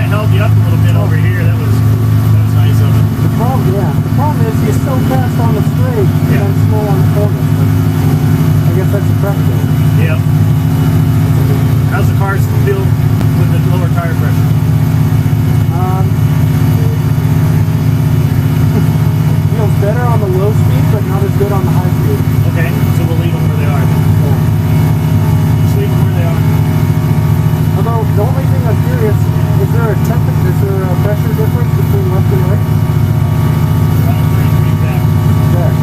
held you up a little bit over here. That was nice of it. The problem is you're so fast on the straight and then slow on the corner. I guess that's a prep though. Yeah. How's the car feel with the lower tire pressure? Feels better on the low speed, but not as good on the high speed. Okay, so we'll leave them where they are then. Yeah. Just leave them where they are. Although, the only thing I'm curious, is there a pressure difference between left and right? Around 33 back. There.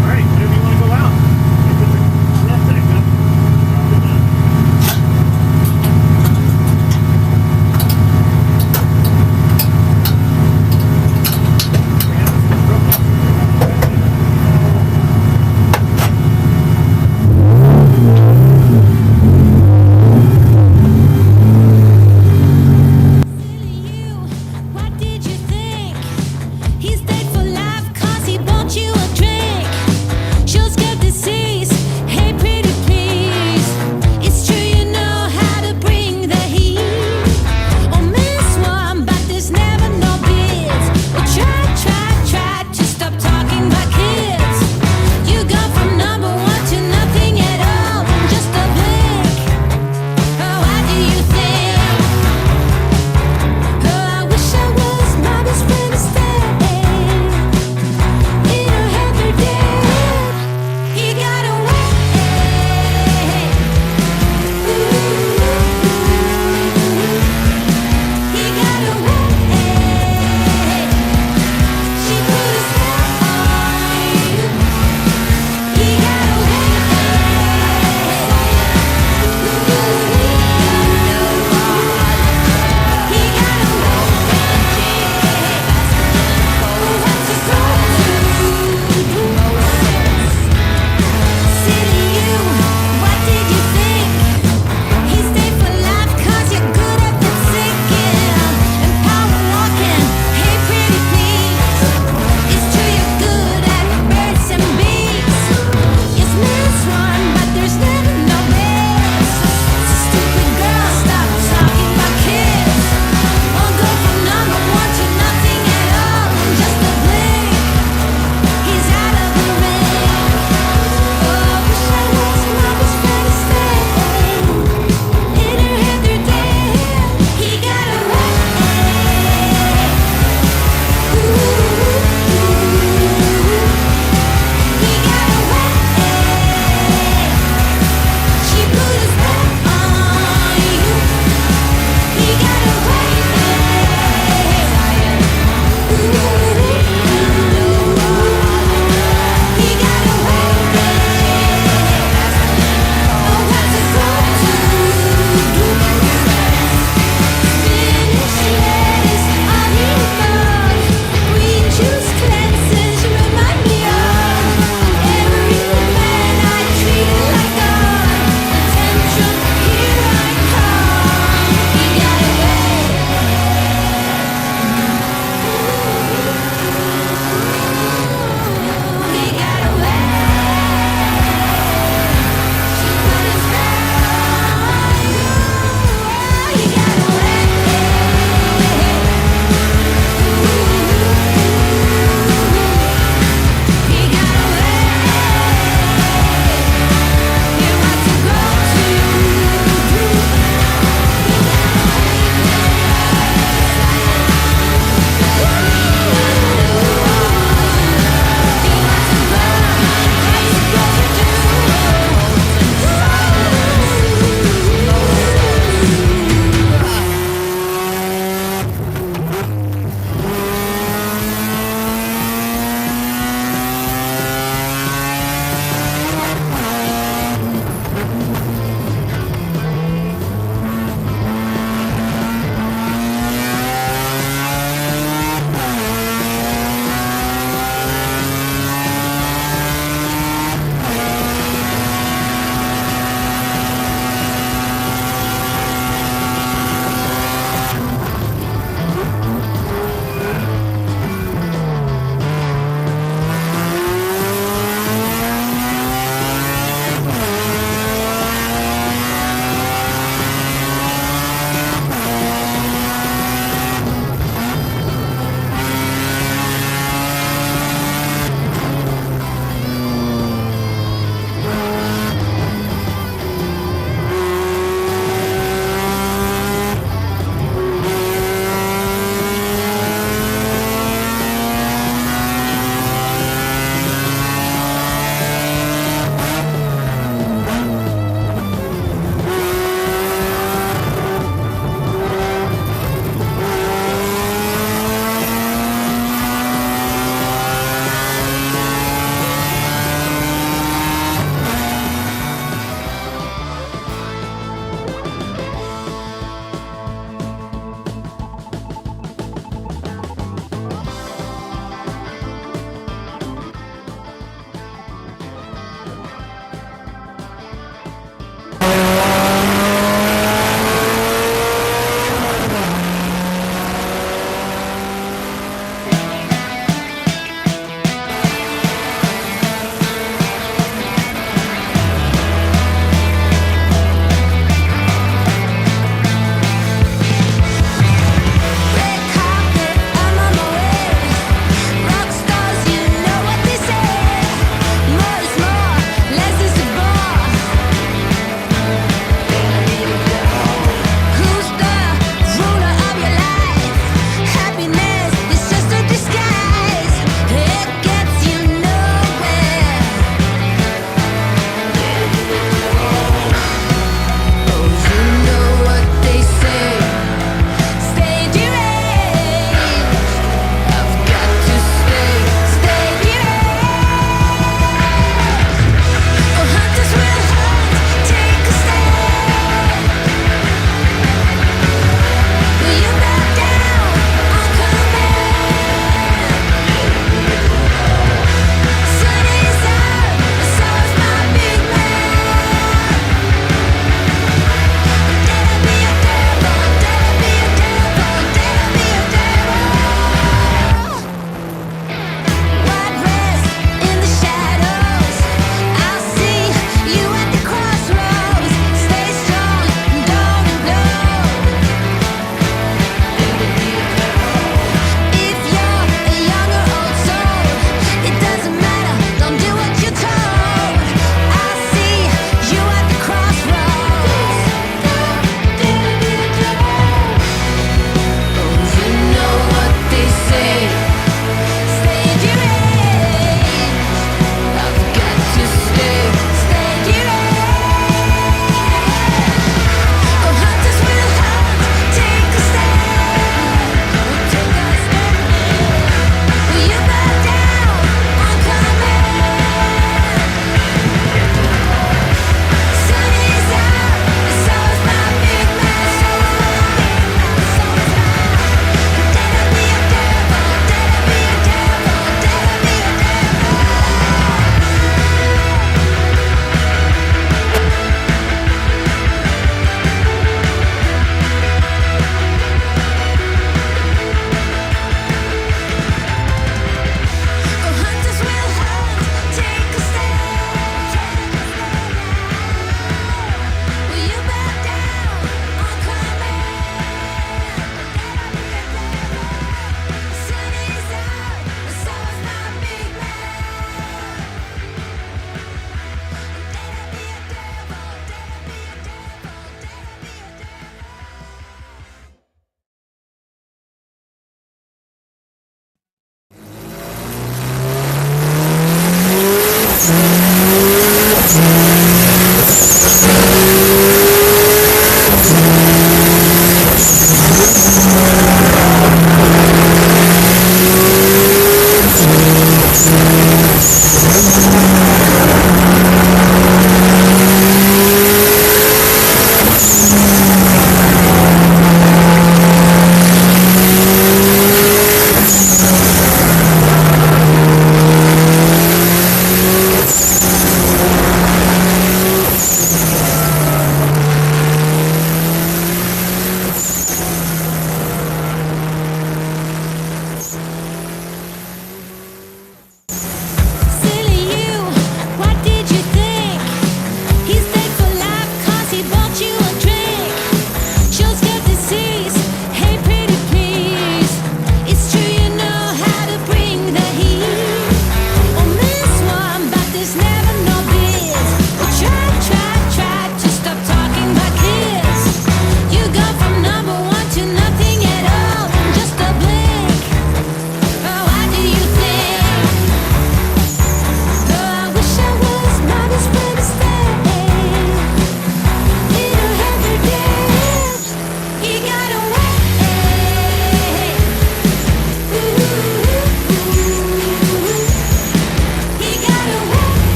Alright, whenever you want to go out. You put the left deck up. Drop it down.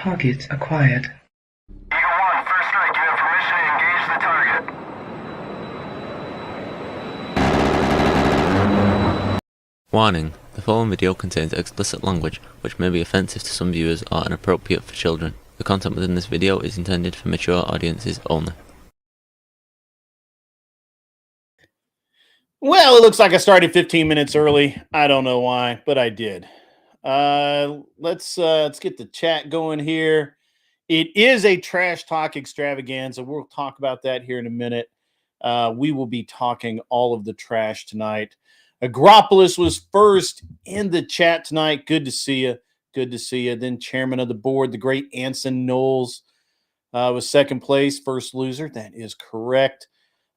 Target acquired. Eagle 1, first strike. You have permission to engage the target. Warning: the following video contains explicit language which may be offensive to some viewers or inappropriate for children. The content within this video is intended for mature audiences only. Well, it looks like I started 15 minutes early. I don't know why, but I did. Let's get the chat going here. It is a trash talk extravaganza. We'll talk about that here in a minute. We will be talking all of the trash tonight. Agropolis was first in the chat tonight. Good to see you. Good to see you. Then chairman of the board, the great Anson Knowles, was second place, first loser. That is correct.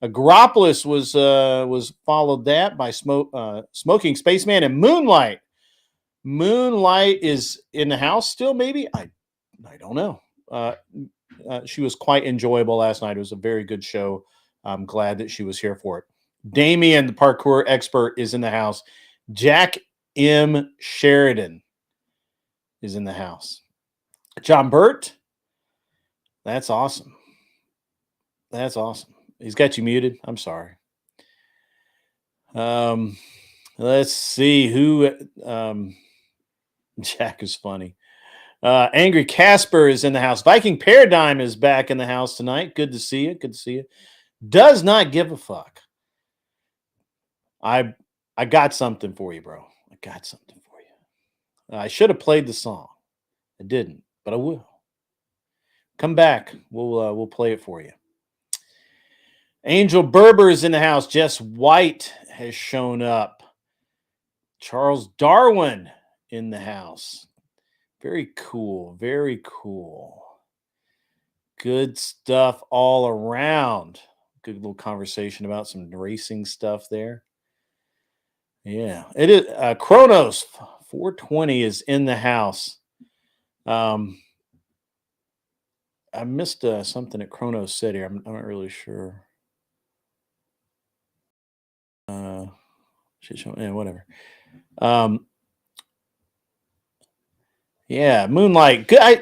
Agropolis was followed that by Smoking Spaceman and Moonlight. Moonlight is in the house still, maybe? I don't know. She was quite enjoyable last night. It was a very good show. I'm glad that she was here for it. Damien, the parkour expert, is in the house. Jack M. Sheridan is in the house. John Burt, that's awesome. That's awesome. He's got you muted. I'm sorry. Let's see who. Jack is funny. Angry Casper is in the house. Viking Paradigm is back in the house tonight. Good to see you. Good to see you. Does not give a fuck. I got something for you, bro. I got something for you. I should have played the song. I didn't, but I will. Come back. We'll play it for you. Angel Berber is in the house. Jess White has shown up. Charles Darwin in the house. Very cool. Very cool. Good stuff all around. Good little conversation about some racing stuff there. Yeah, it is. Kronos 420 is in the house. I missed something that Kronos said here. I'm not really sure. Yeah, whatever. Yeah, Moonlight. Good.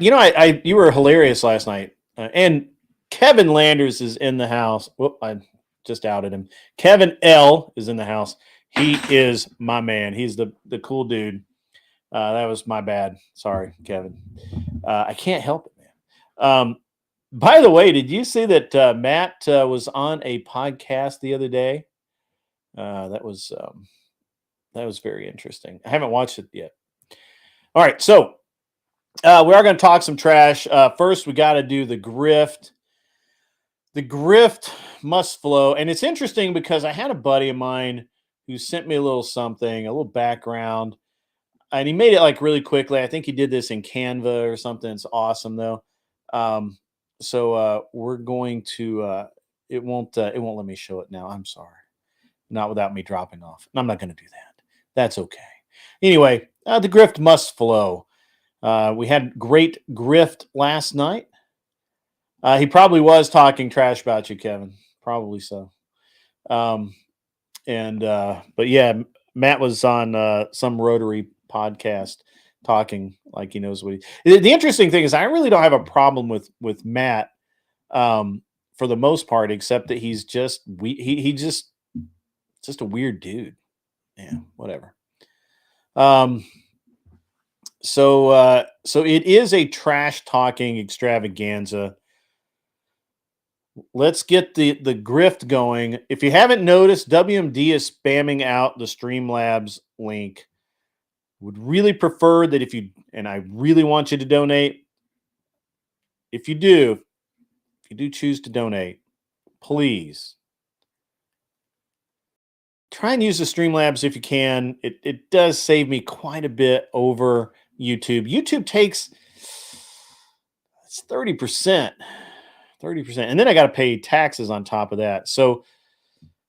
You were hilarious last night. And Kevin Landers is in the house. Whoop, I just outed him. Kevin L is in the house. He is my man. He's the cool dude. That was my bad. Sorry, Kevin. I can't help it, man. By the way, did you see that Matt was on a podcast the other day? That was very interesting. I haven't watched it yet. All right, so we are going to talk some trash. First, we got to do the grift. The grift must flow. And it's interesting because I had a buddy of mine who sent me a little something, a little background, and he made it like really quickly. I think he did this in Canva or something. It's awesome though. So we're going to, it won't let me show it now. I'm sorry. Not without me dropping off. I'm not going to do that. That's okay. Anyway, the grift must flow. We had great grift last night. He probably was talking trash about you, Kevin. Probably so. But yeah, Matt was on some Rotary podcast talking like he knows what he. The interesting thing is, I really don't have a problem with Matt for the most part, except that he's just just a weird dude. Yeah, whatever. So it is a trash talking extravaganza. Let's get the grift going. If you haven't noticed, WMD is spamming out the Streamlabs link. Would really prefer that and I really want you to donate. If you do choose to donate, please try and use the Streamlabs if you can. It does save me quite a bit over YouTube. YouTube takes 30%. 30%. And then I got to pay taxes on top of that. So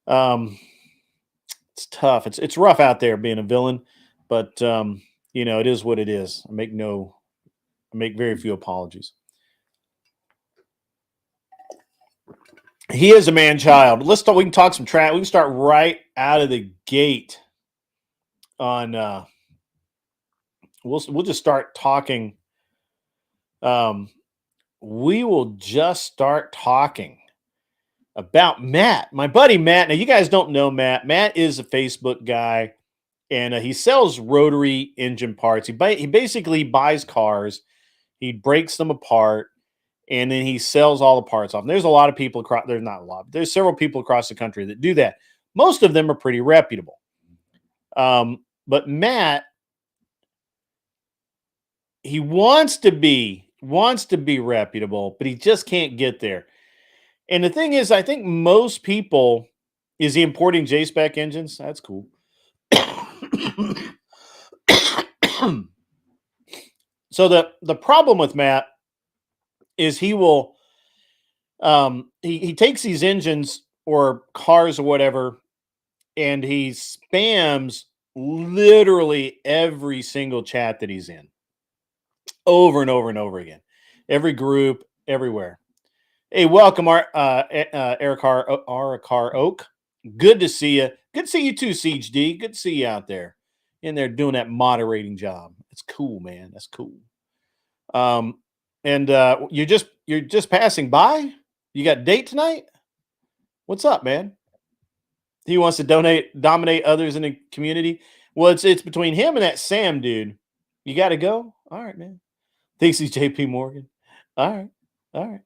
it's tough. It's rough out there being a villain, but it is what it is. I make very few apologies. He is a man child. We can talk some trash. We can start right out of the gate on we'll just start talking We will just start talking about Matt, my buddy Matt. Now, you guys don't know Matt. Matt is a Facebook guy, and he sells rotary engine parts. He basically buys cars, he breaks them apart, and then he sells all the parts off. And there's a lot of people across. There's not a lot. There's several people across the country that do that. Most of them are pretty reputable. But Matt, he wants to be reputable, but he just can't get there. And the thing is, I think most people, is he importing J-spec engines? That's cool. So the problem with Matt is he will he takes these engines or cars or whatever, and he spams literally every single chat that he's in over and over and over again, every group, everywhere. Hey, welcome, Ericar Oak. Good to see you. Good to see you too, Siege D. Good to see you out there in there doing that moderating job. It's cool, man. That's cool. And you're just passing by. You got a date tonight? What's up, man? He wants to dominate others in the community. Well, it's between him and that Sam dude. You got to go. All right, man. Thinks he's JP Morgan. All right.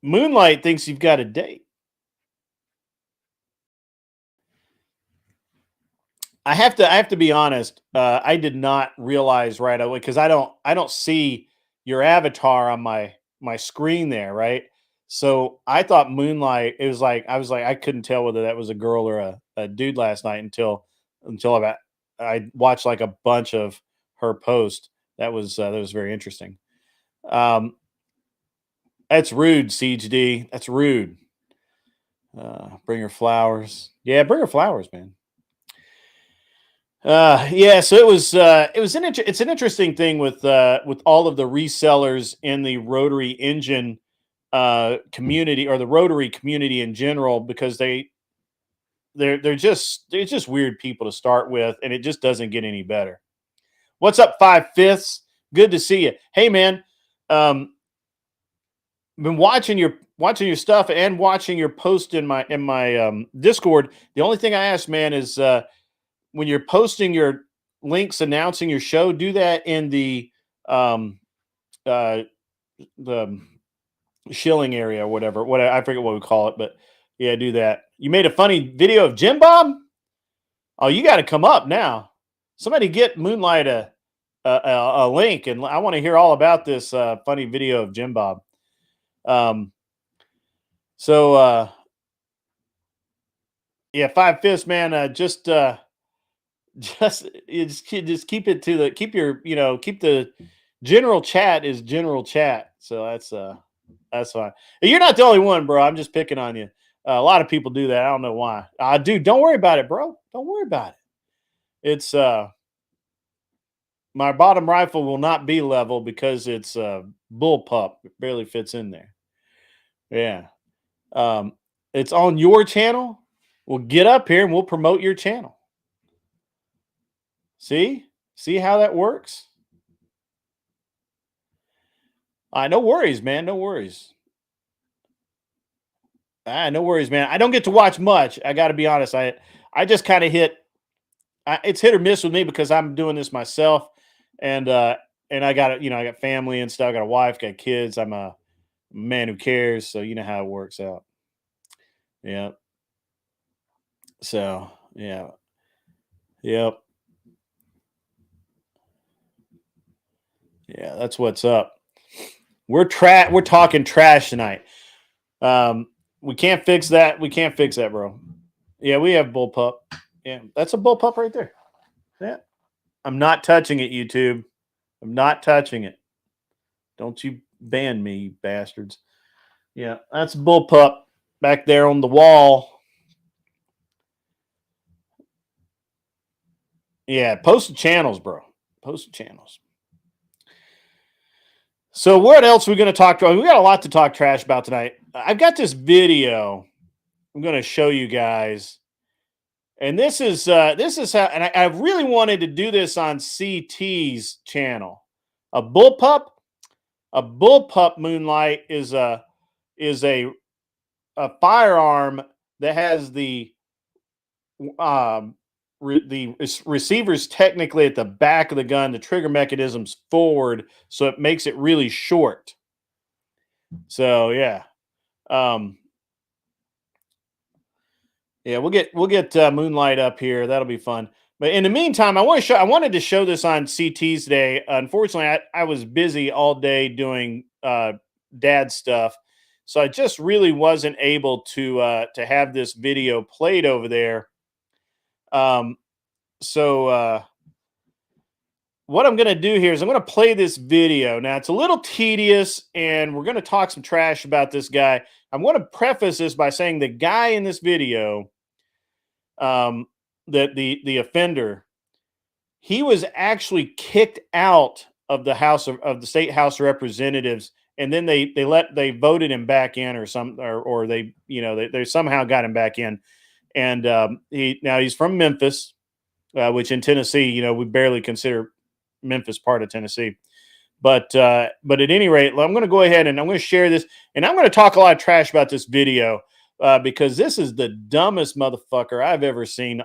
Moonlight thinks you've got a date. I have to be honest. I did not realize right away because I don't see your avatar on my screen there, right? So I thought Moonlight. It was like I was like I couldn't tell whether that was a girl or a dude last night until I watched like a bunch of her posts. That was very interesting. That's rude, Siege D. That's rude. Bring her flowers. Yeah, bring her flowers, man. Yeah, so it's an interesting thing with all of the resellers in the rotary engine community, or the rotary community in general, because they're just weird people to start with, and it just doesn't get any better. What's up, 5/5? Good to see you. Hey, man. Been watching your stuff and watching your post in my Discord. The only thing I ask, man, is when you're posting your links announcing your show, do that in the shilling area or whatever. I forget what we call it, but yeah, do that. You made a funny video of Jim Bob. Oh, you got to come up now. Somebody get Moonlight a link, and I want to hear all about this funny video of Jim Bob. Yeah, 5/5, man. Just keep it to keep the general chat is general chat. So that's fine. You're not the only one, bro. I'm just picking on you. A lot of people do that. I don't know why. Dude, don't worry about it, bro. Don't worry about it. It's my bottom rifle will not be level because it's bullpup. It barely fits in there. Yeah. It's on your channel. We'll get up here and we'll promote your channel. See how that works? No worries, man. No worries. No worries, man. I don't get to watch much. I got to be honest. I just kind of it's hit or miss with me because I'm doing this myself, and I got I got family and stuff. I got a wife, got kids. I'm a man who cares, so you know how it works out. Yeah. So yeah. Yep. Yeah, that's what's up. We're talking trash tonight. We can't fix that. We can't fix that, bro. Yeah, we have bullpup. Yeah, that's a bullpup right there. Yeah. I'm not touching it, YouTube. I'm not touching it. Don't you ban me, you bastards. Yeah, that's bullpup back there on the wall. Yeah, post the channels, bro. Post the channels. So what else are we going to talk about? We got a lot to talk trash about tonight. I've got this video I'm going to show you guys. And this is how, and I really wanted to do this on CT's channel. A bullpup moonlight is a firearm that has the receiver's technically at the back of the gun, the trigger mechanism's forward, so it makes it really short. So yeah. Yeah, we'll get Moonlight up here. That'll be fun. But in the meantime, I wanted to show this on CTs today. Unfortunately, I was busy all day doing dad stuff, so I just really wasn't able to have this video played over there. So what I'm going to do here is I'm going to play this video. Now, it's a little tedious, and we're going to talk some trash about this guy. I'm going to preface this by saying the guy in this video, the offender, he was actually kicked out of the the state House of Representatives, and then they voted him back in, or they somehow got him back in, and he's from Memphis, which in Tennessee, we barely consider Memphis part of Tennessee. But at any rate, I'm going to go ahead and I'm going to share this, and I'm going to talk a lot of trash about this video because this is the dumbest motherfucker I've ever seen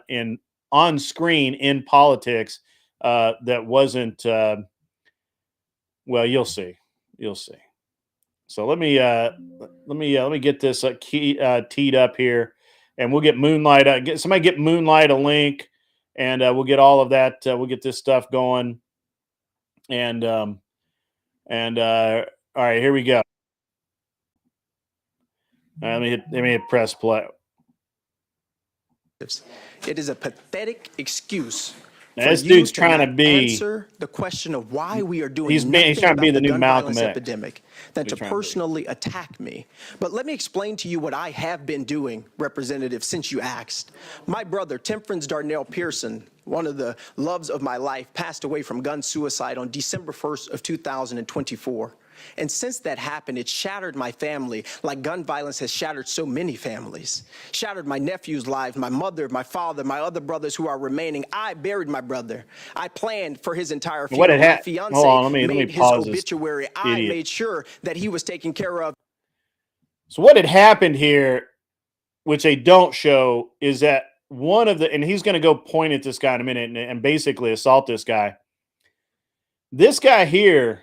on screen in politics. That wasn't well. You'll see. So let me get this teed up here, and we'll get Moonlight. Somebody get Moonlight a link, and we'll get all of that. We'll get this stuff going, and all right, here we go. Let me hit press play. It is a pathetic excuse. This dude's trying to answer the question of why we are doing he's trying to be the new Malcolm X epidemic than to personally attack me. But let me explain to you what I have been doing, Representative, since you asked. My brother, Temperance Darnell Pearson, one of the loves of my life, passed away from gun suicide on December 1st of 2024. And since that happened, it shattered my family like gun violence has shattered so many families. Shattered my nephew's lives, my mother, my father, my other brothers who are remaining. I buried my brother. I planned for his entire funeral. My fiance made his obituary. I made sure that he was taken care of. So what had happened here, which they don't show, is that and he's going to go point at this guy in a minute and basically assault this guy. This guy here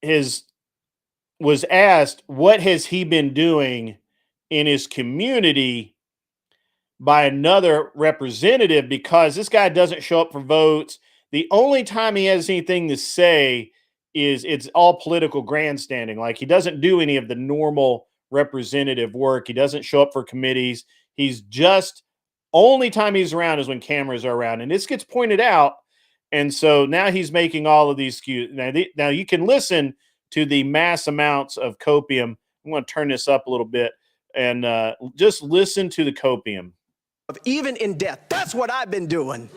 was asked, what has he been doing in his community by another representative, because this guy doesn't show up for votes. The only time he has anything to say is it's all political grandstanding. Like, he doesn't do any of the normal representative work. He doesn't show up for committees. He's just, only time he's around is when cameras are around. And this gets pointed out. And so now he's making all of these excuses. Now you can listen to the mass amounts of copium. I'm going to turn this up a little bit and just listen to the copium. Even in death, that's what I've been doing.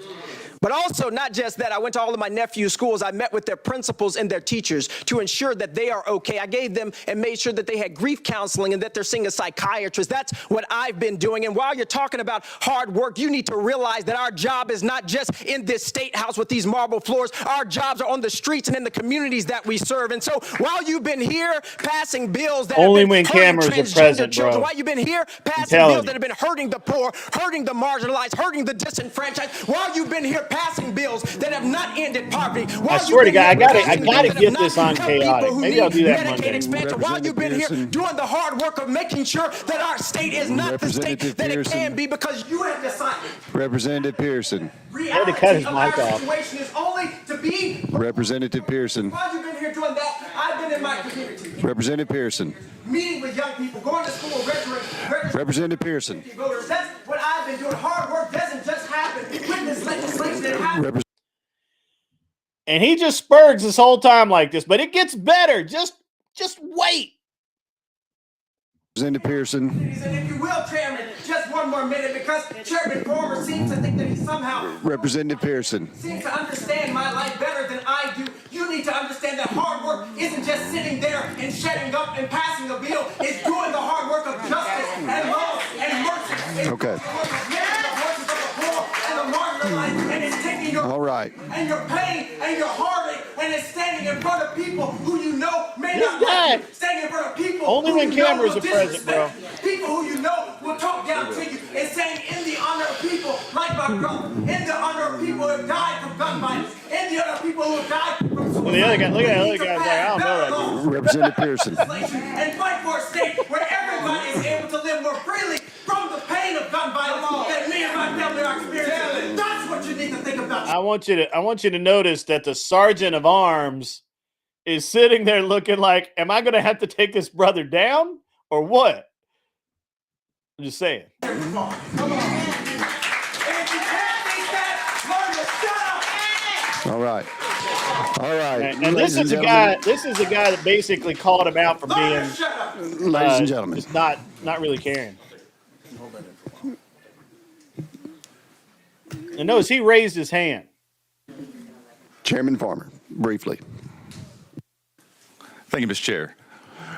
But also, not just that, I went to all of my nephew's schools. I met with their principals and their teachers to ensure that they are okay. I gave them and made sure that they had grief counseling and that they're seeing a psychiatrist. That's what I've been doing. And while you're talking about hard work, you need to realize that our job is not just in this state house with these marble floors. Our jobs are on the streets and in the communities that we serve. And so while you've been here passing bills that only have been when cameras are present, children, bro. while you've been here passing bills that have been hurting the poor, hurting the marginalized, hurting the disenfranchised, while you've been here passing bills that have not ended poverty. I swear to God, I gotta get this on chaotic. Maybe I'll do that Monday. Expansion. While you've been here doing the hard work of making sure that our state is not the state that it can be, because you have decided. Representative Pearson. Had to cut his mic off. Situation is only to be. Representative Pearson. While you've been here doing that, I've been in my community. Representative Pearson. Meeting with young people, going to school, registering Representative Pearson. voters. That's what I've been doing. Hard work doesn't just happen with this legislation. It happens. And he just spurgs this whole time like this, but it gets better. Just wait. Representative Pearson. And if you will, Chairman, just one more minute, because Chairman Former seems to think that he somehow Representative Pearson seems to understand my life better than I do. You need to understand that hard work isn't just sitting there and shutting up and passing a bill. It's doing the hard work of justice and love and mercy. Okay. your life and it's taking your All right. and your pain and your heartache and it's standing in front of people who you know may This not guy, like you. Standing in front of people only who when you know cameras will are present, bro. disrespect you. People who you know will talk down to you and saying in the honor of people like my brother, in the honor of people who have died from gun violence, in the honor of people who have died from suicide. The other guy, look at that other guy's like, I don't know that dude. Representative Pearson. And fight for a state where everybody is able to live more freely from the pain of gun violence that me and my family are experiencing. That's what you need to think about. I want you to notice that the sergeant of arms is sitting there looking like, am I going to have to take this brother down or what? I'm just saying. Come on. And if you can't think that, learn to shut up. All right. All right. And this is a guy. This is a guy that basically called him out for being, Learn to shut up. Ladies and gentlemen. just not really caring. And notice he raised his hand. Chairman Farmer, briefly. Thank you, Mr. Chair.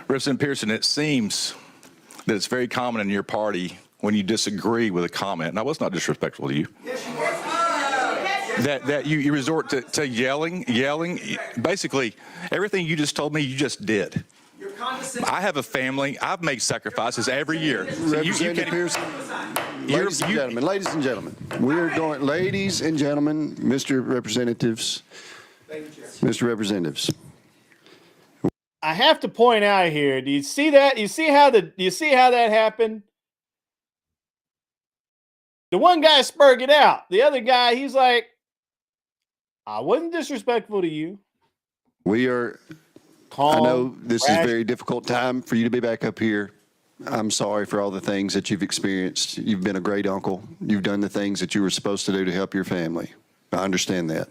Representative Pearson, it seems that it's very common in your party when you disagree with a comment, and I was not disrespectful to you, that you resort to yelling. Basically, everything you just told me, you just did. I have a family. I've made sacrifices every year. So Representative Pearson. Ladies and gentlemen, we're going, ladies and gentlemen, Mr. Representatives, Mr. Representatives. I have to point out here. Do you see that? You see how that happened? The one guy spurred it out. The other guy, he's like, I wasn't disrespectful to you. We are, Calm, I know this is a rational. very difficult time for you to be back up here. I'm sorry for all the things that you've experienced. You've been a great uncle. You've done the things that you were supposed to do to help your family. I understand that.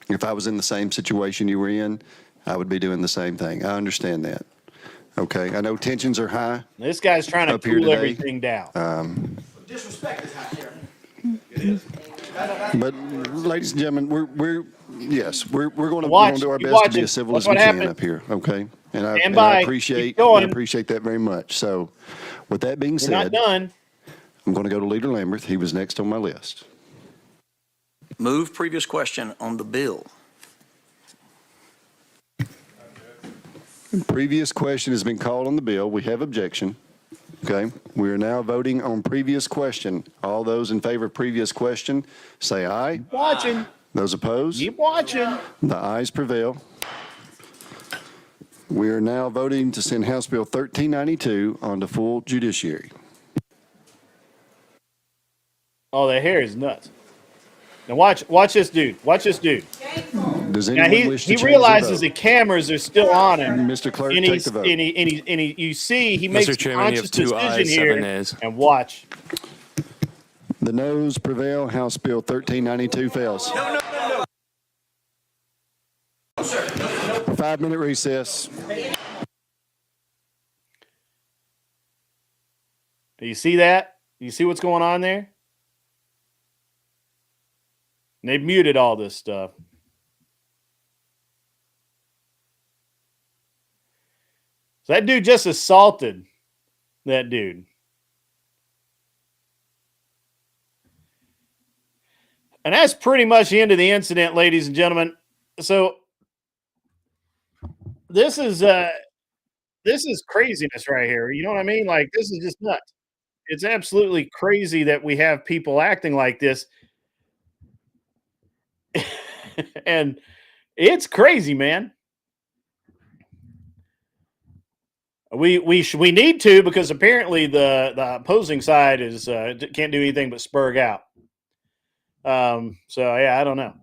If I was in the same situation you were in, I would be doing the same thing. I understand that. Okay. I know tensions are high. This guy's trying to Up here cool today. everything down. Disrespect is high here. But ladies and gentlemen, we're going to Watch. do our You best watch to be it. as civil Watch as we what can happened. up here. Okay. And I Stand by. appreciate Keep going. that very much. So with that being We're not said, done. I'm going to go to Leader Lamberth. He was next on my list. Move previous question on the bill. Previous question has been called on the bill. We have objection. Okay. We are now voting on previous question. All those in favor of previous question, say aye. Watching. Those opposed? Keep watching. The ayes prevail. We are now voting to send House Bill 1392 on to full judiciary. Oh, the hair is nuts. Now watch this dude. Watch this dude. Does Now anyone wish to he change their realizes vote? the cameras are still on him. Mr. Clerk, And take he's the vote. and he you see he makes a Chairman, you conscious have 2 decision ayes, here 7 nays. and watch. The noes prevail. House Bill 1392 fails. No. 5-minute recess. Do you see that? Do you see what's going on there? And they've muted all this stuff. So that dude just assaulted that dude. And that's pretty much the end of the incident, ladies and gentlemen. So this is craziness right here. You know what I mean? Like, this is just nuts. It's absolutely crazy that we have people acting like this. And it's crazy, man. We need to, because apparently the opposing side is can't do anything but spurg out. So yeah, I don't know.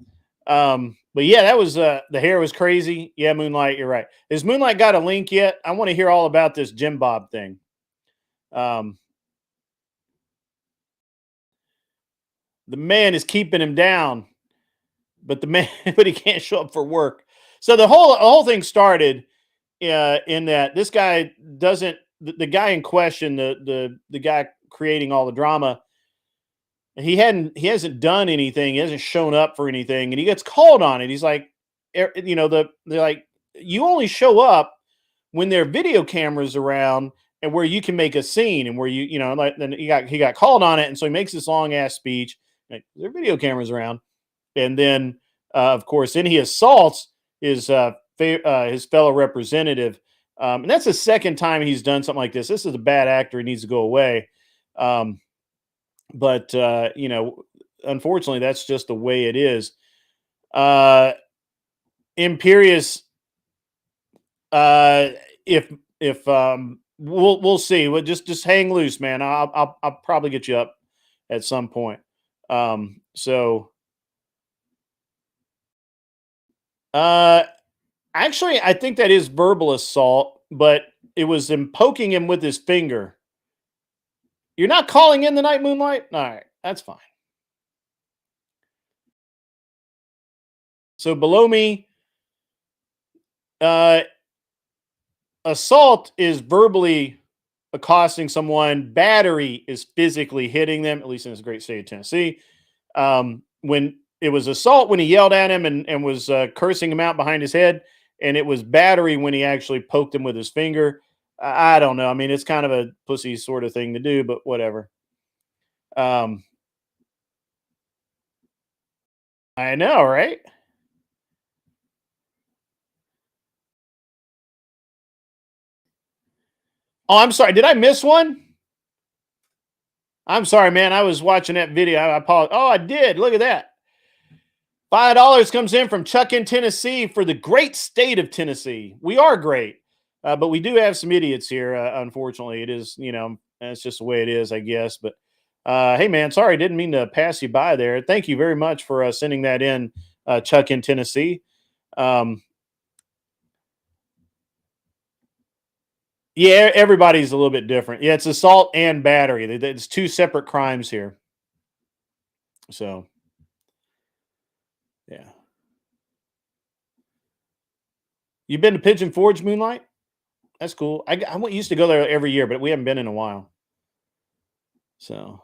But yeah, that was the hair was crazy. Yeah, Moonlight, you're right. Has Moonlight got a link yet? I want to hear all about this Jim Bob thing. The man is keeping him down, but he can't show up for work. So the whole thing started in that this guy doesn't, the guy in question, the guy creating all the drama, he hasn't done anything. He hasn't shown up for anything, and he gets called on it. He's like, they're like, you only show up when there are video cameras around and where you can make a scene and where like then he got called on it, and so he makes this long ass speech. Like, there are video cameras around. And then, of course, then he assaults his fellow representative. And that's the second time he's done something like this. This is a bad actor. He needs to go away. But unfortunately, that's just the way it is. Imperious. If we'll see. We'll just hang loose, man. I'll probably get you up at some point. Actually, I think that is verbal assault, but it was him poking him with his finger. You're not calling in the night moonlight? All right, that's fine. So below me, assault is verbally accosting someone. Battery is physically hitting them, at least in this great state of Tennessee. When it was assault when he yelled at him and was cursing him out behind his head, and it was battery when he actually poked him with his finger. I don't know. I mean, it's kind of a pussy sort of thing to do, but whatever. I know, right? Oh, I'm sorry. Did I miss one? I'm sorry, man. I was watching that video. I apologize. Oh, I did. Look at that. $5 comes in from Chuck in Tennessee for the great state of Tennessee. We are great, but we do have some idiots here. Unfortunately, it is, that's just the way it is, I guess. But hey, man, sorry, didn't mean to pass you by there. Thank you very much for sending that in, Chuck in Tennessee. Yeah, everybody's a little bit different. Yeah, it's assault and battery. It's two separate crimes here. So, yeah. You been to Pigeon Forge, Moonlight? That's cool. I used to go there every year, but we haven't been in a while. So.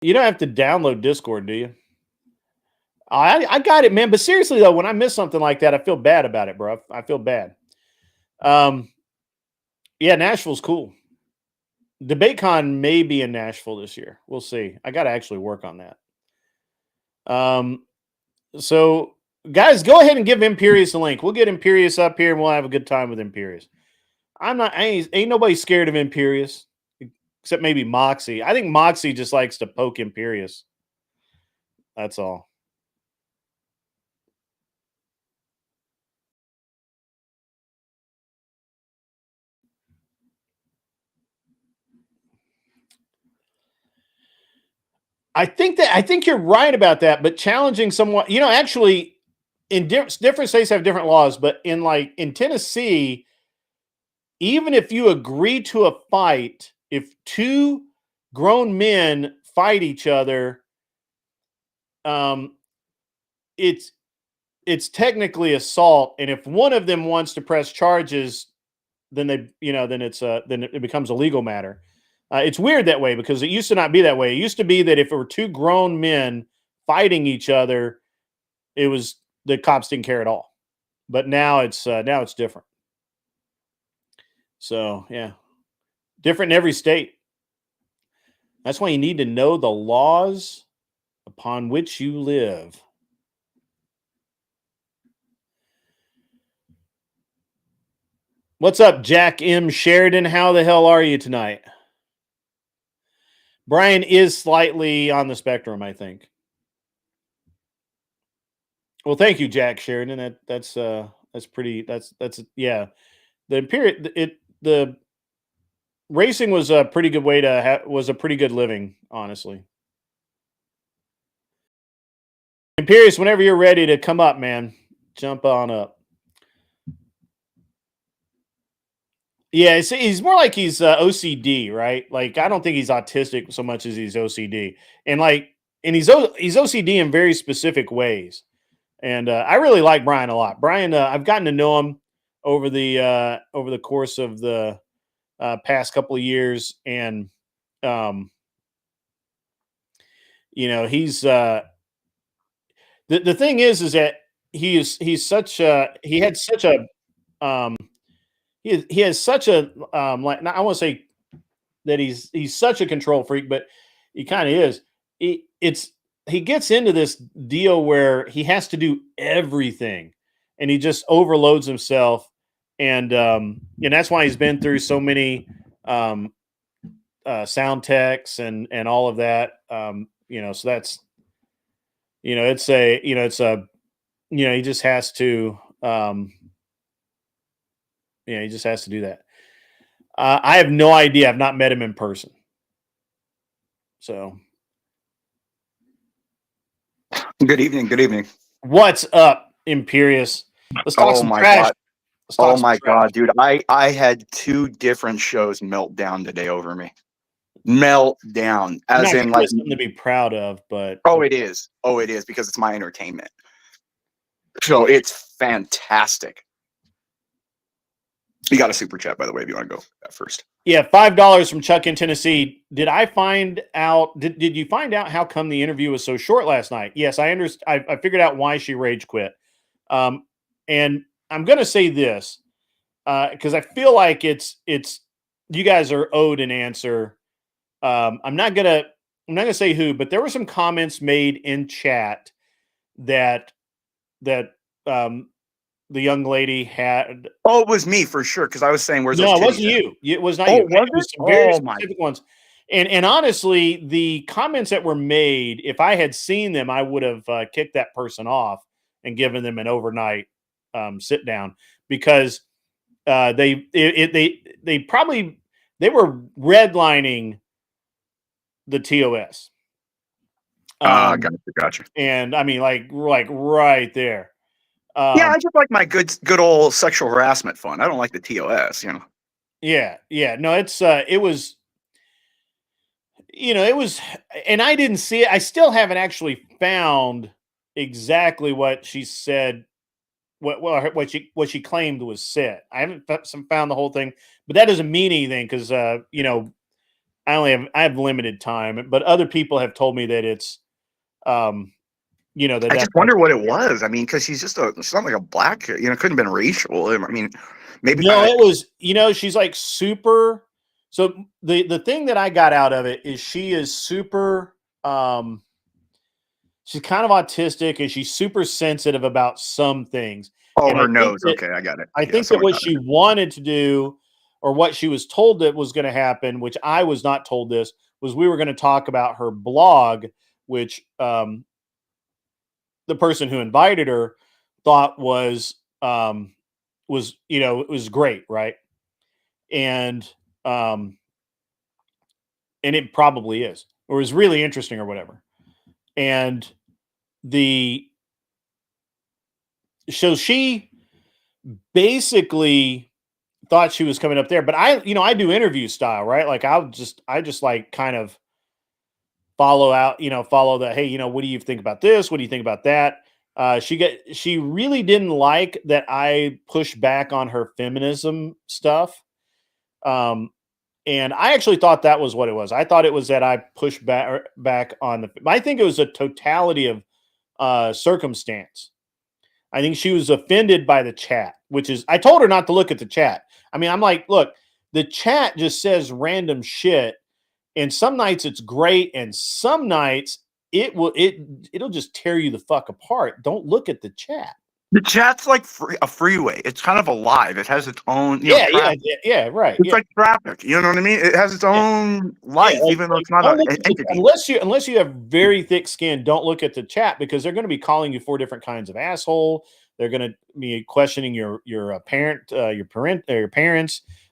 You don't have to download Discord, do you? I got it, man. But seriously, though, when I miss something like that, I feel bad about it, bro. I feel bad. Yeah, Nashville's cool. DebateCon may be in Nashville this year. We'll see. I got to actually work on that. So, guys, go ahead and give Imperious a link. We'll get Imperious up here, and we'll have a good time with Imperious. Ain't nobody scared of Imperious, except maybe Moxie. I think Moxie just likes to poke Imperious. That's all. I think you're right about that, but challenging someone, actually, in different states have different laws, but in Tennessee, even if you agree to a fight, if two grown men fight each other, it's technically assault, and if one of them wants to press charges, then then it becomes a legal matter. It's weird that way because it used to not be that way. It used to be that if it were two grown men fighting each other, the cops didn't care at all. But now it's different. So yeah, different in every state. That's why you need to know the laws upon which you live. What's up, Jack M. Sheridan? How the hell are you tonight? Brian is slightly on the spectrum, I think. Well, thank you, Jack Sheridan. That's yeah. The racing was a pretty good way to was a pretty good living, honestly. Imperious, whenever you're ready to come up, man, jump on up. Yeah, he's more like he's OCD, right? Like, I don't think he's autistic so much as he's OCD, and he's OCD in very specific ways. And I really like Brian a lot. Brian, I've gotten to know him over the course of the past couple of years, and he's the thing is that he's such a he had such a he has such a like I want to say that he's such a control freak, but he kind of is. He gets into this deal where he has to do everything, and he just overloads himself, and that's why he's been through so many sound techs and all of that. So that's he just has to he just has to do that. I have no idea. I've not met him in person. So, Good evening. Good evening. what's up, Imperious? Let's talk some my trash. God. Let's talk Oh some my trash. God, dude. I had 2 different shows melt down today over me. Melt down. I'm As not in sure like, it's something to be proud of, but oh, it is. Oh, it is because it's my entertainment. So it's fantastic. You got a super chat, by the way, if you want to go that first. yeah, $5 from Chuck in Tennessee. Did I find out? Did you find out how come the interview was so short last night? Yes, I understand. I figured out why she rage quit. And I'm gonna say this because I feel like it's you guys are owed an answer. I'm not gonna say who, but there were some comments made in chat that the young lady had. Oh, it was me for sure because I was saying, where's those No, it titties wasn't at? you. It was not Oh, you. was It was it? some very Oh, my. specific ones. And honestly, the comments that were made, if I had seen them, I would have kicked that person off and given them an overnight sit down because they were redlining the TOS. Gotcha. And I mean, like right there. Yeah, I just like my good old sexual harassment fun. I don't like the TOS, you know. Yeah. No, it was, it was, and I didn't see it. I still haven't actually found exactly what she said, what she claimed was said. I haven't found the whole thing, but that doesn't mean anything because I have limited time. But other people have told me that it's I just wonder what it was. I mean, because she's not like a black, couldn't have been racial. I mean, maybe. No, it was, she's like super. So the thing that I got out of it is she is super. She's kind of autistic and she's super sensitive about some things. Oh, And her nose. Okay, I got it. I think that what she wanted to do, or what she was told that was going to happen, which I was not told this, was we were going to talk about her blog, which the person who invited her thought was it was great, right? And it probably is, or is really interesting or whatever. And so she basically thought she was coming up there, but I do interview style, right? Like I just like kind of follow the, hey, what do you think about this? What do you think about that? She really didn't like that I push back on her feminism stuff. And I actually thought that was what it was. I thought it was that I pushed back on I think it was a totality of circumstance. I think she was offended by the chat, which is, I told her not to look at the chat. I mean, I'm like, look, the chat just says random shit. And some nights it's great. And some nights it'll just tear you the fuck apart. Don't look at the chat. The chat's like a freeway. It's kind of alive. It has its own, right. It's like traffic. You know what I mean? It has its own life, even though it's not an entity. Unless you have very thick skin, don't look at the chat because they're going to be calling you 4 different kinds of asshole. They're going to be questioning your parents,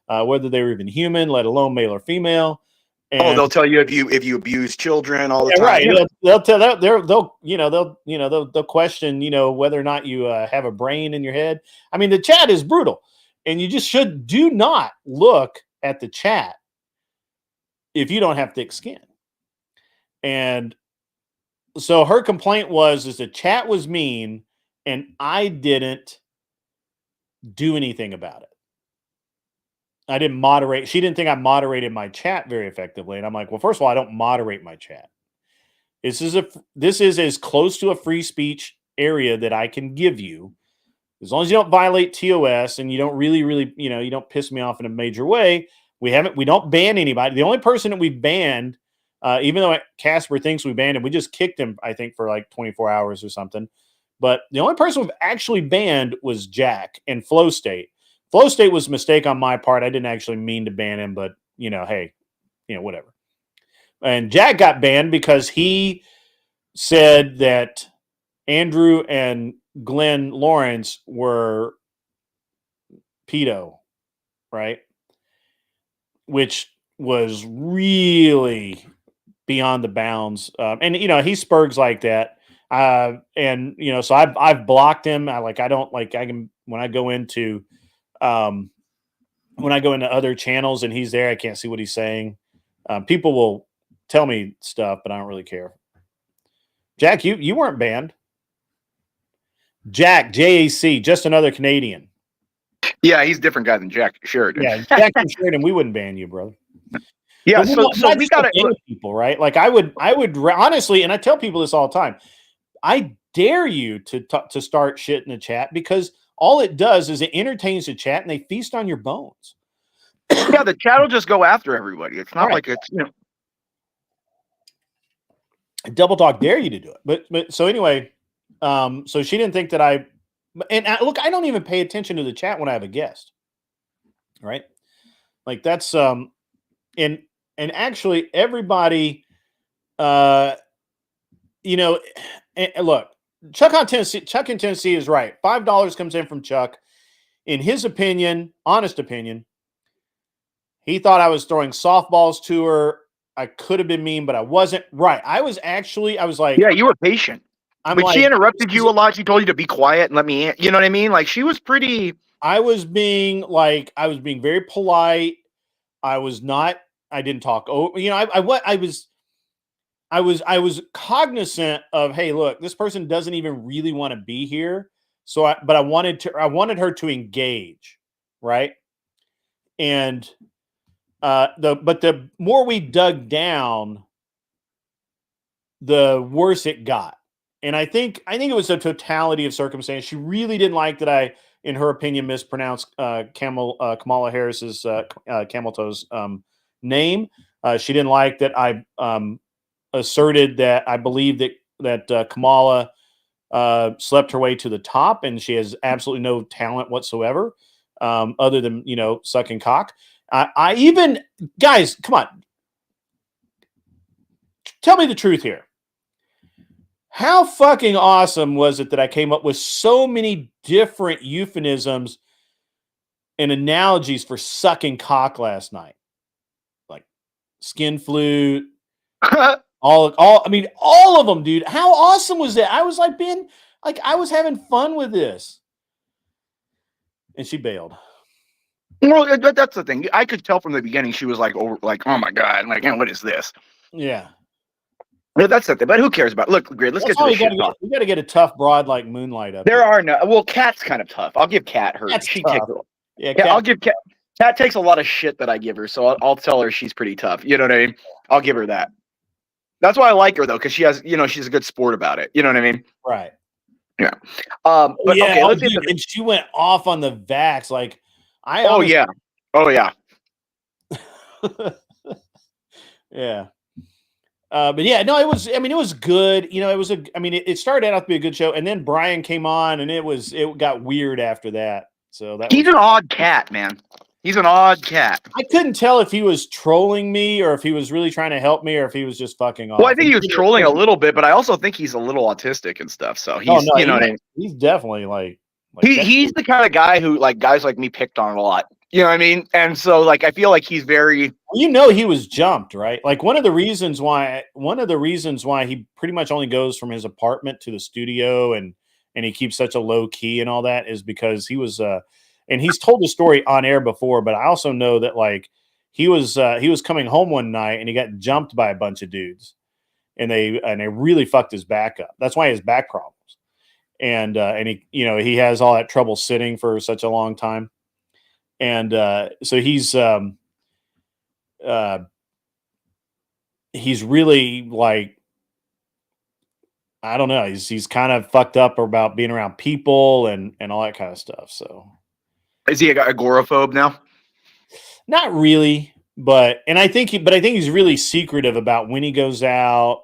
whether they were even human, let alone male or female. And, they'll tell you if you abuse children all the time. Right. They'll tell that they'll question whether or not you have a brain in your head. I mean, the chat is brutal, and you just do not look at the chat if you don't have thick skin. And so her complaint is the chat was mean, and I didn't do anything about it. I didn't moderate. She didn't think I moderated my chat very effectively. And I'm like, well, first of all, I don't moderate my chat. This is as close to a free speech area that I can give you, as long as you don't violate TOS and you don't really, you don't piss me off in a major way. We don't ban anybody. The only person that we banned, even though Casper thinks we banned him, we just kicked him, I think, for like 24 hours or something. But the only person we've actually banned was Jack and Flow State. Flow State was a mistake on my part. I didn't actually mean to ban him, but hey, whatever. And Jack got banned because he said that Andrew and Glenn Lawrence were pedo, right? Which was really beyond the bounds. And he spurgs like that. So I've blocked him. When I go into other channels and he's there, I can't see what he's saying. People will tell me stuff, but I don't really care. Jack, you weren't banned. Jack, JAC, just another Canadian. Yeah, he's a different guy than Jack Sheridan. Yeah, Jack Sheridan, we wouldn't ban you, brother. Yeah, so we got to people, right? Like I would honestly, and I tell people this all the time. I dare you to start shit in the chat, because all it does is it entertains the chat and they feast on your bones. Yeah, the chat will just go after everybody. It's not like it's Double Talk dare you to do it, but so anyway, so she didn't think that look, I don't even pay attention to the chat when I have a guest, right? Like that's and actually everybody, and look, Chuck in Tennessee is right. $5 comes in from Chuck. In his opinion, honest opinion, he thought I was throwing softballs to her. I could have been mean, but I wasn't. Right. I was like, yeah, you were patient. But she interrupted you a lot. She told you to be quiet and let me, you know what I mean? Like she was pretty. I was being very polite. I didn't talk over, I was cognizant of, hey, look, this person doesn't even really want to be here. But I wanted her to engage. Right. And, but the more we dug down, the worse it got. And I think it was a totality of circumstance. She really didn't like that I, in her opinion, mispronounced Kamala Harris's camel toes name. She didn't like that I asserted that I believe that Kamala slept her way to the top, and she has absolutely no talent whatsoever, other than sucking cock. I even, guys, come on, tell me the truth here. How fucking awesome was it that I came up with so many different euphemisms and analogies for sucking cock last night? Like skin flute, all of them, dude. How awesome was that? I was I was having fun with this. And she bailed. Well, that's the thing. I could tell from the beginning she was like, oh my God, like, what is this? Yeah. Yeah, that's the thing. But who cares about it? Look, Grid, let's get to the shit talk. We got to get a tough broad like Moonlight up. There are no. Well, Kat's kind of tough. I'll give Kat her. She takes. Yeah, I'll give Kat. Kat takes a lot of shit that I give her, so I'll tell her she's pretty tough. You know what I mean? I'll give her that. That's why I like her though, because she has, she's a good sport about it. You know what I mean? Right. Yeah. But okay, let's get and she went off on the vax. Like Oh yeah. Yeah. But yeah, no, it was good. It started out to be a good show, and then Brian came on, and it got weird after that. So he's an odd cat, man. He's an odd cat. I couldn't tell if he was trolling me or if he was really trying to help me or if he was just fucking off. Well, I think he was trolling a little bit, but I also think he's a little autistic and stuff. So he's, he's definitely like he's the kind of guy who like guys like me picked on a lot. You know what I mean? And so like I feel like he's very. He was jumped, right? Like one of the reasons why he pretty much only goes from his apartment to the studio and he keeps such a low key and all that is because he was and he's told the story on air before, but I also know that like he was coming home one night and he got jumped by a bunch of dudes and they really fucked his back up. That's why he has back problems. And he has all that trouble sitting for such a long time. And so he's really like I don't know. He's kind of fucked up about being around people and all that kind of stuff. So is he agoraphobe now? Not really, but I think he's really secretive about when he goes out.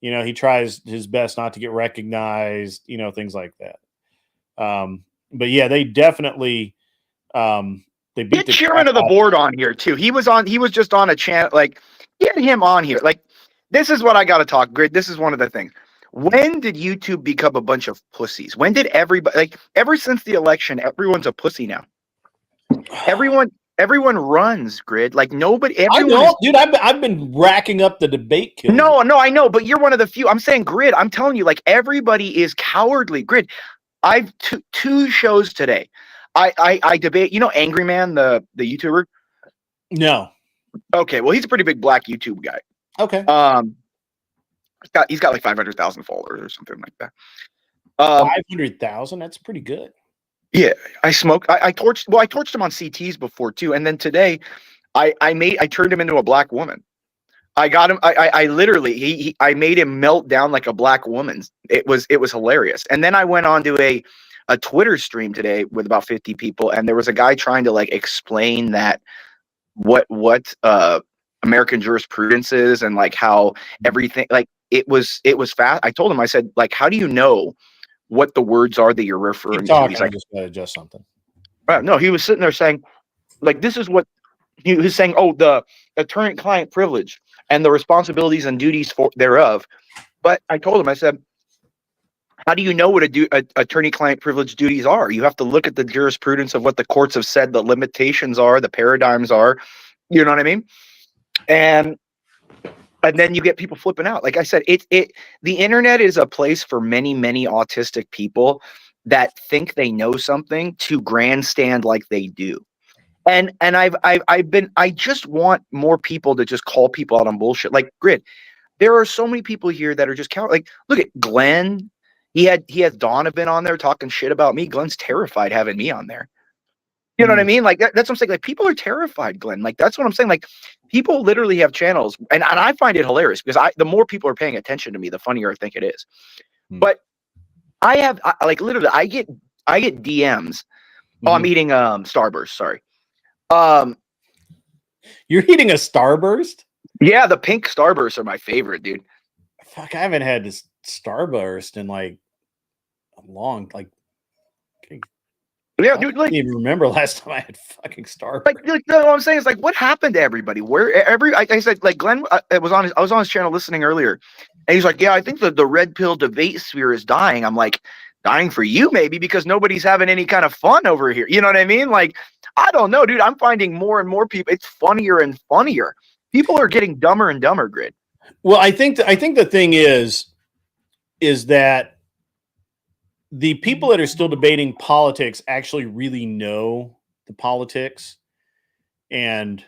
You know, he tries his best not to get recognized. You know, things like that. But yeah, they definitely they beat Get the chairman of the board on here too. He was just on a channel. Like, get him on here. Like, this is what I got to talk. Grid. This is one of the things. When did YouTube become a bunch of pussies? When did everybody, like, ever since the election, everyone's a pussy now. Everyone runs, Grid. Like, nobody. Everyone dude. I've been racking up the debate kills. No, I know, but you're one of the few. I'm saying, Grid. I'm telling you, like, everybody is cowardly. Grid. I've two shows today. I debate. You know, Angry Man, the YouTuber. No. Okay, well, he's a pretty big black YouTube guy. Okay. He's got like 500,000 followers or something like that. 500,000. That's pretty good. Yeah, I torched. Well, I torched him on CTs before too, and then today, I turned him into a black woman. I got him. I literally I made him melt down like a black woman. It was hilarious. And then I went on to a Twitter stream today with about 50 people, and there was a guy trying to like explain that what American jurisprudence is and like how everything, like, it was fast. I told him, I said, like, how do you know what the words are that you're referring to? He's like, I just gotta adjust something. No, he was sitting there saying, like, this is what he was saying. Oh, the attorney-client privilege and the responsibilities and duties thereof. But I told him, I said, how do you know what attorney-client privilege duties are? You have to look at the jurisprudence of what the courts have said the limitations are, the paradigms are. You know what I mean? And then you get people flipping out. Like I said, the internet is a place for many, many autistic people that think they know something to grandstand like they do. And I just want more people to just call people out on bullshit. Like, Grid, there are so many people here that are just like, look at Glenn. He has Donovan on there talking shit about me. Glenn's terrified having me on there. You know what I mean? Like, that's what I'm saying. Like, people are terrified, Glenn. Like, that's what I'm saying. Like, people literally have channels, and I find it hilarious because the more people are paying attention to me, the funnier I think it is. But literally, I get DMs. Oh, I'm eating Starburst. Sorry. You're eating a Starburst? Yeah, the pink Starbursts are my favorite, dude. Fuck, I haven't had this Starburst in like a long, like. Yeah, dude. Like, I can't even remember last time I had fucking Starburst. Like, no, what I'm saying is, like, what happened to everybody? I said, like, Glenn, I was on his channel listening earlier, and he's like, yeah, I think the red pill debate sphere is dying. I'm like, dying for you, maybe, because nobody's having any kind of fun over here. You know what I mean? Like, I don't know, dude. I'm finding more and more people. It's funnier and funnier. People are getting dumber and dumber, Grid. Well, I think the thing is that the people that are still debating politics actually really know the politics, and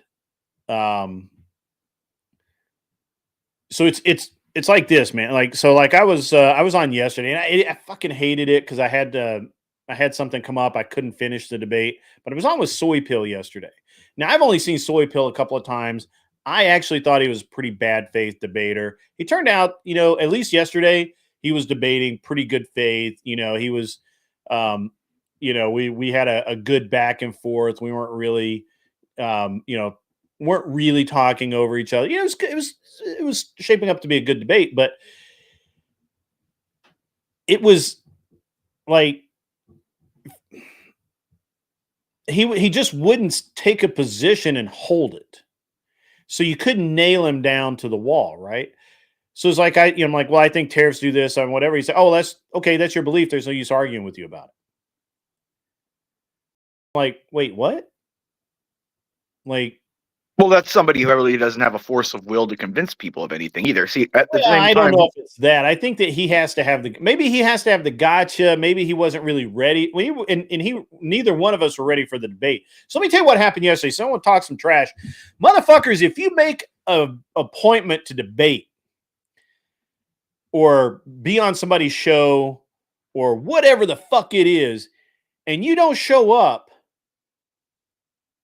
so it's like this, man. Like, so, like, I was on yesterday, and I fucking hated it because I had something come up. I couldn't finish the debate, but I was on with Soy Pill yesterday. Now, I've only seen Soy Pill a couple of times. I actually thought he was a pretty bad faith debater. He turned out, you know, at least yesterday, he was debating pretty good faith. You know, he was, you know, we had a good back and forth. We weren't really, weren't really talking over each other. You know, it was shaping up to be a good debate, but it was like he just wouldn't take a position and hold it. So you couldn't nail him down to the wall, right? So it's like I'm like, well, I think tariffs do this and whatever. He said, oh, that's okay. That's your belief. There's no use arguing with you about it. Like, wait, what? Like, well, that's somebody who really doesn't have a force of will to convince people of anything either. See, at the same time, I don't know if it's that. I think that he has to have the gotcha. Maybe he wasn't really ready. Neither one of us were ready for the debate. So let me tell you what happened yesterday. Someone talked some trash. Motherfuckers, if you make an appointment to debate or be on somebody's show or whatever the fuck it is, and you don't show up,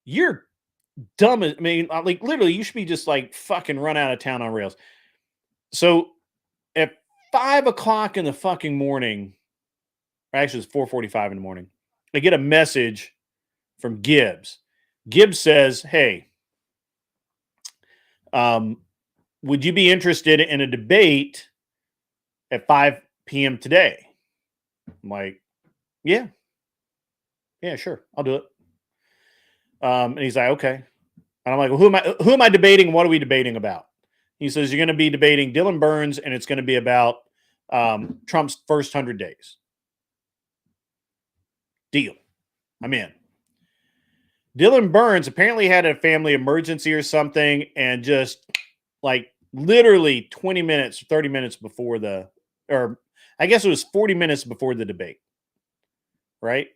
you're dumb. I mean, like, literally, you should be just like fucking run out of town on rails. So at 5 o'clock in the fucking morning. Actually, it's 4:45 in the morning. I get a message from Gibbs. Gibbs says, "Hey, would you be interested in a debate at 5 p.m. today?" I'm like, "Yeah, sure, I'll do it." And he's like, "Okay." And I'm like, "Well, who am I debating? What are we debating about?" He says, "You're going to be debating Dylan Burns, and it's going to be about Trump's first 100 days." Deal. I'm in. Dylan Burns apparently had a family emergency or something, and just like literally 20 minutes, 30 minutes before or I guess it was 40 minutes before the debate. Right?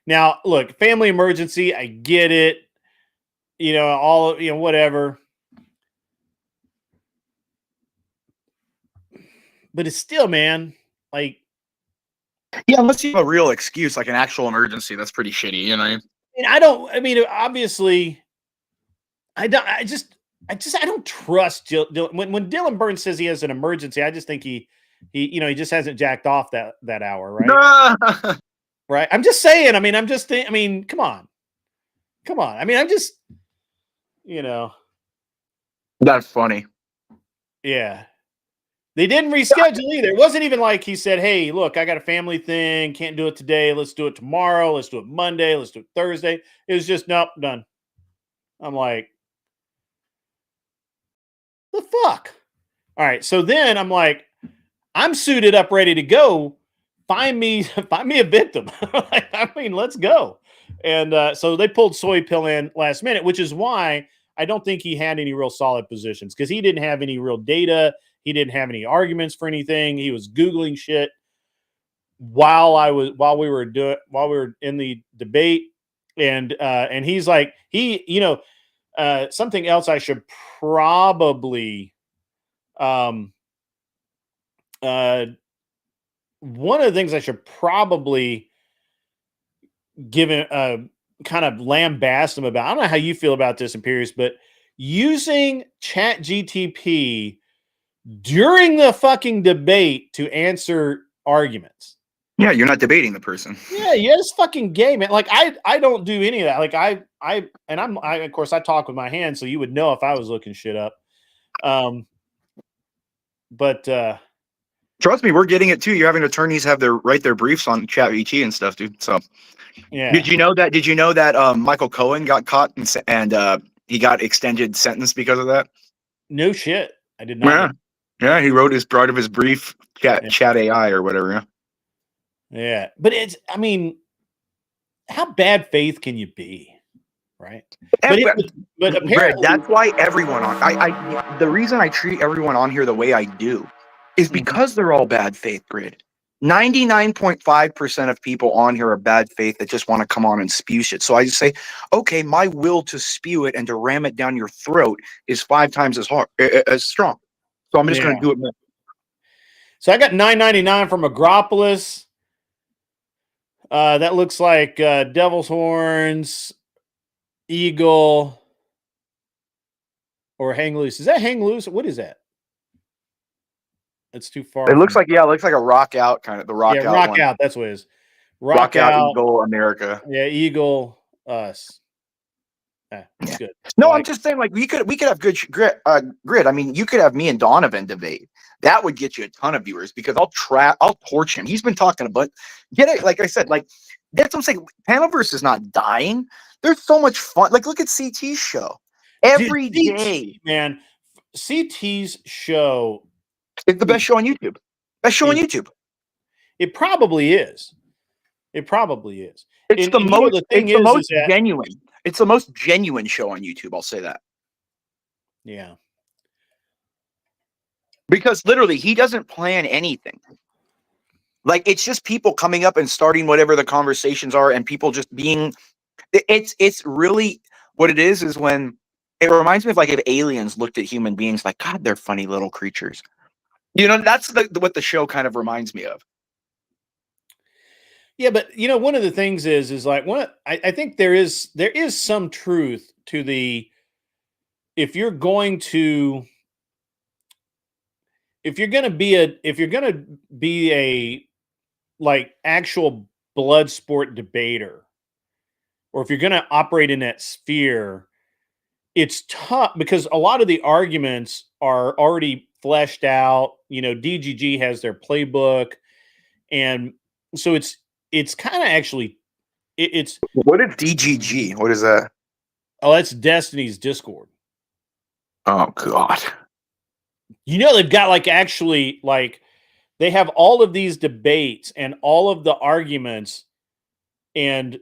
Now, look, family emergency, I get it. Whatever. But it's still, man, like, yeah, unless you have a real excuse, like an actual emergency, that's pretty shitty, you know? Obviously, I don't trust Dylan. When Dylan Burns says he has an emergency, I just think he just hasn't jacked off that hour, right? Right. I'm just saying. Come on. I'm just, That's funny. Yeah. They didn't reschedule either. It wasn't even like he said, "Hey, look, I got a family thing. Can't do it today. Let's do it tomorrow. Let's do it Monday. Let's do it Thursday." It was just, "Nope, done." I'm like, the fuck? All right. So then I'm like, I'm suited up, ready to go. Find me a victim. Let's go. And so they pulled Soy Pill in last minute, which is why I don't think he had any real solid positions, because he didn't have any real data. He didn't have any arguments for anything. He was Googling shit while we were in the debate. And he's like, something else I should probably, one of the things I should probably give him kind of lambast him about. I don't know how you feel about this, Imperius, but using ChatGTP during the fucking debate to answer arguments. Yeah, you're not debating the person. Yeah, it's fucking gay, man. Like I don't do any of that. Like I of course I talk with my hands, so you would know if I was looking shit up. But trust me, we're getting it too. You're having attorneys write their briefs on ChatGPT and stuff, dude. So yeah. Did you know that Michael Cohen got caught and he got extended sentence because of that? No shit. I did not. Yeah, he wrote part of his brief chat AI or whatever. Yeah. Yeah. But how bad faith can you be? Right. But apparently, that's why everyone the reason I treat everyone on here the way I do is because they're all bad faith, Grid. 99.5% of people on here are bad faith that just want to come on and spew shit. So I just say, okay, my will to spew it and to ram it down your throat is 5 times as strong. So I'm just going to do it more. So I got $9.99 from Agropolis. That looks like Devil's Horns, Eagle, or Hang Loose. Is that Hang Loose? What is that? It's too far. It looks like a rock out kind of the rock out. Rock one. out. That's what it is. Rock out, Eagle, America. Yeah, Eagle, us. That's good. No, I'm just saying, like we could have good Grid. I mean, you could have me and Donovan debate. That would get you a ton of viewers because I'll torch him. He's been talking about get it. Like I said, like that's what I'm saying. Panelverse is not dying. There's so much fun. Like look at CT's show every day, man. CT's show. It's the best show on YouTube. Best show on YouTube. It probably is. It probably is. It's the most genuine. It's the most genuine show on YouTube. I'll say that. Yeah. Because literally, he doesn't plan anything. Like it's just people coming up and starting whatever the conversations are, and people just being. It's really what it is when it reminds me of like if aliens looked at human beings like, God, they're funny little creatures. You know, that's what the show kind of reminds me of. Yeah, but one of the things is like I think there is some truth to if you're going to if you're gonna be a like actual blood sport debater, or if you're gonna operate in that sphere, it's tough because a lot of the arguments are already fleshed out. You know, DGG has their playbook, and so it's kind of actually it's What is DGG? What is that? oh, that's Destiny's Discord. Oh God. You know, they've got like actually like they have all of these debates and all of the arguments and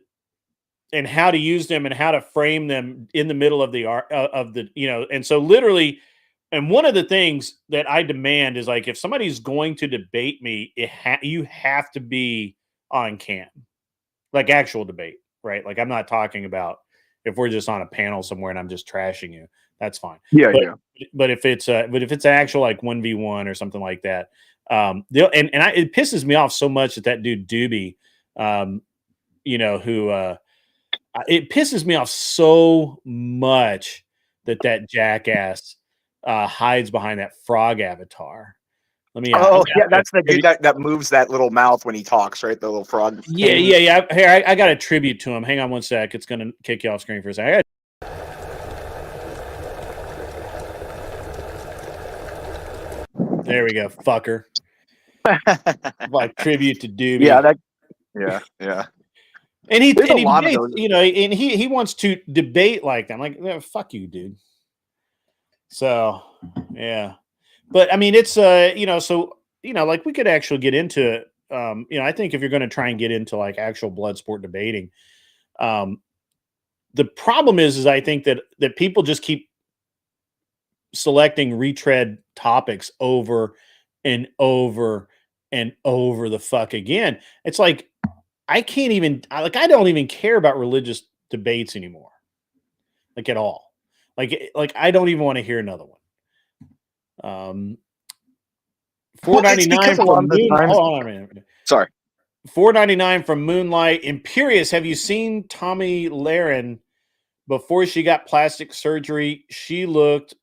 how to use them and how to frame them in the middle of the you know, and so literally, and one of the things that I demand is like if somebody's going to debate me, you have to be on cam, like actual debate, right? Like I'm not talking about if we're just on a panel somewhere and I'm just trashing you, that's fine. Yeah, but, yeah. But if it's an actual like 1v1 or something like that, it pisses me off so much that dude Doobie, you know, who it pisses me off so much that jackass hides behind that frog avatar. Let me. Oh yeah, that's the dude that moves that little mouth when he talks, right? The little frog. Yeah. Here, I got a tribute to him. Hang on one sec. It's gonna kick you off screen for a second. There we go, fucker. Like tribute to Doobie. Yeah. And he debates, you know, and he wants to debate like that. I'm like, fuck you, dude. So yeah, but I mean, it's you know, so you know, like we could actually get into you know, I think if you're going to try and get into like actual blood sport debating, the problem is I think that people just keep selecting retread topics over and over and over the fuck again. It's like I don't even care about religious debates anymore, like at all. Like I don't even want to hear another one. $4.99 from Moonlight. Hold on a minute. Sorry. $4.99 from Moonlight. Imperious, have you seen Tomi Lahren before she got plastic surgery? She looked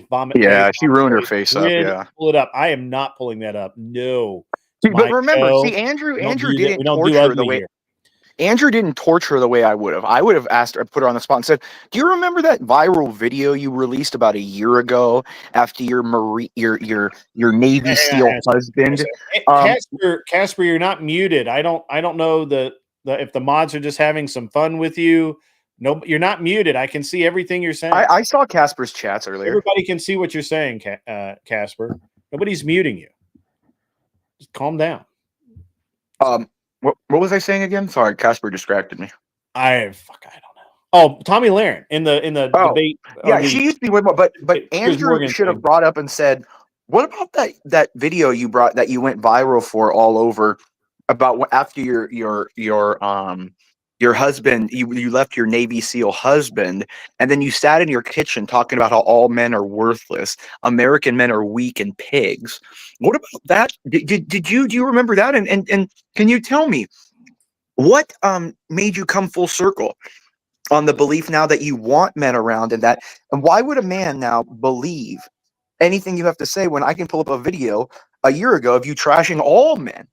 vomit. Yeah, she ruined her face up. Yeah, pull it up. I am not pulling that up. No. But remember, see, Andrew didn't torture her the way. Andrew didn't torture her the way I would have. I would have asked her, put her on the spot and said, "Do you remember that viral video you released about a year ago after your Navy SEAL husband?" Casper, you're not muted. I don't know if the mods are just having some fun with you. No, you're not muted. I can see everything you're saying. I saw Casper's chats earlier. Everybody can see what you're saying, Casper. Nobody's muting you. Just calm down. What was I saying again? Sorry, Casper distracted me. I don't know. Oh, Tomi Lahren in the debate. Yeah, she used to be way more, but Andrew should have brought up and said, "What about that video you brought that you went viral for all over about after your husband, you left your Navy SEAL husband, and then you sat in your kitchen talking about how all men are worthless, American men are weak and pigs." What about that? Do you remember that? And can you tell me what made you come full circle on the belief now that you want men around and why would a man now believe anything you have to say when I can pull up a video a year ago of you trashing all men?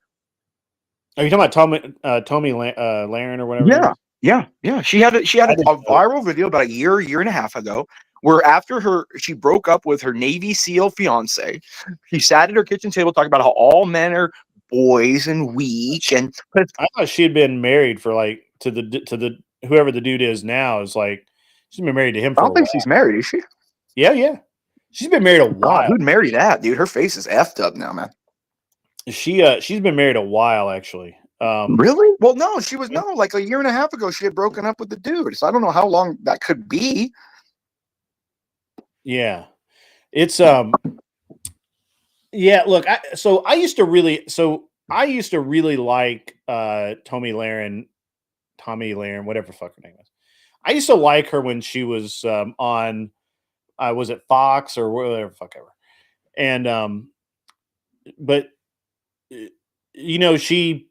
Are you talking about Tomi Lahren or whatever? Yeah. She had a viral video about a year and a half ago where after she broke up with her Navy SEAL fiance, she sat at her kitchen table talking about how all men are boys and weak. And I thought she had been married for like to the whoever the dude is now is like she's been married to him. I don't think she's married, is she? Yeah. She's been married a while. Who'd marry that, dude? Her face is effed up now, man. She's been married a while, actually. Really? Well, no, she was like a year and a half ago. She had broken up with the dude, so I don't know how long that could be. Yeah, it's yeah. Look, I used to really like Tomi Lahren, whatever the fuck her name is. I used to like her when she was on. Was it Fox or whatever fuck ever? And but you know she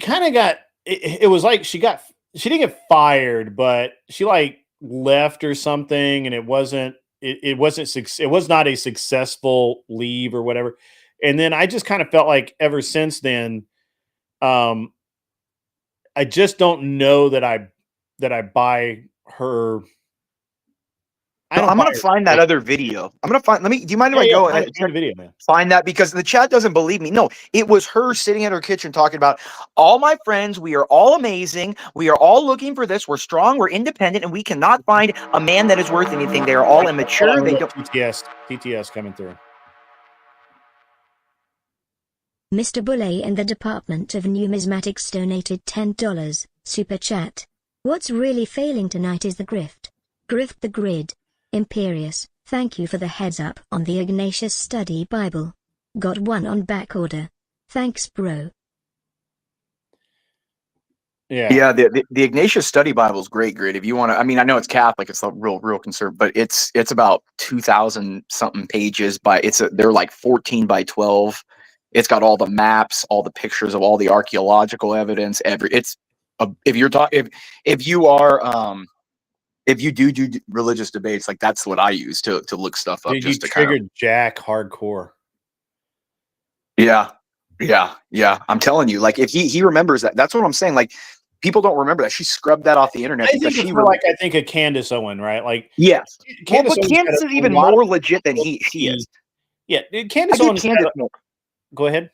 kind of got it was like she didn't get fired, but she like left or something, and it wasn't it was not a successful leave or whatever. And then I just kind of felt like ever since then, I just don't know that I buy her. I'm gonna find that other video. I'm gonna find. Do you mind if I go and find the video, man? Find that, because the chat doesn't believe me. No, it was her sitting in her kitchen talking about all my friends. We are all amazing. We are all looking for this. We're strong. We're independent, and we cannot find a man that is worth anything. They are all immature. They don't. TTS coming through. Mr. Boulay in the Department of Numismatics donated $10 super chat. What's really failing tonight is the grift. Grift the grid. Imperious, thank you for the heads up on the Ignatius Study Bible. Got one on back order. Thanks, bro. Yeah, the Ignatius Study Bible is great, Grid. If you want to, I mean, I know it's Catholic, it's a real conservative, but it's about 2,000 something pages. They're like 14 by 12. It's got all the maps, all the pictures of all the archaeological evidence. If you do religious debates, like that's what I use to look stuff up. Dude, you triggered Jack hardcore. Yeah. I'm telling you, like if he remembers that, that's what I'm saying. Like people don't remember that. She scrubbed that off the internet. I think it's more like, I think of Candace Owen, right? Like, yes. Candace but Candace is even more legit than she is. Yeah, Candace Owen. Go ahead.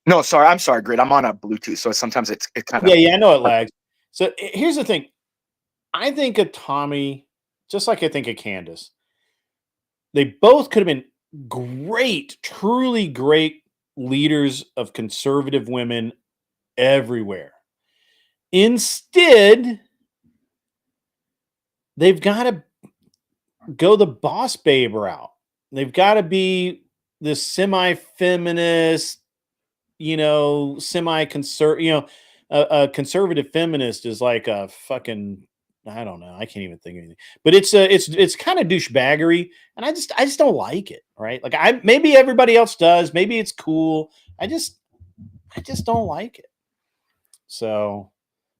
No, sorry. I'm sorry, Grid. I'm on a Bluetooth, so sometimes it kind of. Yeah, I know it lags. So here's the thing. I think of Tommy, just like I think of Candace. They both could have been great, truly great leaders of conservative women everywhere. Instead, they've got to go the boss babe route. They've got to be this semi-feminist, semi-conservative, a conservative feminist is like a fucking, I don't know. I can't even think of anything. But it's kind of douchebaggery, and I just don't like it, right? Like maybe everybody else does. Maybe it's cool. I just don't like it. So,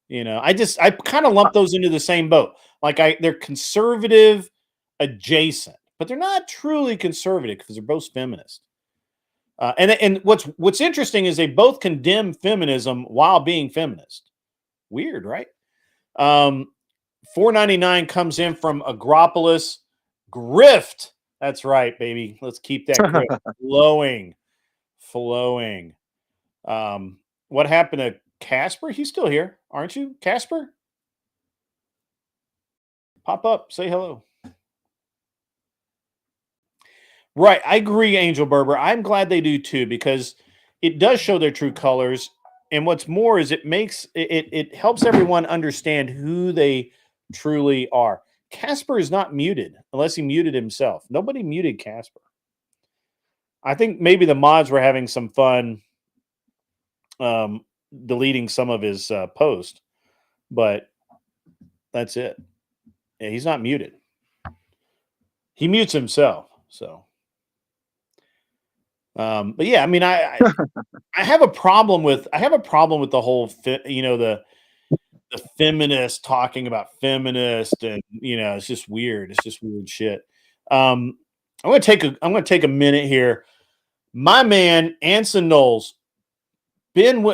I kind of lump those into the same boat. Like they're conservative adjacent, but they're not truly conservative because they're both feminist. And what's interesting is they both condemn feminism while being feminist. Weird, right? $4.99 comes in from Agropolis. Grift. That's right, baby. Let's keep that grift flowing. What happened to Casper? He's still here, aren't you, Casper? Pop up, say hello. Right, I agree, Angel Berber. I'm glad they do too, because it does show their true colors. And what's more is it helps everyone understand who they truly are. Casper is not muted unless he muted himself. Nobody muted Casper. I think maybe the mods were having some fun deleting some of his post, but that's it. Yeah, he's not muted. He mutes himself. So, but yeah, I mean, I have a problem with the whole the feminist talking about feminist, and it's just weird. It's just weird shit. I'm gonna take a minute here. My man Anson Knowles been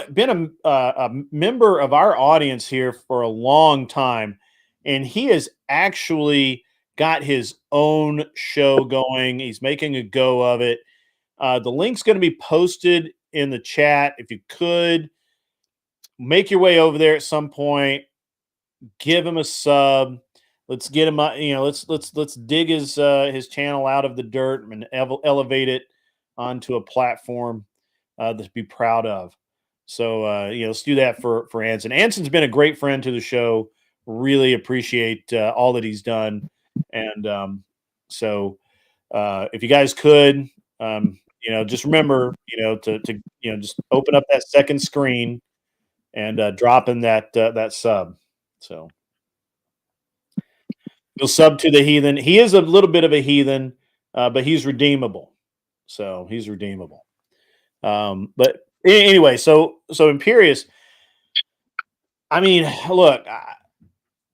a member of our audience here for a long time, and he has actually got his own show going. He's making a go of it. The link's going to be posted in the chat. If you could make your way over there at some point, give him a sub. Let's get him, let's dig his channel out of the dirt and elevate it onto a platform to be proud of. So let's do that for Anson. Anson's been a great friend to the show. Really appreciate all that he's done, and so if you guys could, just remember, to just open up that second screen and drop in that sub. So you'll sub to the heathen. He is a little bit of a heathen, but he's redeemable. So he's redeemable. But anyway, so Imperious. I mean, look,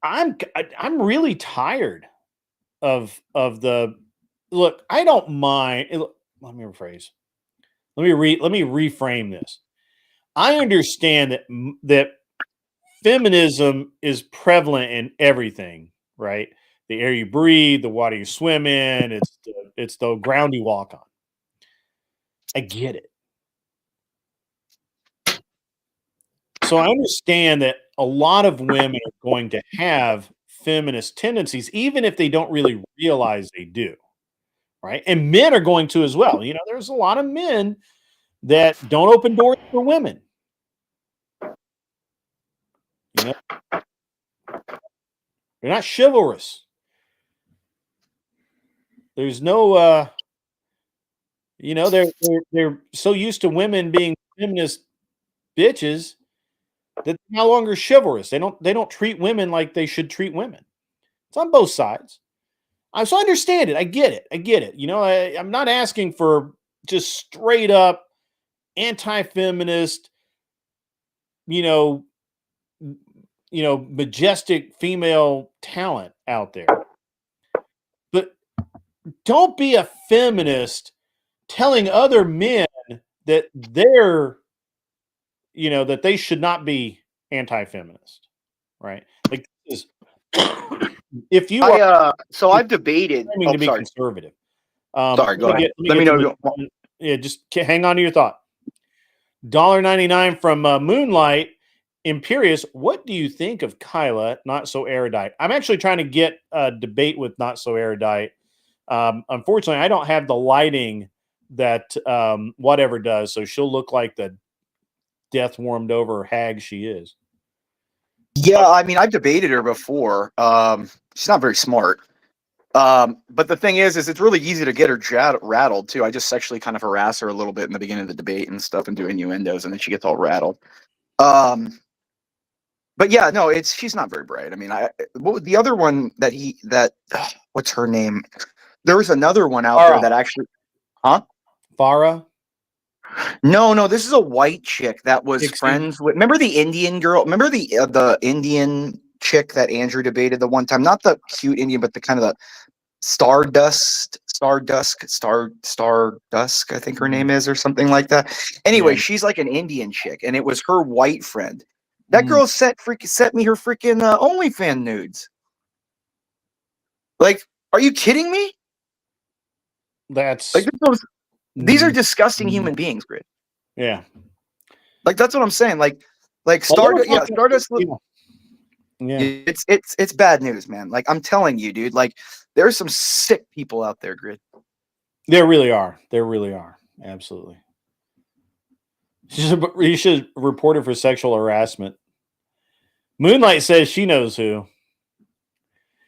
I'm really tired of the look, I don't mind. Let me rephrase. Let me reframe this. I understand that feminism is prevalent in everything, right? The air you breathe, the water you swim in, it's the ground you walk on. I get it. So I understand that a lot of women are going to have feminist tendencies, even if they don't really realize they do, right? And men are going to as well. There's a lot of men that don't open doors for women. They're not chivalrous. There's no, they're so used to women being feminist bitches that they're no longer chivalrous. They don't treat women like they should treat women. It's on both sides. So I understand it. I get it. I'm not asking for just straight up anti-feminist, you know, majestic female talent out there. But don't be a feminist telling other men that that they should not be anti-feminist, right? Like this is if you are so I've debated claiming to be sorry. conservative. Sorry, go ahead. Let me know. Just hang on to your thought. $1.99 from Moonlight Imperious. What do you think of Kyla, Not So Erudite? I'm actually trying to get a debate with Not So Erudite. Unfortunately, I don't have the lighting that whatever does, so she'll look like the death warmed over hag she is. Yeah, I mean, I've debated her before. She's not very smart. But the thing is it's really easy to get her rattled too. I just sexually kind of harass her a little bit in the beginning of the debate and stuff and do innuendos, and then she gets all rattled. But yeah, no, she's not very bright. I mean, the other one what's her name? There was another one out there that actually, Farah? No, this is a white chick that was friends with. Remember the Indian girl? Remember the Indian chick that Andrew debated the one time? Not the cute Indian, but the kind of the Stardusk, I think her name is, or something like that. Anyway, she's like an Indian chick, and it was her white friend. That girl sent me her freaking OnlyFans nudes. Like, are you kidding me? That's like these are disgusting human beings, Grid. Yeah. Like that's what I'm saying. Like Stardust. Yeah, Stardust. Yeah. It's bad news, man. Like I'm telling you, dude. Like there's some sick people out there, Grid. There really are. Absolutely. You should report her for sexual harassment. Moonlight says she knows who.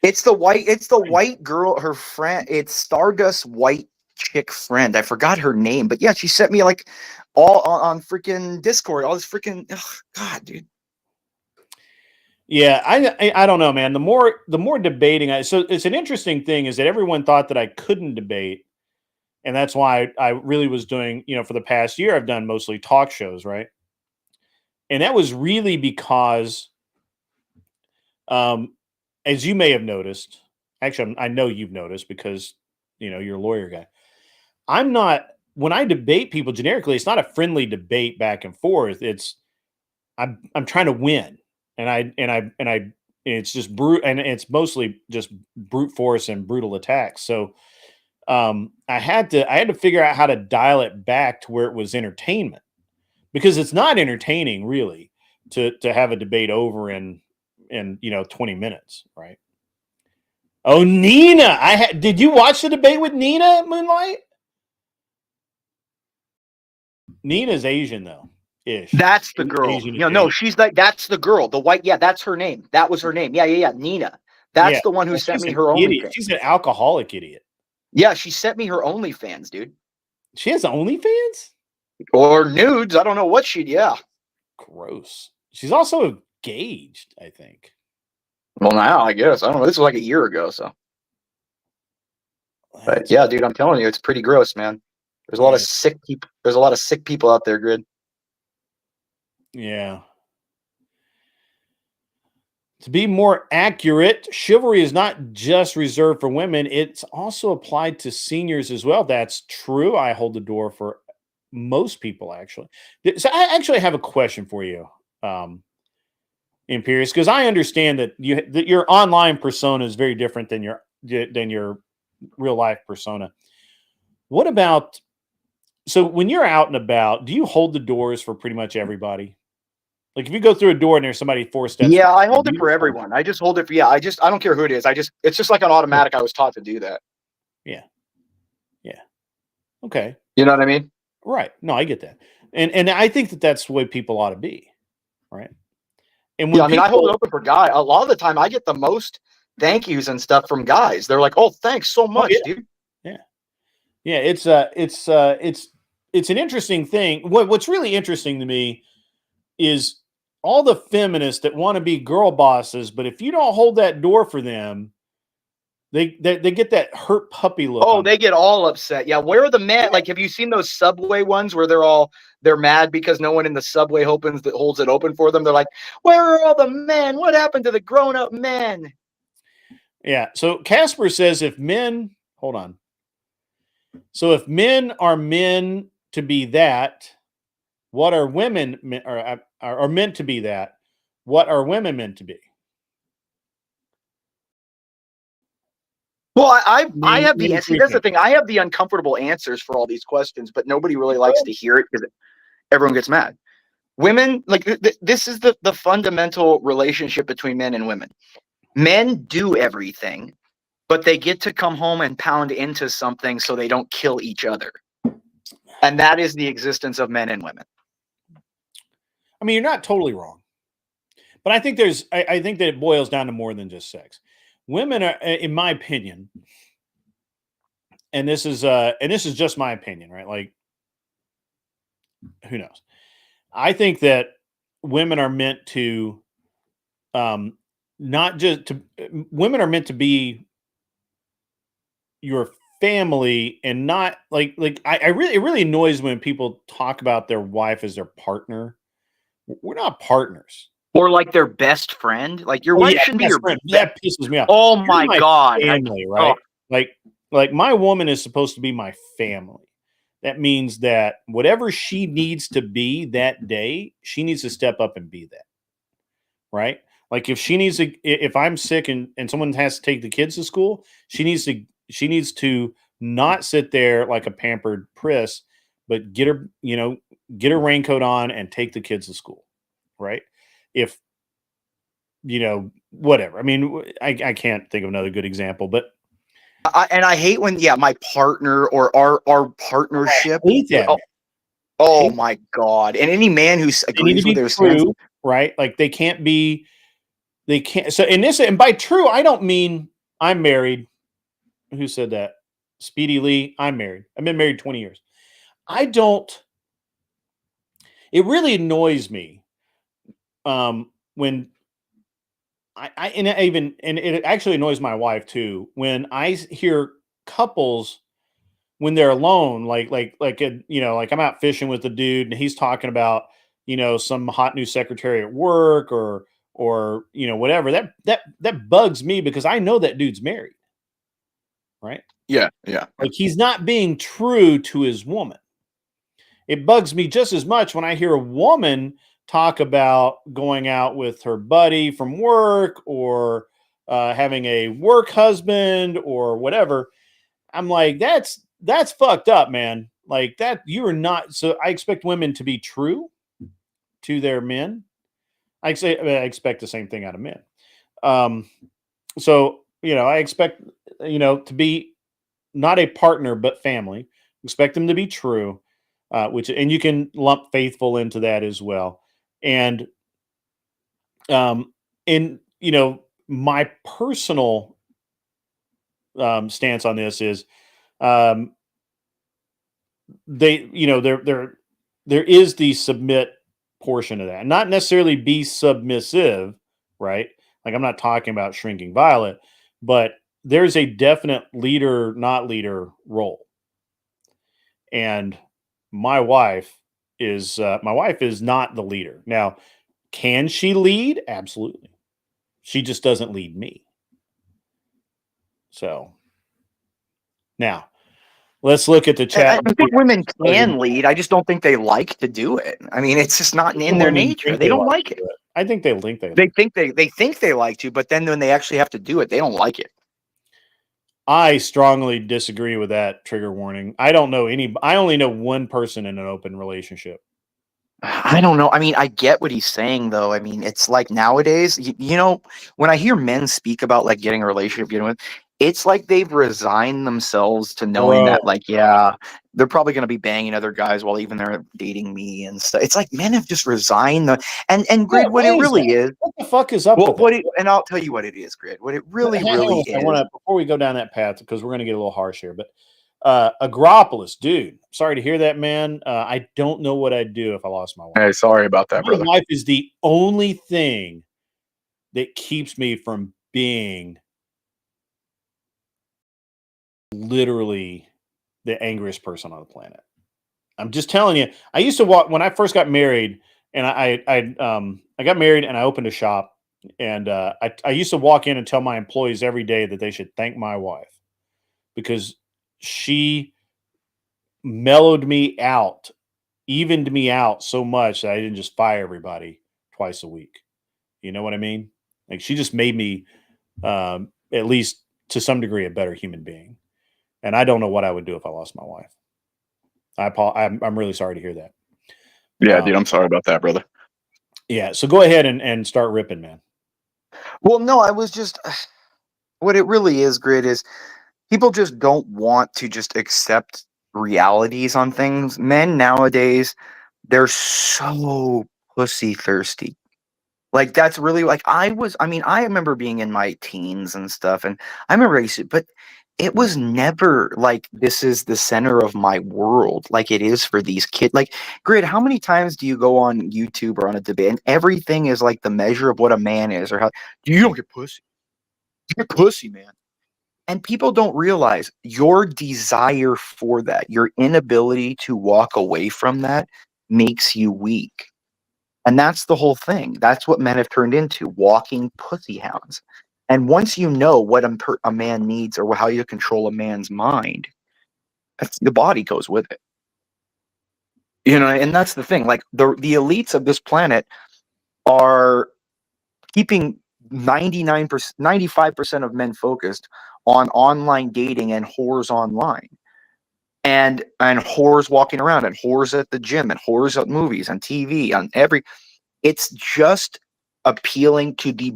It's the white girl, her friend. It's Stardust white chick friend. I forgot her name, but yeah, she sent me like all on freaking Discord. All this freaking God, dude. Yeah, I don't know, man. The more debating, so it's an interesting thing is that everyone thought that I couldn't debate, and that's why I really was doing, for the past year, I've done mostly talk shows, right? And that was really because, as you may have noticed, actually, I know you've noticed because you're a lawyer guy. I'm not, when I debate people generically, it's not a friendly debate back and forth. It's I'm trying to win, and it's just brute, and it's mostly just brute force and brutal attacks. So I had to figure out how to dial it back to where it was entertainment, because it's not entertaining really to have a debate over in 20 minutes, right? Oh, Nina, did you watch the debate with Nina, Moonlight? Nina's Asian though. Ish. That's the girl. No, she's that's the girl. The white, yeah, that's her name. That was her name. Yeah. Nina. That's the one who sent me her OnlyFans. She's an alcoholic idiot. Yeah, she sent me her OnlyFans, dude. She has OnlyFans? Or nudes. I don't know what yeah. Gross. She's also engaged, I think. Well, now I guess. I don't know. This was like a year ago, so. But yeah, dude, I'm telling you, it's pretty gross, man. There's a lot of sick people. There's a lot of sick people out there, Grid. Yeah. To be more accurate, chivalry is not just reserved for women. It's also applied to seniors as well. That's true. I hold the door for most people, actually. So I actually have a question for you, Imperius, because I understand that your online persona is very different than your real life persona. What about, so when you're out and about, do you hold the doors for pretty much everybody? Like if you go through a door and there's somebody 4 steps. Yeah, I hold it for everyone. I just hold it for, I don't care who it is. It's just like an automatic. I was taught to do that. Yeah. Yeah. Okay. You know what I mean? Right. No, I get that. And I think that that's the way people ought to be. Right. And yeah, I mean, I hold it open for guys. A lot of the time I get the most thank yous and stuff from guys. They're like, "Oh, thanks so much, dude." Yeah. Yeah. It's an interesting thing. What's really interesting to me is all the feminists that want to be girl bosses, but if you don't hold that door for them, they get that hurt puppy look. Oh, they get all upset. Yeah, where are the men? Like, have you seen those subway ones where they're mad because no one in the subway holds it open for them? They're like, "Where are all the men? What happened to the grown-up men?" Yeah. So Casper says hold on. So if men are men to be that, what are women are meant to be that? What are women meant to be? Well, I have the see. That's the thing. I have the uncomfortable answers for all these questions, but nobody really likes to hear it because everyone gets mad. Women, like this is the fundamental relationship between men and women. Men do everything, but they get to come home and pound into something so they don't kill each other, and that is the existence of men and women. I mean, you're not totally wrong, but I think I think that it boils down to more than just sex. Women are, in my opinion, and this is just my opinion, right? Like, who knows? I think that women are meant to, not just to, women are meant to be your family and not like it really annoys when people talk about their wife as their partner. We're not partners. Or like their best friend. Like your wife shouldn't be your friend. That pisses me off. Oh my God. Family, right? Oh. Like my woman is supposed to be my family. That means that whatever she needs to be that day, she needs to step up and be that. Right? Like if I'm sick and someone has to take the kids to school, she needs to not sit there like a pampered priss, but get her raincoat on and take the kids to school. Right? If whatever. I mean, I can't think of another good example, but I hate when my partner or our partnership. I hate that. Oh my God! And any man who agrees with their stance, right? Like they can't. So and by true, I don't mean I'm married. Who said that? Speedy Lee. I'm married. I've been married 20 years. I don't. It really annoys me when and it actually annoys my wife too when I hear couples when they're alone, like I'm out fishing with the dude and he's talking about some hot new secretary at work or whatever. That bugs me because I know that dude's married, right? Yeah. Like he's not being true to his woman. It bugs me just as much when I hear a woman talk about going out with her buddy from work or having a work husband or whatever. I'm like, that's fucked up, man. Like that, you are not. So I expect women to be true to their men. I expect the same thing out of men. So, I expect, to be not a partner, but family. Expect them to be true, and you can lump faithful into that as well. And, my personal stance on this is, there is the submit portion of that, not necessarily be submissive, right? Like I'm not talking about shrinking violet, but there's a definite leader, not leader role. And my wife is not the leader. Now, can she lead? Absolutely. She just doesn't lead me. So now let's look at the chat. I think women can lead. I just don't think they like to do it. I mean, it's just not in their nature. They don't like it. I think they think they think they like to, but then when they actually have to do it, they don't like it. I strongly disagree with that. Trigger warning. I don't know I only know one person in an open relationship. I don't know. I mean, I get what he's saying, though. I mean, it's like nowadays, you know, when I hear men speak about like getting a relationship, you know, it's like they've resigned themselves to knowing that, like, yeah, they're probably going to be banging other guys while even they're dating me and stuff. It's like men have just resigned Grid, what it really is. What the fuck is up with that? And I'll tell you what it is, Grid. What it really is. Before we go down that path, because we're going to get a little harsh here, but Agropolis, dude, sorry to hear that, man. I don't know what I'd do if I lost my wife. Hey, sorry about that, brother. My wife is the only thing that keeps me from being literally the angriest person on the planet. I'm just telling you. I used to walk when I first got married, and I got married and I opened a shop, and I used to walk in and tell my employees every day that they should thank my wife because she mellowed me out, evened me out so much that I didn't just fire everybody twice a week. You know what I mean? Like she just made me, at least to some degree, a better human being. And I don't know what I would do if I lost my wife. I'm really sorry to hear that. Yeah, dude, I'm sorry about that, brother. Yeah, so go ahead and start ripping, man. Well, no, I was just what it really is, Grid, is people just don't want to just accept realities on things. Men nowadays, they're so pussy thirsty. Like that's really like I remember being in my teens and stuff, and I remember but it was never like this is the center of my world like it is for these kids. Like, Grid, how many times do you go on YouTube or on a debate and everything is like the measure of what a man is or how you don't get pussy. You get pussy, man. And people don't realize your desire for that, your inability to walk away from that makes you weak. And that's the whole thing. That's what men have turned into, walking pussy hounds. And once you know what a man needs or how you control a man's mind, the body goes with it. You know, and that's the thing. Like the elites of this planet are keeping 99%, 95% of men focused on online dating and whores online. And whores walking around and whores at the gym and whores at movies and TV on it's just appealing to the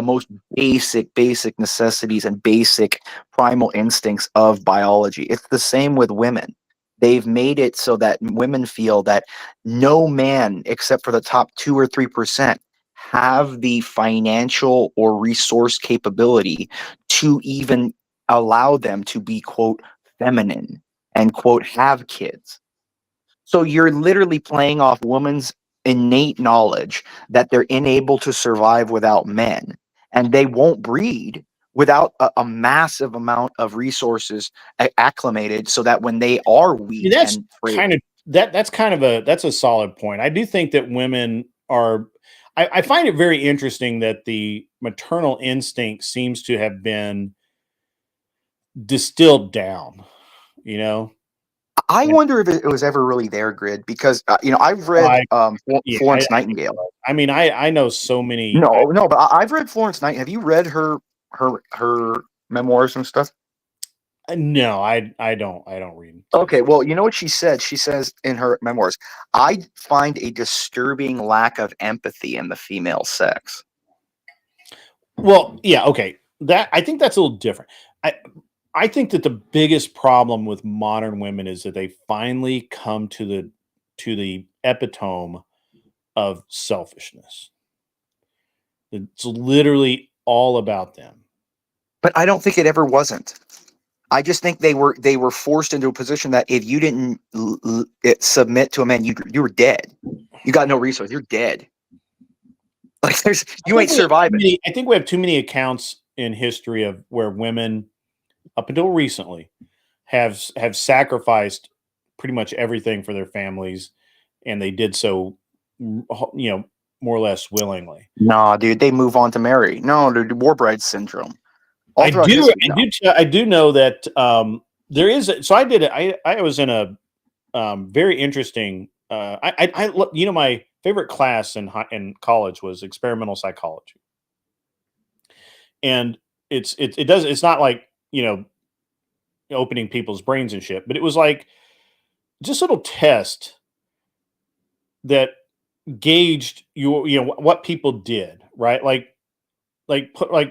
most basic necessities and basic primal instincts of biology. It's the same with women. They've made it so that women feel that no man except for the top 2 or 3% have the financial or resource capability to even allow them to be, quote, feminine and, quote, have kids. So you're literally playing off women's innate knowledge that they're unable to survive without men, and they won't breed without a massive amount of resources acclimated so that when they are weak that's a solid point. I do think that women are I find it very interesting that the maternal instinct seems to have been distilled down, you know. I wonder if it was ever really there, Grid, because I've read Florence Nightingale. I mean, I know so many. No, but I've read Florence Nightingale. Have you read her memoirs and stuff? No, I don't read. Okay, well, you know what she said? She says in her memoirs, I find a disturbing lack of empathy in the female sex. Well, yeah, okay. I think that's a little different. I think that the biggest problem with modern women is that they finally come to the epitome of selfishness. It's literally all about them. But I don't think it ever wasn't. I just think they were forced into a position that if you didn't submit to a man, you were dead. You got no resource. You're dead. Like you ain't surviving. I think we have too many accounts in history of where women, up until recently, have sacrificed pretty much everything for their families, and they did so, more or less willingly. Nah, dude, they move on to marry. No, dude, war bride syndrome. I do know that there is. So I did it. I was in a very interesting. My favorite class in college was experimental psychology, and it's not like opening people's brains and shit, but it was like just a little test that gauged what people did, right?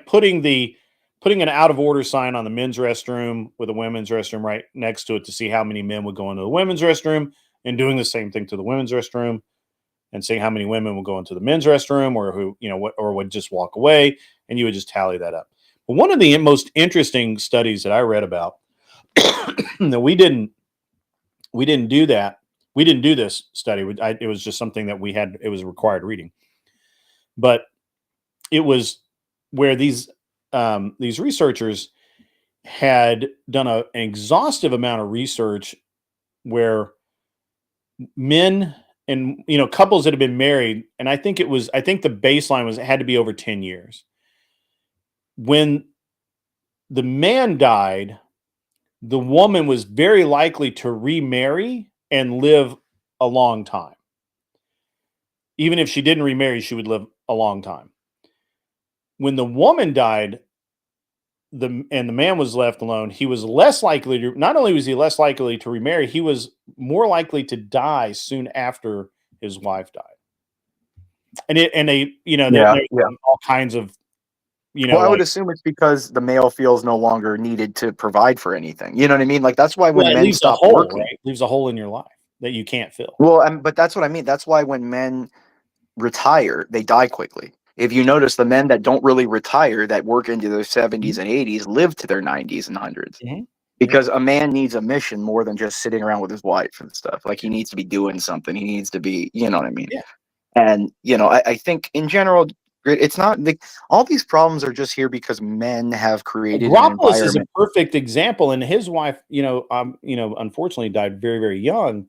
Putting an out of order sign on the men's restroom with a women's restroom right next to it to see how many men would go into the women's restroom, and doing the same thing to the women's restroom and seeing how many women would go into the men's restroom, or who, or would just walk away, and you would just tally that up. But one of the most interesting studies that I read about that we didn't do that. We didn't do this study. It was just something that we had. It was required reading, but it was where these researchers had done an exhaustive amount of research where men and couples that had been married, and I think the baseline was it had to be over 10 years. When the man died, the woman was very likely to remarry and live a long time. Even if she didn't remarry, she would live a long time. When the woman died, and the man was left alone, he was less likely to, not only was he less likely to remarry, he was more likely to die soon after his wife died. All kinds of, I would assume it's because the male feels no longer needed to provide for anything. You know what I mean? Like, that's why when men stop working, right? Leaves a hole in your life that you can't fill. Well, but that's what I mean. That's why when men retire, they die quickly. If you notice, the men that don't really retire, that work into their 70s and 80s, live to their 90s and 100s. Mm-hmm. Because a man needs a mission more than just sitting around with his wife and stuff. Like, he needs to be doing something. He needs to be, you know what I mean? Yeah. And, I think in general, it's not all these problems are just here because men have created an environment. Is a perfect example, and his wife, unfortunately died very, very young.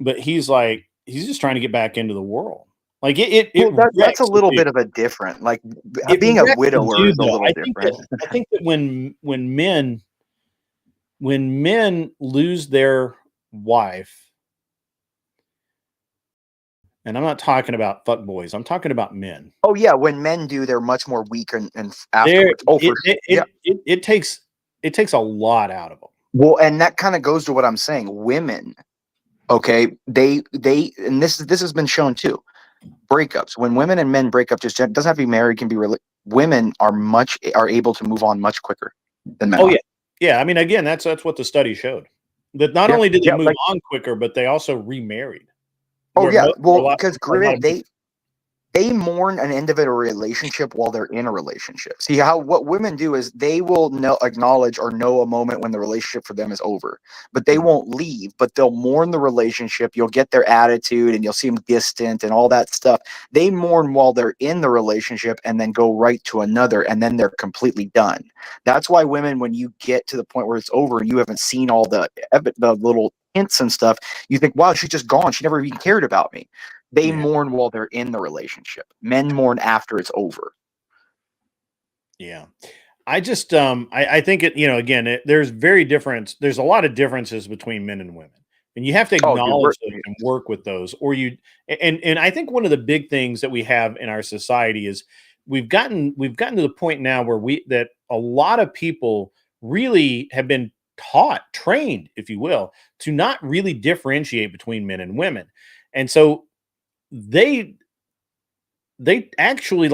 But he's just trying to get back into the world. Like that's a little bit of a different, like being a widower is a little different. I think that when men lose their wife, and I'm not talking about fuck boys, I'm talking about men. Oh yeah, when men do, they're much more weak and afterwards. It takes a lot out of them. Well, and that kind of goes to what I'm saying. Women, okay, they and this has been shown too. Breakups, when women and men break up, just doesn't have to be married, can be women are able to move on much quicker than men. Oh yeah. I mean, again, that's what the study showed. That not only did they move on quicker, but they also remarried. Oh yeah, well, because they mourn an end of a relationship while they're in a relationship. See, what women do is they will acknowledge or know a moment when the relationship for them is over, but they won't leave, but they'll mourn the relationship. You'll get their attitude and you'll see them distant and all that stuff. They mourn while they're in the relationship and then go right to another, and then they're completely done. That's why women, when you get to the point where it's over and you haven't seen all the little hints and stuff, you think, wow, she's just gone. She never even cared about me. They mourn while they're in the relationship. Men mourn after it's over. Yeah. I just, I think there's there's a lot of differences between men and women, and you have to acknowledge those and work with those, and I think one of the big things that we have in our society is we've gotten to the point now where that a lot of people really have been trained, if you will, to not really differentiate between men and women. And so they actually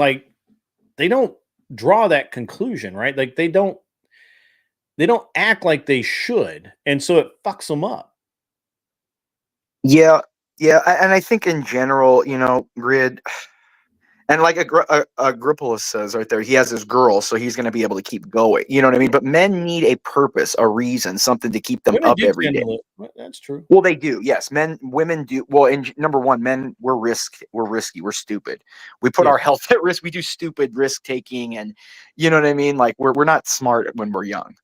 they don't draw that conclusion, right? Like they don't act like they should. And so it fucks them up. Yeah. Yeah. And I think in general, Grid, and like Agrippolis says right there, he has his girl, so he's going to be able to keep going. You know what I mean? But men need a purpose, a reason, something to keep them up every day. That's true. Well, they do. Yes. Women do. Well, number one, men, we're risky. We're stupid. We put our health at risk. We do stupid risk taking. And you know what I mean? Like we're not smart when we're young.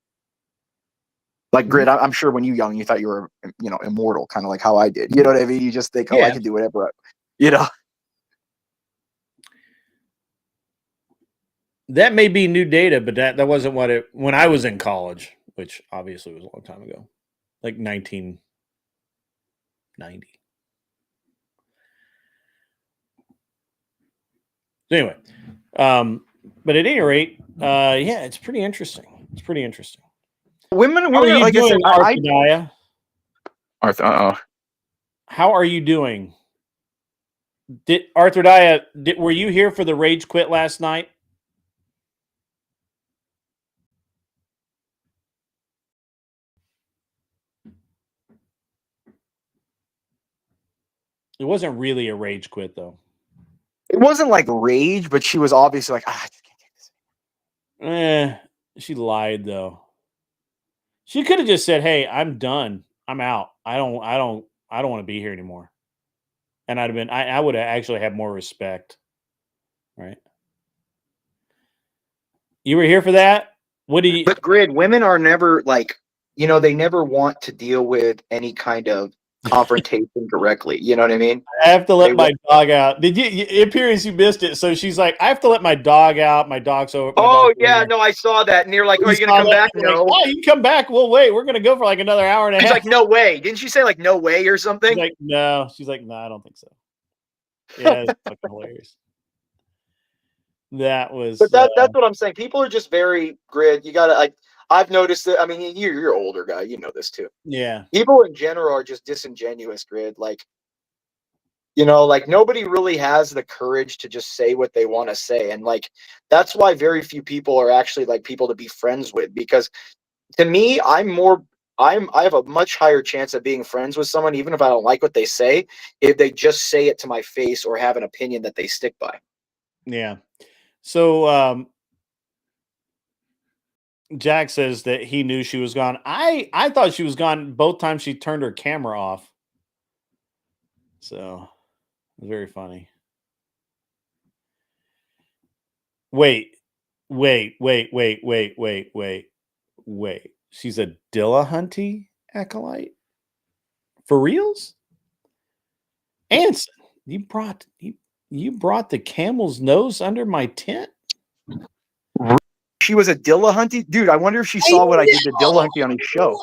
Like Grid, I'm sure when you were young, you thought you were, immortal, kind of like how I did. You know what I mean? You just think, I can do whatever, That may be new data, but that wasn't what it when I was in college, which obviously was a long time ago, like 1990. Anyway, but at any rate, yeah, it's pretty interesting. It's pretty interesting. Women, How are you like doing, I said, Arthur? How are you doing? Arthur Daya, were you here for the rage quit last night? It wasn't really a rage quit, though. It wasn't like rage, but she was obviously like, I just can't take this. She lied, though. She could have just said, "Hey, I'm done. I'm out. I don't want to be here anymore." And I'd have been, I would have actually had more respect. Right? You were here for that? What do you? But Grid, women are never like, they never want to deal with any kind of confrontation directly. You know what I mean? I have to let my dog out. Did you? It appears you missed it. So she's like, I have to let my dog out. My dog's over. No, I saw that. And you're like, are you going to come back? No. Like, you come back. Well, wait, we're going to go for like another hour and a half. She's like, no way. Didn't she say like, no way or something? She's like, no. She's like, no, I don't think so. Yeah, it's fucking hilarious. That was. But that's what I'm saying. People are just very Grid. You got to like. I've noticed it. I mean, you're an older guy. You know this too. Yeah. People in general are just disingenuous, Grid. Like, like nobody really has the courage to just say what they want to say. And like, that's why very few people are actually like people to be friends with. Because to me, I have a much higher chance of being friends with someone, even if I don't like what they say, if they just say it to my face or have an opinion that they stick by. Yeah. So, Jack says that he knew she was gone. I thought she was gone both times she turned her camera off. So, it was very funny. Wait. She's a Dillahunty acolyte? For reals? Anson, you brought the camel's nose under my tent? She was a Dillahunty? Dude, I wonder if she saw what I did to Dillahunty on his show.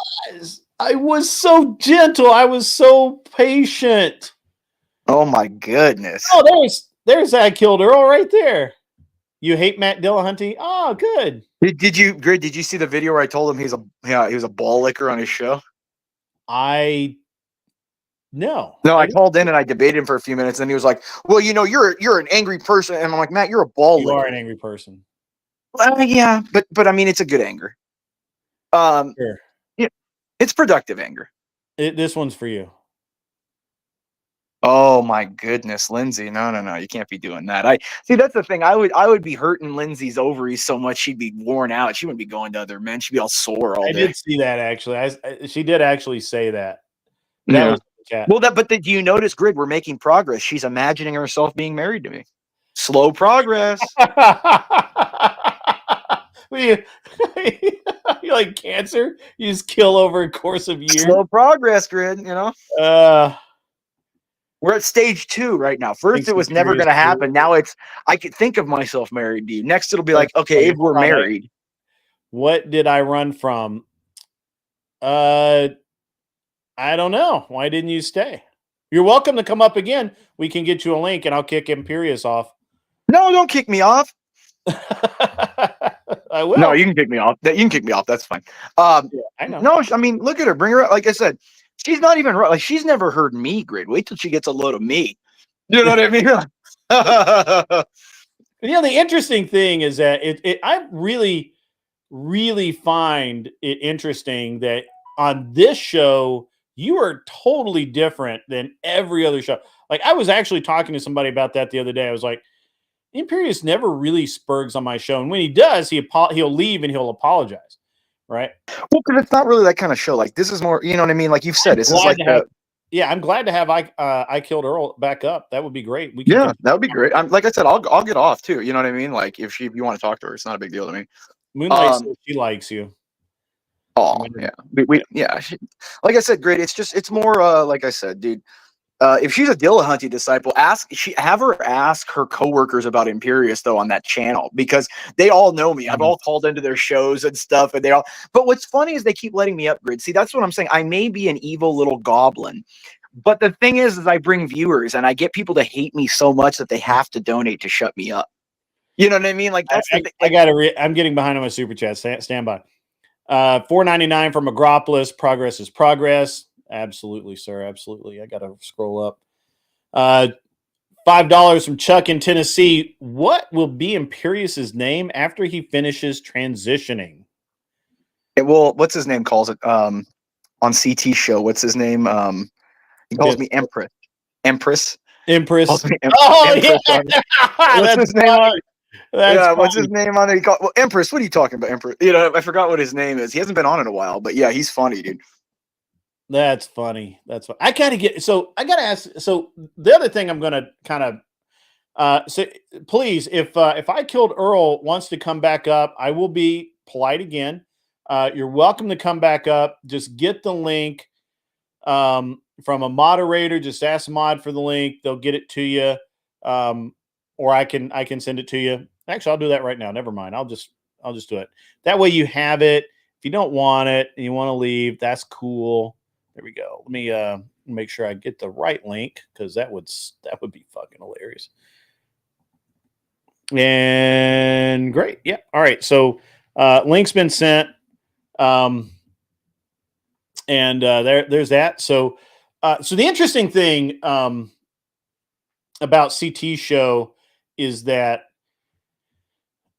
I was so gentle. I was so patient. Oh my goodness. Oh, there's I killed Earl right there. You hate Matt Dillahunty? Oh, good. Did you see the video where I told him he was a ball licker on his show? No, I called in and I debated him for a few minutes, and he was like, "Well, you're an angry person," and I'm like, "Matt, you're a ball licker. You are an angry person." Yeah, but I mean, it's a good anger. Sure. Yeah, it's productive anger. This one's for you. Oh my goodness, Lindsay! No, you can't be doing that. I see. That's the thing. I would be hurting Lindsay's ovaries so much she'd be worn out. She wouldn't be going to other men. She'd be all sore all day. I did see that actually. She did actually say that. That was the chat. Well, but do you notice, Grid? We're making progress. She's imagining herself being married to me. Slow progress. You like cancer? You just kill over a course of years. Slow progress, Grid. We're at stage 2 right now. First, it was never going to happen. Now I could think of myself married to you. Next, it'll be like, okay, if we're married. What did I run from? I don't know. Why didn't you stay? You're welcome to come up again. We can get you a link and I'll kick Imperious off. No, don't kick me off. I will. No, you can kick me off. You can kick me off. That's fine. Yeah, I know. No, I mean, look at her. Bring her up. Like I said, she's not even right. Like, she's never heard me, Grid. Wait till she gets a load of me. You know what I mean? The interesting thing is that I really, really find it interesting that on this show, you are totally different than every other show. Like, I was actually talking to somebody about that the other day. I was like, Imperious never really spurgs on my show. And when he does, he'll leave and he'll apologize. Right. Well, because it's not really that kind of show. Like, this is more, you know what I mean? Like you've said, this is like I'm glad to have I Killed Earl back up. That would be great. That would be great. Like I said, I'll get off too. You know what I mean? Like if you want to talk to her, it's not a big deal to me. Moonlight says she likes you. Oh yeah, like I said, great. It's more like I said, dude. If she's a Dillahunty disciple, have her ask her coworkers about Imperious though on that channel, because they all know me. I've all called into their shows and stuff, and but what's funny is they keep letting me upgrade. See, that's what I'm saying. I may be an evil little goblin, but the thing is I bring viewers and I get people to hate me so much that they have to donate to shut me up. You know what I mean? Like that's I'm getting behind on my super chat. Stand by. $4.99 from Agropolis. Progress is progress. Absolutely, sir. Absolutely. I gotta scroll up. $5 from Chuck in Tennessee. What will be Imperious's name after he finishes transitioning? Well, what's his name calls it on CT show? What's his name? He calls me Empress. Empress. Empress. Oh, Empress yeah. What's his name on it? Yeah, what's his name on it? Well, Empress. What are you talking about, Empress? You know, I forgot what his name is. He hasn't been on in a while, but yeah, he's funny, dude. That's funny. That's funny. I gotta ask. So the other thing I'm gonna kind of say, please, if I Killed Earl wants to come back up, I will be polite again. You're welcome to come back up. Just get the link from a moderator. Just ask mod for the link. They'll get it to you, or I can send it to you. Actually, I'll do that right now. Never mind. I'll just do it. That way you have it. If you don't want it and you want to leave, that's cool. There we go. Let me make sure I get the right link, because that would be fucking hilarious. And great. Yeah. All right. So link's been sent. And there's that. So the interesting thing about CT show is that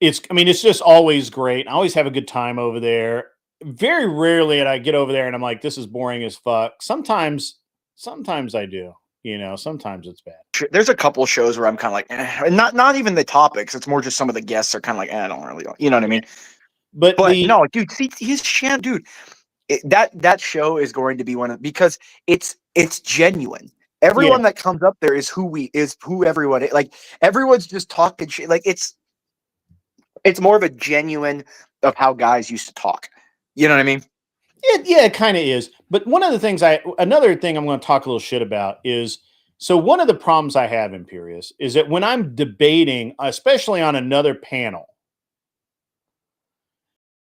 it's just always great. I always have a good time over there. Very rarely and I get over there and I'm like, this is boring as fuck. Sometimes I do, sometimes it's bad. There's a couple shows where I'm kind of like, not even the topics. It's more just some of the guests are kind of like, I don't really, you know what I mean? But no, dude, see his channel, dude. That show is going to be because it's genuine. Everyone that comes up there is who everyone is. Like everyone's just talking shit. Like it's more of a genuine of how guys used to talk. You know what I mean? It kind of is. But another thing I'm going to talk a little shit about is, so one of the problems I have, Imperious, is that when I'm debating, especially on another panel,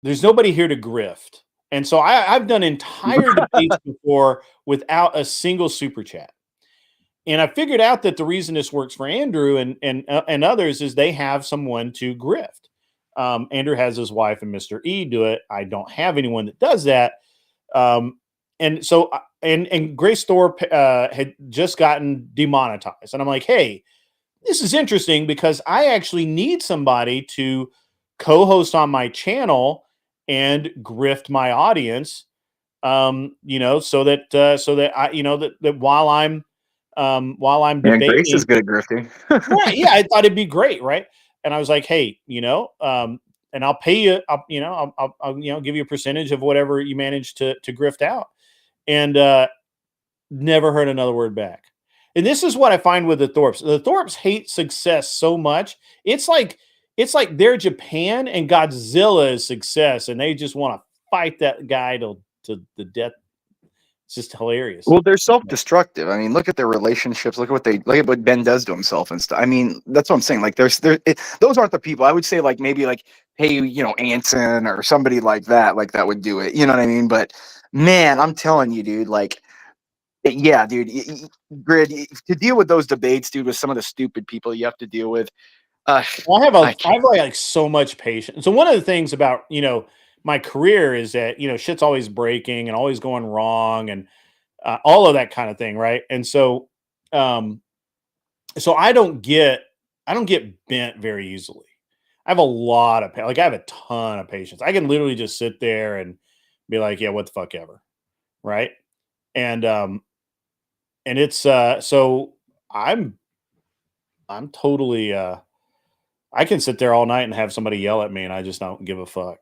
there's nobody here to grift. And so I've done entire debates before without a single super chat. And I figured out that the reason this works for Andrew and others is they have someone to grift. Andrew has his wife and Mr. E do it. I don't have anyone that does that. And so, and Grace Thorpe had just gotten demonetized. And I'm like, hey, this is interesting because I actually need somebody to co-host on my channel and grift my audience, so that I, that while I'm debating, Grace is good at grifting. right? Yeah, I thought it'd be great, right? And I was like, hey, and I'll pay you, I'll give you a percentage of whatever you manage to grift out, and never heard another word back. And this is what I find with the Thorpes. The Thorpes hate success so much. It's like they're Japan and Godzilla is success, and they just want to fight that guy to the death. It's just hilarious. Well, they're self-destructive. I mean, look at their relationships. Look at what Ben does to himself and stuff. I mean, that's what I'm saying. Like, those aren't the people. I would say, like, maybe like, hey, Anson or somebody like that would do it. You know what I mean? But man, I'm telling you, dude, like, yeah, dude, Grid, to deal with those debates, dude, with some of the stupid people you have to deal with. I have like so much patience. So one of the things about, my career is that, shit's always breaking and always going wrong and all of that kind of thing. Right. And so, I don't get bent very easily. I have I have a ton of patience. I can literally just sit there and be like, yeah, what the fuck ever. Right. And it's, so I'm totally, I can sit there all night and have somebody yell at me and I just don't give a fuck.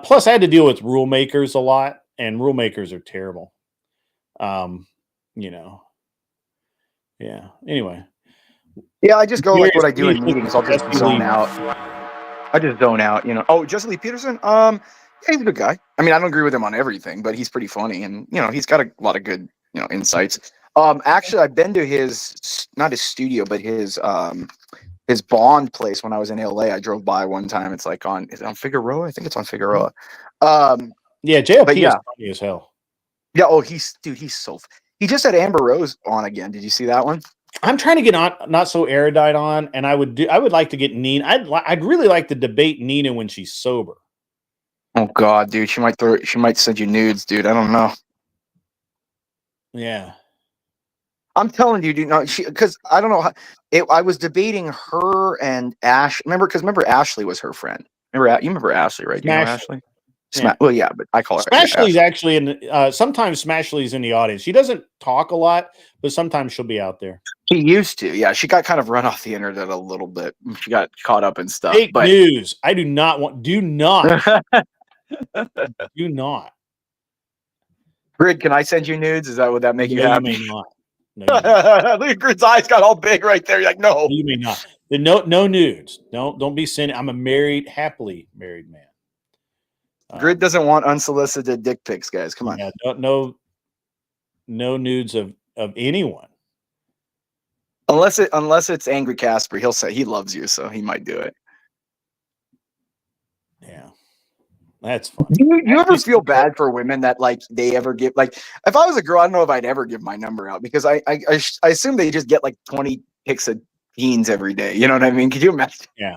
Plus, I had to deal with rule makers a lot, and rule makers are terrible. Yeah. Anyway. Yeah, I just go like what I do in meetings. I'll just zone out. I just zone out. Oh, Jesse Lee Peterson. Yeah, he's a good guy. I mean, I don't agree with him on everything, but he's pretty funny, and he's got a lot of good insights. Actually, I've been to not his studio, but his Bond place when I was in LA. I drove by one time. It's like is it on Figueroa? I think it's on Figueroa. Yeah, JLP but yeah. is funny as hell. Yeah. Oh, he's so. He just had Amber Rose on again. Did you see that one? I'm trying to get on Not So Erudite on, and I would like to get Nina. I'd really like to debate Nina when she's sober. Oh God, dude, she might send you nudes, dude. I don't know. Yeah. I'm telling you, dude, no, because I don't know how, I was debating her and Ash. Remember Ashley was her friend. You remember Ashley, right? Do you know Ashley? Yeah. Well, yeah, but I call her Smashley's actually in. Sometimes Smashley's in the audience. She doesn't talk a lot, but sometimes she'll be out there. She used to, yeah. She got kind of run off the internet a little bit. She got caught up in stuff. Fake news. I do not want. Do not. Do not. Grid, can I send you nudes? Would that make you happy? You may not. No, look at Grid's eyes got all big right there. You're like, no. You may not. No nudes. Don't be sending. I'm a happily married man. Grid doesn't want unsolicited dick pics, guys. Come on. Yeah, no nudes of anyone. Unless it's Angry Casper, he'll say he loves you, so he might do it. Yeah. That's funny. You ever feel bad for women that like they ever give, like, if I was a girl, I don't know if I'd ever give my number out, because I assume they just get like 20 pics of teens every day. You know what I mean? Could you imagine? Yeah.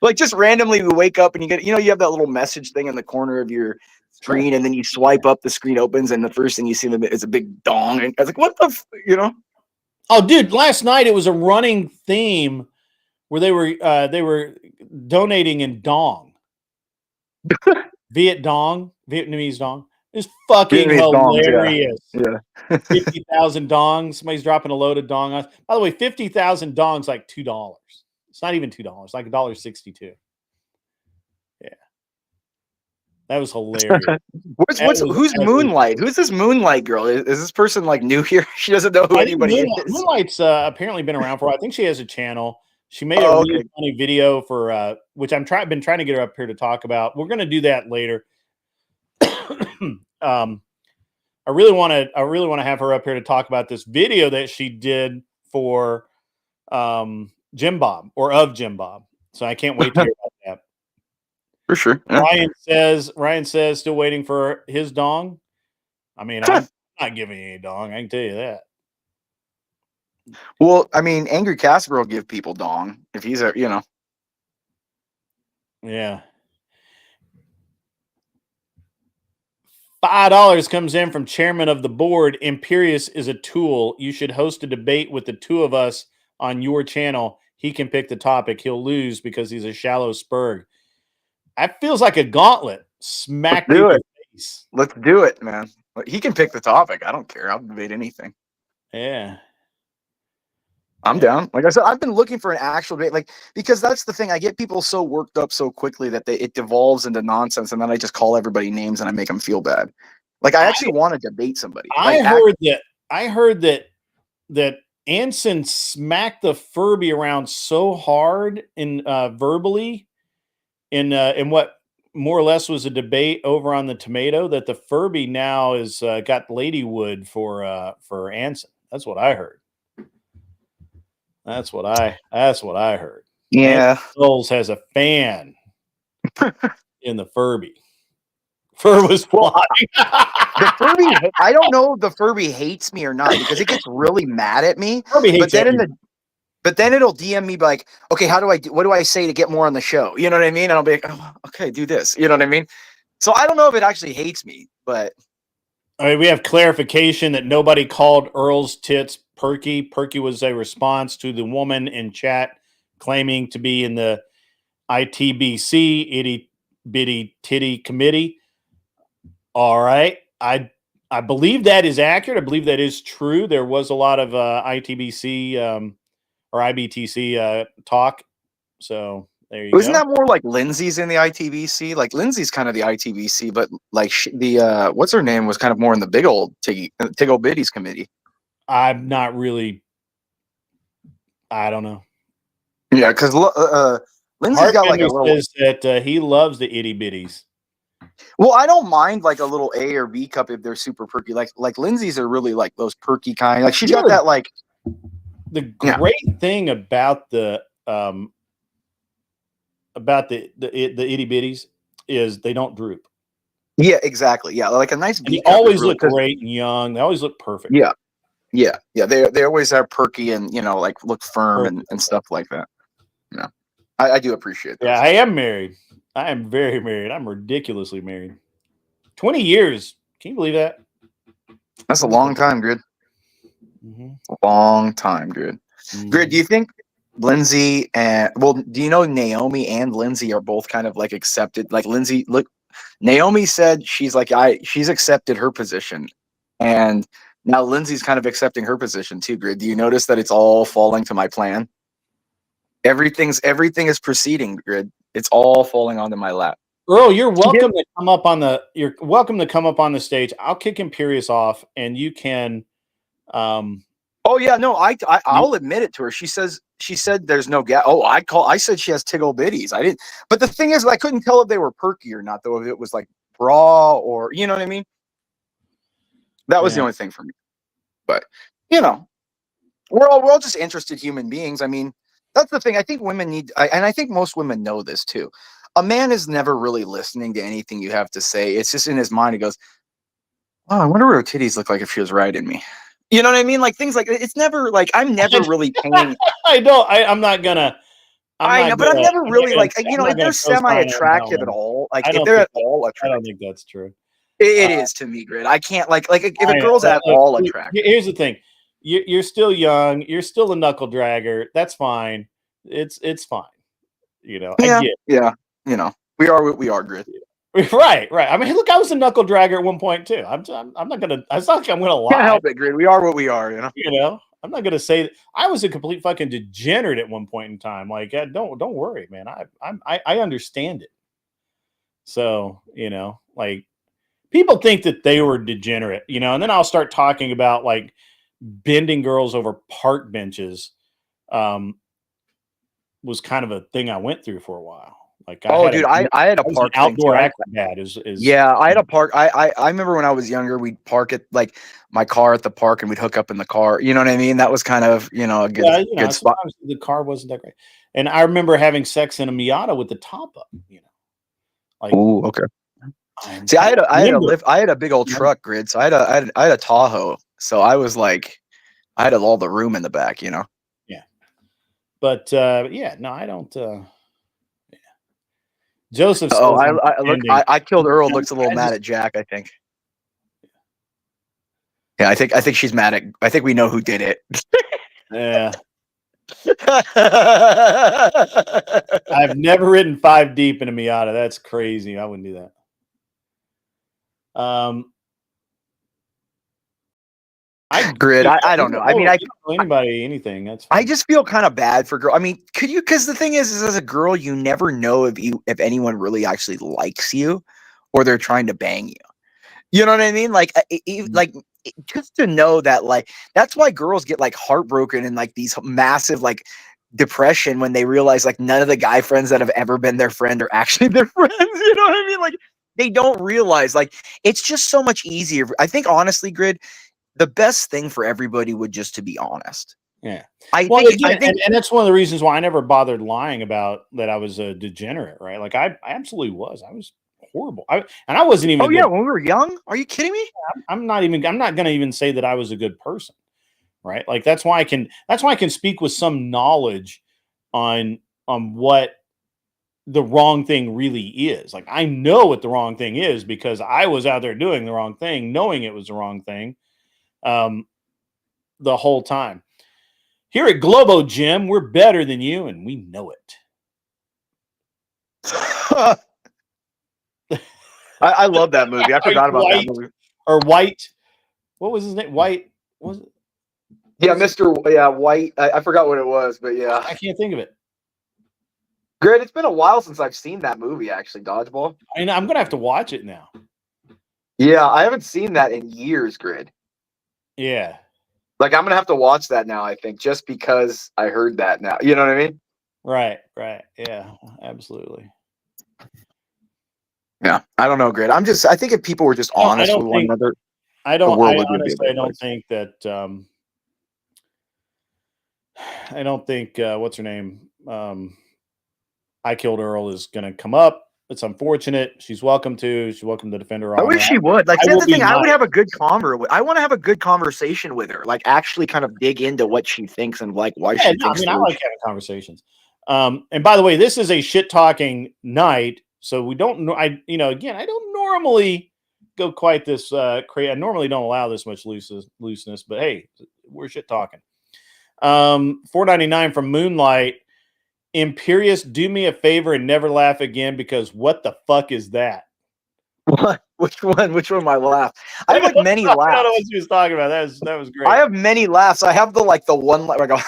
Like just randomly we wake up and you get, you have that little message thing in the corner of your screen, and then you swipe up, the screen opens, and the first thing you see is a big dong. And I was like, what the, Oh, dude, last night it was a running theme where they were donating in dong. Vietnamese dong. It's fucking hilarious. Dongs, yeah. 50,000 dongs. Somebody's dropping a load of dong on. By the way, 50,000 dongs like $2. It's not even $2, like $1.62. Yeah. That was hilarious. Who's Moonlight? Who's this Moonlight girl? Is this person like new here? She doesn't know who anybody is. Moonlight's apparently been around for a while. I think she has a channel. She made a really funny video for which been trying to get her up here to talk about. We're going to do that later. I really want to have her up here to talk about this video that she did for Jim Bob, or of Jim Bob. So I can't wait to hear about that. For sure. Yeah. Ryan says still waiting for his dong. I mean, I'm not giving you any dong. I can tell you that. Well, I mean, Angry Casper will give people dong if he's a, Yeah. $5 comes in from chairman of the board. Imperious is a tool. You should host a debate with the two of us on your channel. He can pick the topic. He'll lose because he's a shallow spurg. That feels like a gauntlet. Smack me in the face. Let's do it, man. He can pick the topic. I don't care. I'll debate anything. Yeah. I'm down. Like I said, I've been looking for an actual debate, because that's the thing. I get people so worked up so quickly that it devolves into nonsense, and then I just call everybody names and I make them feel bad. Like I actually want to debate somebody. I heard that Anson smacked the Furby around so hard in verbally in what more or less was a debate over on the tomato, that the Furby now is got Ladywood for Anson. That's what I heard. That's what I heard. Yeah. Souls has a fan in the Furby. Fur was flying. The Furby, I don't know if the Furby hates me or not, because it gets really mad at me. Furby hates but then it'll DM me like, okay, what do I say to get more on the show? You know what I mean? And I'll be like, oh, okay, do this. You know what I mean? So I don't know if it actually hates me, but I mean, we have clarification that nobody called Earl's tits perky. Perky was a response to the woman in chat claiming to be in the ITBC, itty bitty titty committee. All right. I believe that is accurate. I believe that is true. There was a lot of ITBC or IBTC talk. So there you go. Isn't that more like Lindsay's in the ITBC? Like Lindsay's kind of the ITBC, but like the what's her name was kind of more in the big old Tiggle Biddies committee. I'm not really. I don't know. Yeah, because Lindsay's got like a little. Says that he loves the itty bitties. Well, I don't mind like a little A or B cup if they're super perky. Like Lindsay's are really like those perky kind. Like she's got that like. The great thing about the itty bitties is they don't droop. Yeah, exactly. Yeah, like a nice. And they always look great and young. They always look perfect. Yeah, yeah, yeah. They always are perky and like look firm and stuff like that. Yeah, I do appreciate that. Yeah, I am married. I am very married. I'm ridiculously married. 20 years. Can you believe that? That's a long time, Grid. Long time, Grid. Grid, do you think Lindsay and do you know Naomi and Lindsay are both kind of like accepted? Like Lindsay, look, Naomi said she's accepted her position, and now Lindsay's kind of accepting her position too. Grid, do you notice that it's all falling to my plan? Everything is proceeding, Grid. It's all falling onto my lap. Earl, you're welcome to come up on the stage. I'll kick Imperious off, and you can. Oh yeah, no, I'll admit it to her. She said there's no gap. Oh, I said she has tiggle bitties. I didn't. But the thing is, I couldn't tell if they were perky or not, though. If it was like raw or you know what I mean. That was the only thing for me. But we're all just interested human beings. I mean, that's the thing. I think women need, and I think most women know this too. A man is never really listening to anything you have to say. It's just in his mind. He goes, "Oh, I wonder what her titties look like if she was riding me." You know what I mean? Like things like it's never like I'm never really paying. I know. I'm not gonna. I know, but I'm never really like if they're semi-attractive at all. Like if they're at all attractive, I don't think that's true. It is to me, Grid. I can't like if a girl's at all attractive. Here's the thing: you're still young. You're still a knuckle dragger. That's fine. It's fine. Yeah, I get it. Yeah. We are what we are, Grid. Right. I mean, look, I was a knuckle dragger at one point too. I'm not gonna. It's not like I'm gonna lie. Can't help it, Grid. We are what we are. I'm not gonna say that I was a complete fucking degenerate at one point in time. Like, don't worry, man. I understand it. So like people think that they were degenerate, and then I'll start talking about like bending girls over park benches. Was kind of a thing I went through for a while. Like, I had a park outdoor acrobat. Yeah, I had a park. I remember when I was younger, we'd park at like my car at the park, and we'd hook up in the car. You know what I mean? That was kind of a good spot. The car wasn't that great, and I remember having sex in a Miata with the top up. Like, oh, okay. See, I had a big old truck, Grid. So I had a Tahoe. So I was like, I had all the room in the back. Yeah. But no, I don't. Joseph. Oh, I killed Earl. Looks a little mad at Jack. I think. Yeah, I think she's mad at. I think we know who did it. Yeah. I've never ridden 5 deep in a Miata. That's crazy. I wouldn't do that. Grid. I don't know. I mean, I tell anybody anything. That's fine. I just feel kind of bad for girl. I mean, could you? Because the thing is as a girl, you never know if anyone really actually likes you, or they're trying to bang you. You know what I mean? Like, just to know that, like, that's why girls get like heartbroken and like these massive like depression when they realize like none of the guy friends that have ever been their friend are actually their friends. You know what I mean? Like, they don't realize like it's just so much easier. I think honestly, Grid. The best thing for everybody would just to be honest. Yeah. I think, and that's one of the reasons why I never bothered lying about that I was a degenerate, right? Like I absolutely was. I was horrible. I wasn't even. Oh yeah, when we were young. Are you kidding me? I'm not going to even say that I was a good person, right? Like that's why I can speak with some knowledge on what the wrong thing really is. Like I know what the wrong thing is because I was out there doing the wrong thing, knowing it was the wrong thing. The whole time. Here at Globo Gym, we're better than you, and we know it. I love that movie. I forgot about that movie. Or White. What was his name? White. Was it? Yeah, Mr. Yeah, White. I forgot what it was, but yeah. I can't think of it. Grid, it's been a while since I've seen that movie, actually, Dodgeball. I mean, I'm going to have to watch it now. Yeah, I haven't seen that in years, Grid. Yeah. Like, I'm going to have to watch that now, I think, just because I heard that now. You know what I mean? Right. Yeah, absolutely. Yeah, I don't know, Grid. I think if people were just honest with one another, I honestly don't think that. I don't think what's her name. I Killed Earl is going to come up. It's unfortunate. She's welcome to. She's welcome to defend her honor. I wish she would. Like, that's the thing. I would have a good I want to have a good conversation with her. Like, actually, kind of dig into what she thinks and like why she thinks. I like having conversations. And by the way, this is a shit talking night, so we don't know. Again, I don't normally go quite this crazy. I normally don't allow this much looseness, but hey, we're shit talking. $4.99 from Moonlight. Imperious, do me a favor and never laugh again, because what the fuck is that? What? Which one? Which one my laugh? I have like many laughs. I don't know what she was talking about. That was great. I have many laughs. I have the one where I go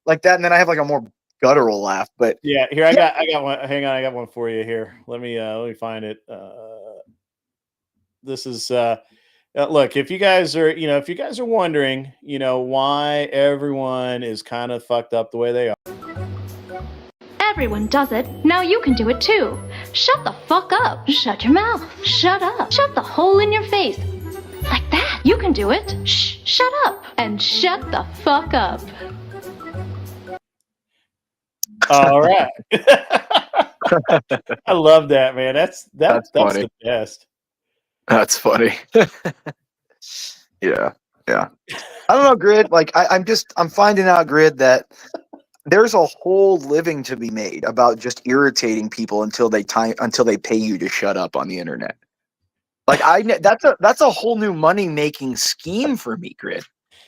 like that, and then I have like a more guttural laugh. But yeah, here I got one. Hang on, I got one for you here. Let me find it. This is look, if you guys are wondering, why everyone is kind of fucked up the way they are. Everyone does it. Now you can do it too. Shut the fuck up. Shut your mouth. Shut up. Shut the hole in your face. Like that. You can do it. Shh. Shut up. And shut the fuck up. All right. I love that, man. That's the best. That's funny. Yeah. I don't know, Grid. Like I'm finding out, Grid, that there's a whole living to be made about just irritating people until they pay you to shut up on the internet. Like that's a whole new money making scheme for me, Grid.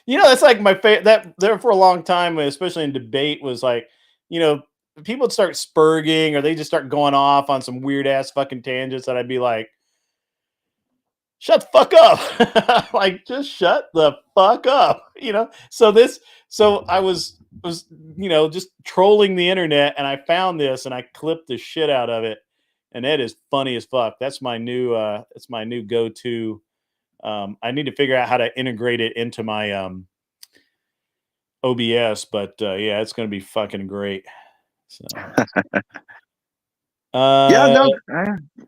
That's like my favorite. That there for a long time, especially in debate, was like, people would start spurging or they just start going off on some weird ass fucking tangents that I'd be like, shut the fuck up. Like, just shut the fuck up. So I was just trolling the internet, and I found this and I clipped the shit out of it, and it is funny as fuck. That's my new go-to. I need to figure out how to integrate it into my OBS, but yeah, it's gonna be fucking great. So yeah, no,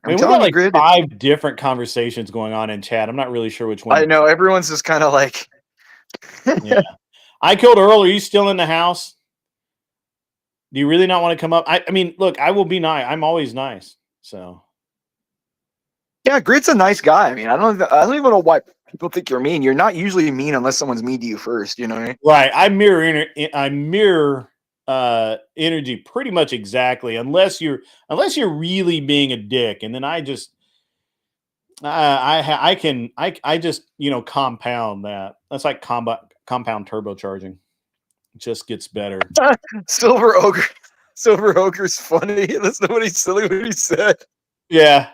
we got like Grid, 5 different conversations going on in chat. I'm not really sure which one. I know everyone's just kind of like yeah. I Killed Earl. Are you still in the house? Do you really not want to come up? I mean, look, I will be nice. I'm always nice. So yeah, Grid's a nice guy. I mean, I don't even know why people think you're mean. You're not usually mean unless someone's mean to you first. You know what I mean? Right. I mirror energy pretty much exactly, unless you're really being a dick, and then I just I just compound that. That's like compound turbocharging. It just gets better. Silver Ogre's funny. Listen to what he said. Yeah.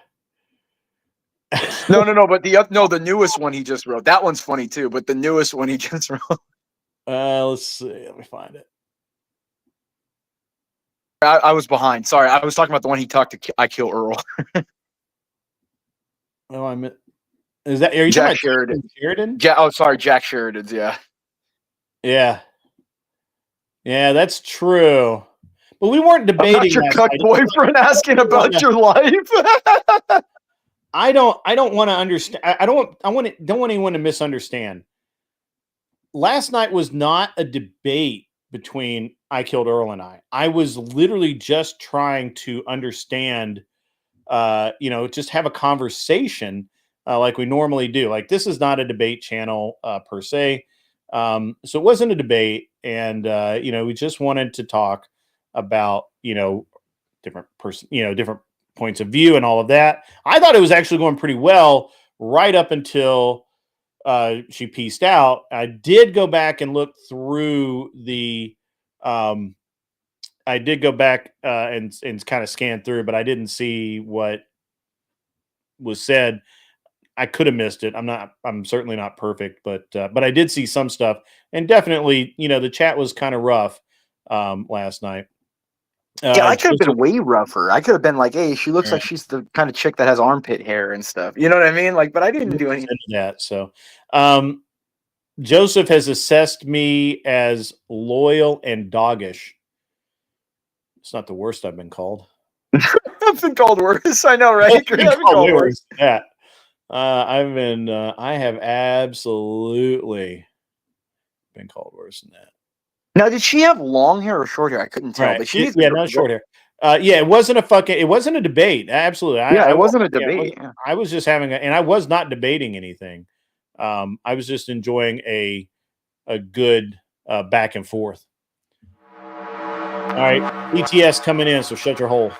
No, but the newest one he just wrote. That one's funny too, but the newest one he just wrote. Let's see. Let me find it. I was behind. Sorry, I was talking about the one he talked to I Kill Earl. Oh, I meant. Is that? Are you Jack Sheridan? Sorry, Jack Sheridan's. Yeah. Yeah, that's true. But we weren't debating. I'm not your cuck boyfriend asking about your life. I don't want to understand. I don't want anyone to misunderstand. Last night was not a debate between I Killed Earl and I. I was literally just trying to understand, just have a conversation like we normally do. Like, this is not a debate channel per se. So it wasn't a debate. And, we just wanted to talk about, different points of view and all of that. I thought it was actually going pretty well right up until she pieced out. I did go back and look through the I did go back and kind of scan through, but I didn't see what was said. I could have missed it. I'm certainly not perfect, but I did see some stuff, and definitely, the chat was kind of rough last night. Yeah, I could have been way rougher. I could have been like, "Hey, she looks like she's the kind of chick that has armpit hair and stuff." You know what I mean? Like, but I didn't do anything that. So, Joseph has assessed me as loyal and doggish. It's not the worst I've been called. I've been called worse. I know, right? I've been called worse. Yeah. I have absolutely been called worse than that. Now, did she have long hair or short hair? I couldn't tell. Right. But she no short hair. Yeah, it wasn't a debate. Absolutely. It wasn't a debate. I was just having and I was not debating anything. I was just enjoying a good back and forth. All right, ETS coming in, so shut your hole.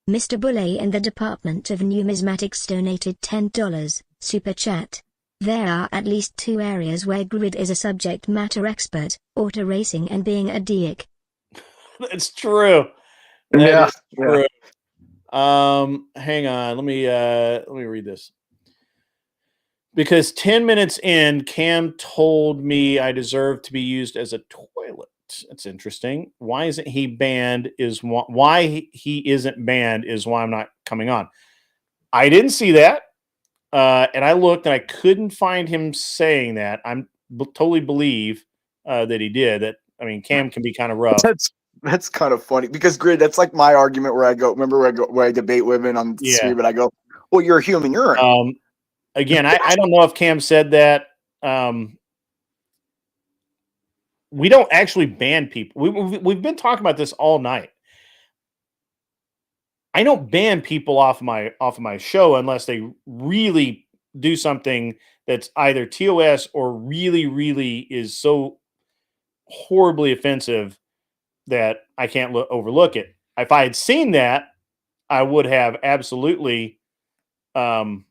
Mr. Boulay and the Department of Numismatics donated $10 super chat. There are at least 2 areas where Grid is a subject matter expert: auto racing and being a dick. That's true. That is true. Hang on. Let me read this. Because 10 minutes in, Cam told me I deserve to be used as a toilet. That's interesting. Why isn't he banned? Why he isn't banned is why I'm not coming on. I didn't see that. And I looked and I couldn't find him saying that. Totally believe that he did. Cam can be kind of rough. That's kind of funny because Grid, that's like my argument where I go. Remember where I debate women on stream and I go, "Well, you're a human urine." Again, I don't know if Cam said that. We don't actually ban people. We've been talking about this all night. I don't ban people off of my show unless they really do something that's either TOS or really, really is so horribly offensive that I can't overlook it. If I had seen that, I would have absolutely done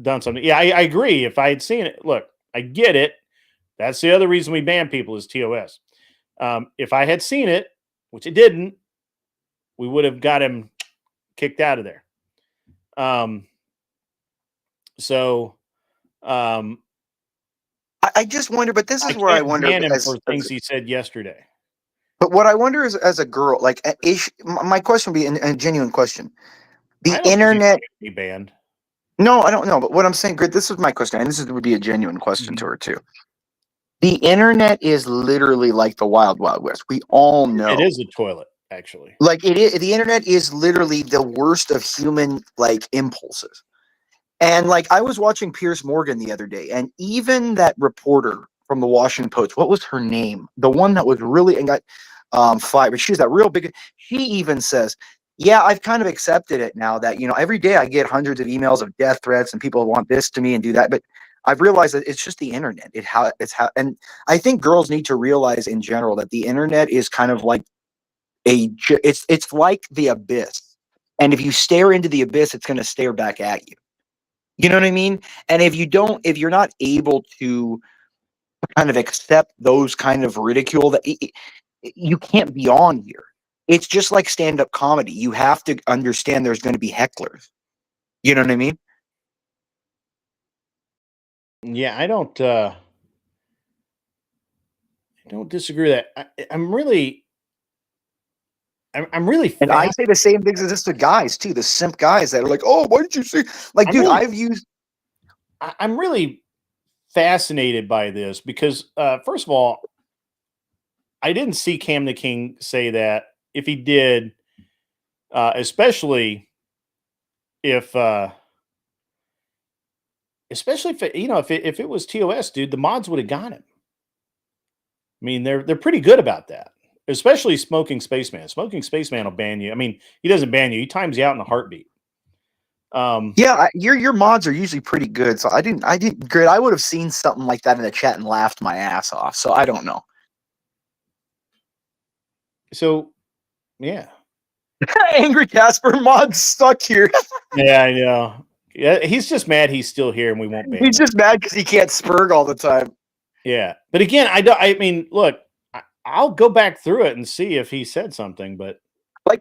something. Yeah, I agree. If I had seen it, look, I get it. That's the other reason we ban people is TOS. If I had seen it, which I didn't, we would have got him kicked out of there. I just wonder, but this is where I wonder ban him for things he said yesterday. But what I wonder is, as a girl, like, my question would be a genuine question. The internet be banned. No, I don't know. But what I'm saying, Grid, this is my question, and this would be a genuine question to her too. The internet is literally like the Wild Wild West. We all know it is a toilet, actually. Like it is. The internet is literally the worst of human impulses. And I was watching Piers Morgan the other day, and even that reporter from the Washington Post, what was her name? The one that was really and got fired. But she's that real big. She even says, "Yeah, I've kind of accepted it now that every day I get hundreds of emails of death threats and people want this to me and do that, but I've realized that it's just the internet. And I think girls need to realize in general that the internet is kind of like it's like the abyss, and if you stare into the abyss, it's going to stare back at you. You know what I mean? And if you're not able to kind of accept those kind of ridicule, that you can't be on here. It's just like stand-up comedy. You have to understand there's going to be hecklers. You know what I mean? Yeah, I don't disagree with that. I'm really and I say the same things as this to guys too, the simp guys that are like, "Oh, what did you see?" Like, dude, I'm really fascinated by this because first of all, I didn't see Cam the King say that. If he did, especially if if it was TOS, dude, the mods would have got him. I mean, they're pretty good about that. Especially Smoking Spaceman. Smoking Spaceman will ban you. I mean, he doesn't ban you; he times you out in a heartbeat. Yeah, your mods are usually pretty good. So I didn't. Great. I would have seen something like that in the chat and laughed my ass off. So I don't know. So, yeah. Angry Casper mod stuck here. Yeah, I know. Yeah, he's just mad he's still here and we won't ban him. He's just mad because he can't spurg all the time. Yeah, but again, I mean, look, I'll go back through it and see if he said something, but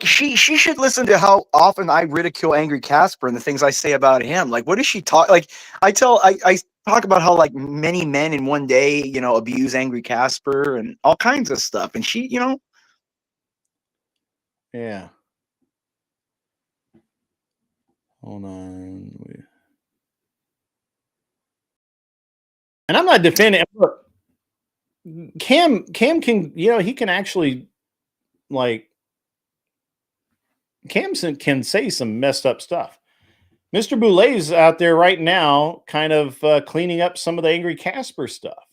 she should listen to how often I ridicule Angry Casper and the things I say about him. Like, what does she talk? Like, I talk about how many men in one day, abuse Angry Casper and all kinds of stuff, and she, yeah. Hold on. And I'm not defending. Look, Cam can, he can actually like Camson can say some messed up stuff. Mr. Boulet's out there right now kind of cleaning up some of the angry Casper stuff.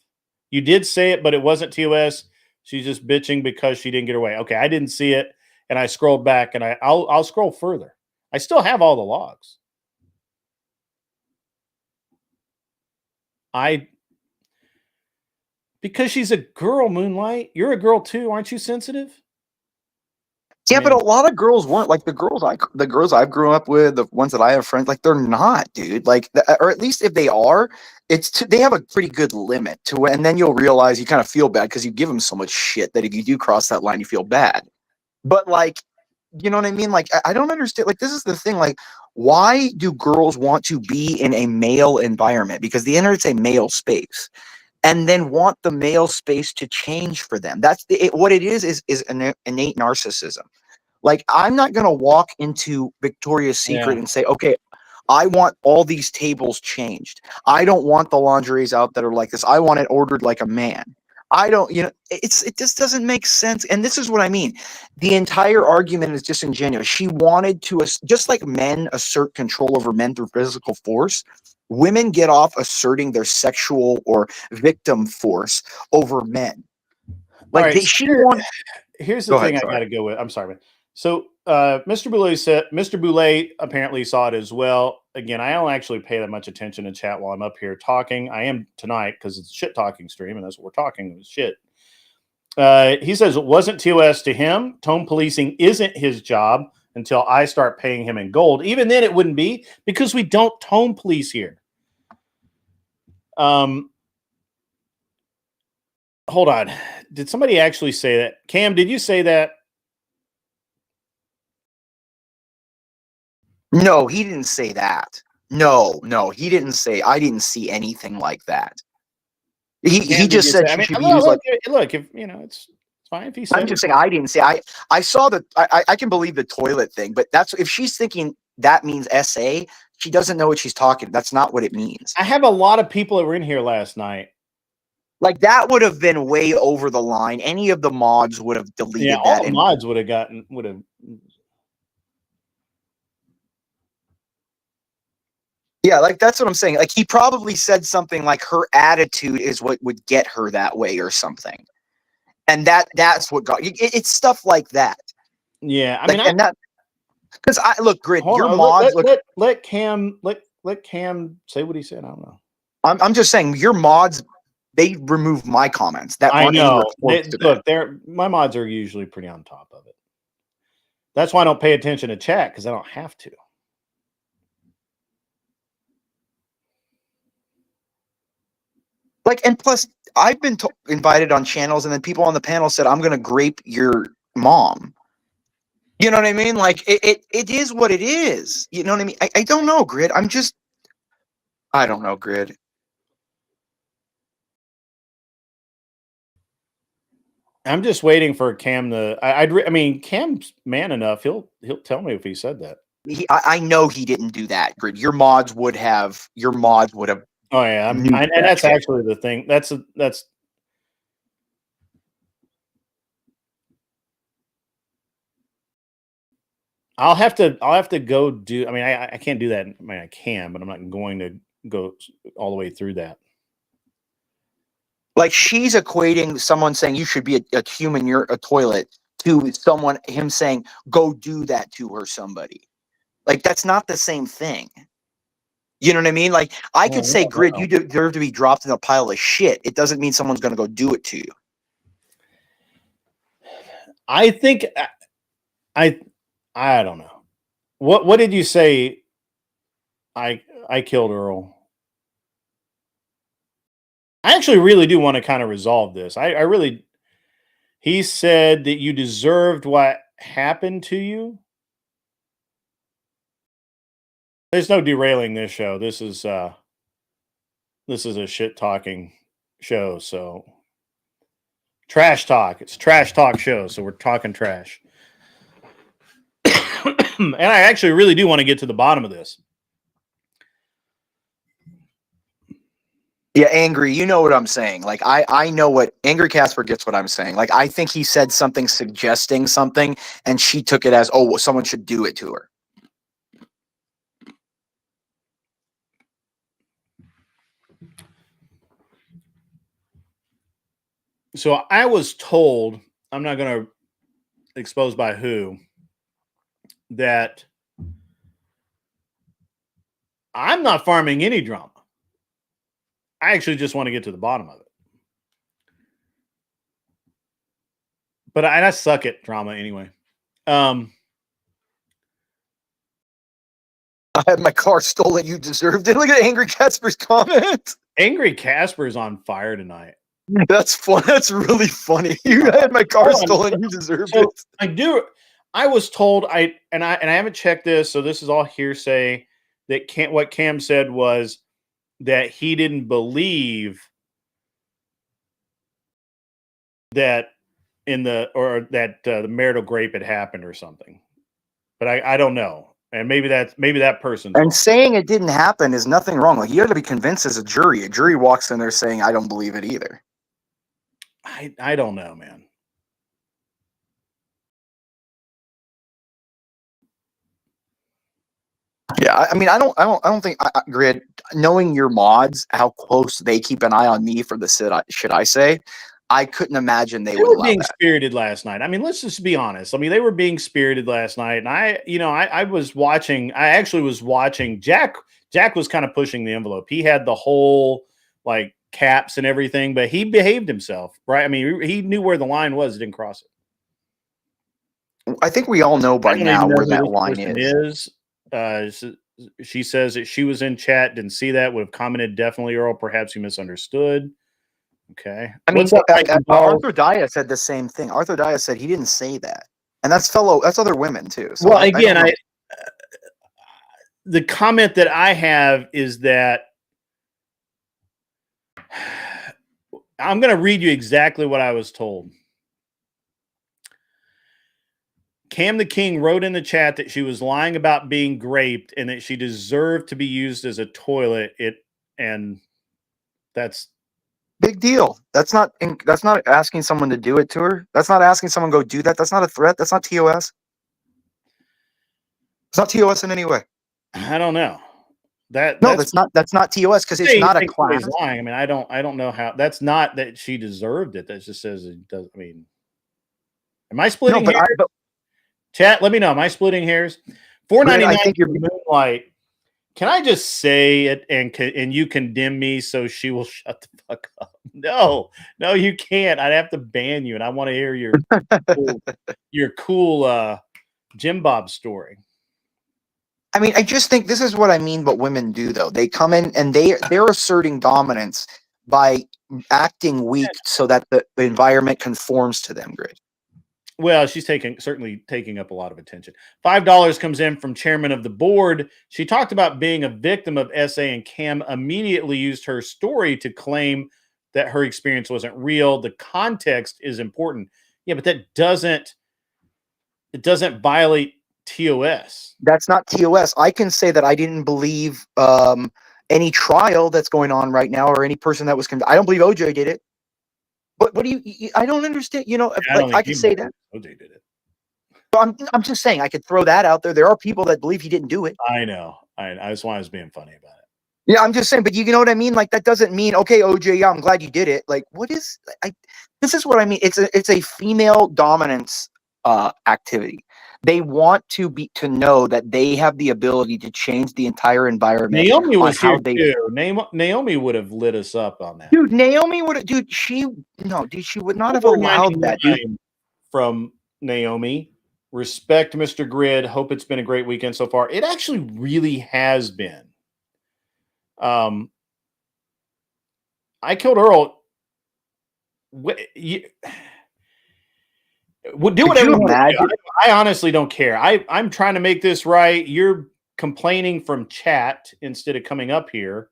You did say it, but it wasn't TOS. She's just bitching because she didn't get her way. Okay, I didn't see it, and I scrolled back, and I'll scroll further. I still have all the logs. Because she's a girl, Moonlight. You're a girl too, aren't you sensitive? Yeah, but a lot of girls weren't like the girls I've grown up with, the ones that I have friends, like they're not, dude. Like, or at least if they are, they have a pretty good limit to it, and then you'll realize you kind of feel bad because you give them so much shit that if you do cross that line, you feel bad. But like, you know what I mean? Like, I don't understand. Like, this is the thing. Like, why do girls want to be in a male environment? Because the internet's a male space. And then want the male space to change for them. That's what it is an innate narcissism. Like, I'm not going to walk into Victoria's Secret and say, okay, I want all these tables changed. I don't want the lingeries out that are like this. I want it ordered like a man. I don't, it just doesn't make sense. And this is what I mean. The entire argument is disingenuous. She wanted to, just like men assert control over men through physical force, women get off asserting their sexual or victim force over men. Like, right, here's the thing I got to go with. I'm sorry, man. So Mr. Boulet apparently saw it as well. Again, I don't actually pay that much attention to chat while I'm up here talking. I am tonight because it's a shit talking stream, and that's what we're talking shit. He says it wasn't TOS to him. Tone policing isn't his job until I start paying him in gold. Even then, it wouldn't be, because we don't tone police here. Hold on. Did somebody actually say that? Cam, did you say that? No, he didn't say that. No, he didn't say. I didn't see anything like that. He just said she should be used like. Look, if it's fine if he said. I'm just saying I didn't say. I saw that. I can believe the toilet thing, but that's if she's thinking that means SA. She doesn't know what she's talking. That's not what it means. I have a lot of people that were in here last night. Like, that would have been way over the line. Any of the mods would have deleted that. All the mods would have. Yeah, like, that's what I'm saying. Like, he probably said something like her attitude is what would get her that way or something. And that's what got it's stuff like that. Yeah, I like, mean, and that because I look, Grid, your mods let Cam say what he said. I don't know. I'm just saying your mods, they remove my comments. That I know. Look, my mods are usually pretty on top of it. That's why I don't pay attention to chat, because I don't have to. Like, and plus, I've been invited on channels, and then people on the panel said, "I'm going to grape your mom." You know what I mean? Like, it is what it is. You know what I mean? I don't know, Grid. I don't know, Grid. I'm just waiting for Cam to. I mean, Cam's man enough. He'll tell me if he said that. I know he didn't do that, Grid. Your mods would have. Oh yeah, and that's actually the thing. That's. I'll have to go do. I mean, I can't do that. I mean, I can, but I'm not going to go all the way through that. Like, she's equating someone saying you should be a human, you're a toilet, to him saying go do that to her, somebody. Like, that's not the same thing. You know what I mean? Like, I could say, Grid, you deserve to be dropped in a pile of shit. It doesn't mean someone's going to go do it to you. I think I don't know. What did you say? I killed Earl. I actually really do want to kind of resolve this. I really. He said that you deserved what happened to you. There's no derailing this show. This is a shit talking show. So trash talk. It's a trash talk show. So we're talking trash. And I actually really do want to get to the bottom of this. Yeah, angry. You know what I'm saying. Like, I know what Angry Casper gets what I'm saying. Like, I think he said something suggesting something, and she took it as, oh, well, someone should do it to her. So I was told, I'm not going to expose by who, that I'm not farming any drama. I actually just want to get to the bottom of it. But I suck at drama anyway. I had my car stolen. You deserved it. Look at Angry Casper's comment. Angry Casper's on fire tonight. That's fun. That's really funny. You had my car stolen. You deserved it. I was told, and I haven't checked this, so this is all hearsay. That what Cam said was that he didn't believe that the marital grape had happened or something, but I don't know, and maybe that person. And saying it didn't happen is nothing wrong. Like, you have to be convinced as a jury. A jury walks in there saying, "I don't believe it either." I don't know, man. Yeah, I mean, I don't think, Grid, knowing your mods, how close they keep an eye on me for the shit I say, I couldn't imagine they would were allow being that. spirited last night. I mean, let's just be honest. I mean, they were being spirited last night, and I was watching. I actually was watching. Jack was kind of pushing the envelope. He had the whole like caps and everything, but he behaved himself, right? I mean, he knew where the line was. He didn't cross it. I think we all know by now where that line is. She says that she was in chat, didn't see that, would have commented definitely, Earl. Perhaps you misunderstood. Okay. I mean, Arthur Dia said the same thing. Arthur Dia said he didn't say that, and that's other women too. So well, again, the comment that I have is that I'm going to read you exactly what I was told. Cam the King wrote in the chat that she was lying about being raped and that she deserved to be used as a toilet. And that's big deal. That's not asking someone to do it to her. That's not asking someone to go do that. That's not a threat. That's not TOS. It's not TOS in any way. I don't know. That's not TOS because it's not a class. Lying. I mean, I don't know how. That's not that she deserved it. That just says it does. I mean, am I splitting hairs? Chat, let me know. Am I splitting hairs? $4.99. I think you're Moonlight. Can I just say it and you condemn me so she will shut the fuck up? No, you can't. I'd have to ban you, and I want to hear your cool Jim Bob story. I mean, I just think this is what I mean. What women do, though, they come in and they're asserting dominance by acting weak so that the environment conforms to them. Great. Well, she's certainly taking up a lot of attention. $5 comes in from chairman of the board. She talked about being a victim of SA, and Cam immediately used her story to claim that her experience wasn't real. The context is important. Yeah, but that doesn't violate TOS. That's not TOS. I can say that I didn't believe any trial that's going on right now or any person that was convicted. I don't believe OJ did it. But what do you? I don't understand. You know, I can say that OJ did it. But I'm just saying I could throw that out there. There are people that believe he didn't do it. I know. I just wanted to being funny about it. Yeah, I'm just saying. But you know what I mean? Like, that doesn't mean, okay, OJ, yeah, I'm glad you did it. Like, what is? This is what I mean. It's a female dominance activity. They want to know that they have the ability to change the entire environment. Naomi was here too. Naomi would have lit us up on that. Dude, Naomi would have. Dude, she would not have allowed that. Dude. From Naomi, respect, Mr. Grid. Hope it's been a great weekend so far. It actually really has been. I killed Earl. Do whatever you want to do. I honestly don't care. I'm trying to make this right. You're complaining from chat instead of coming up here.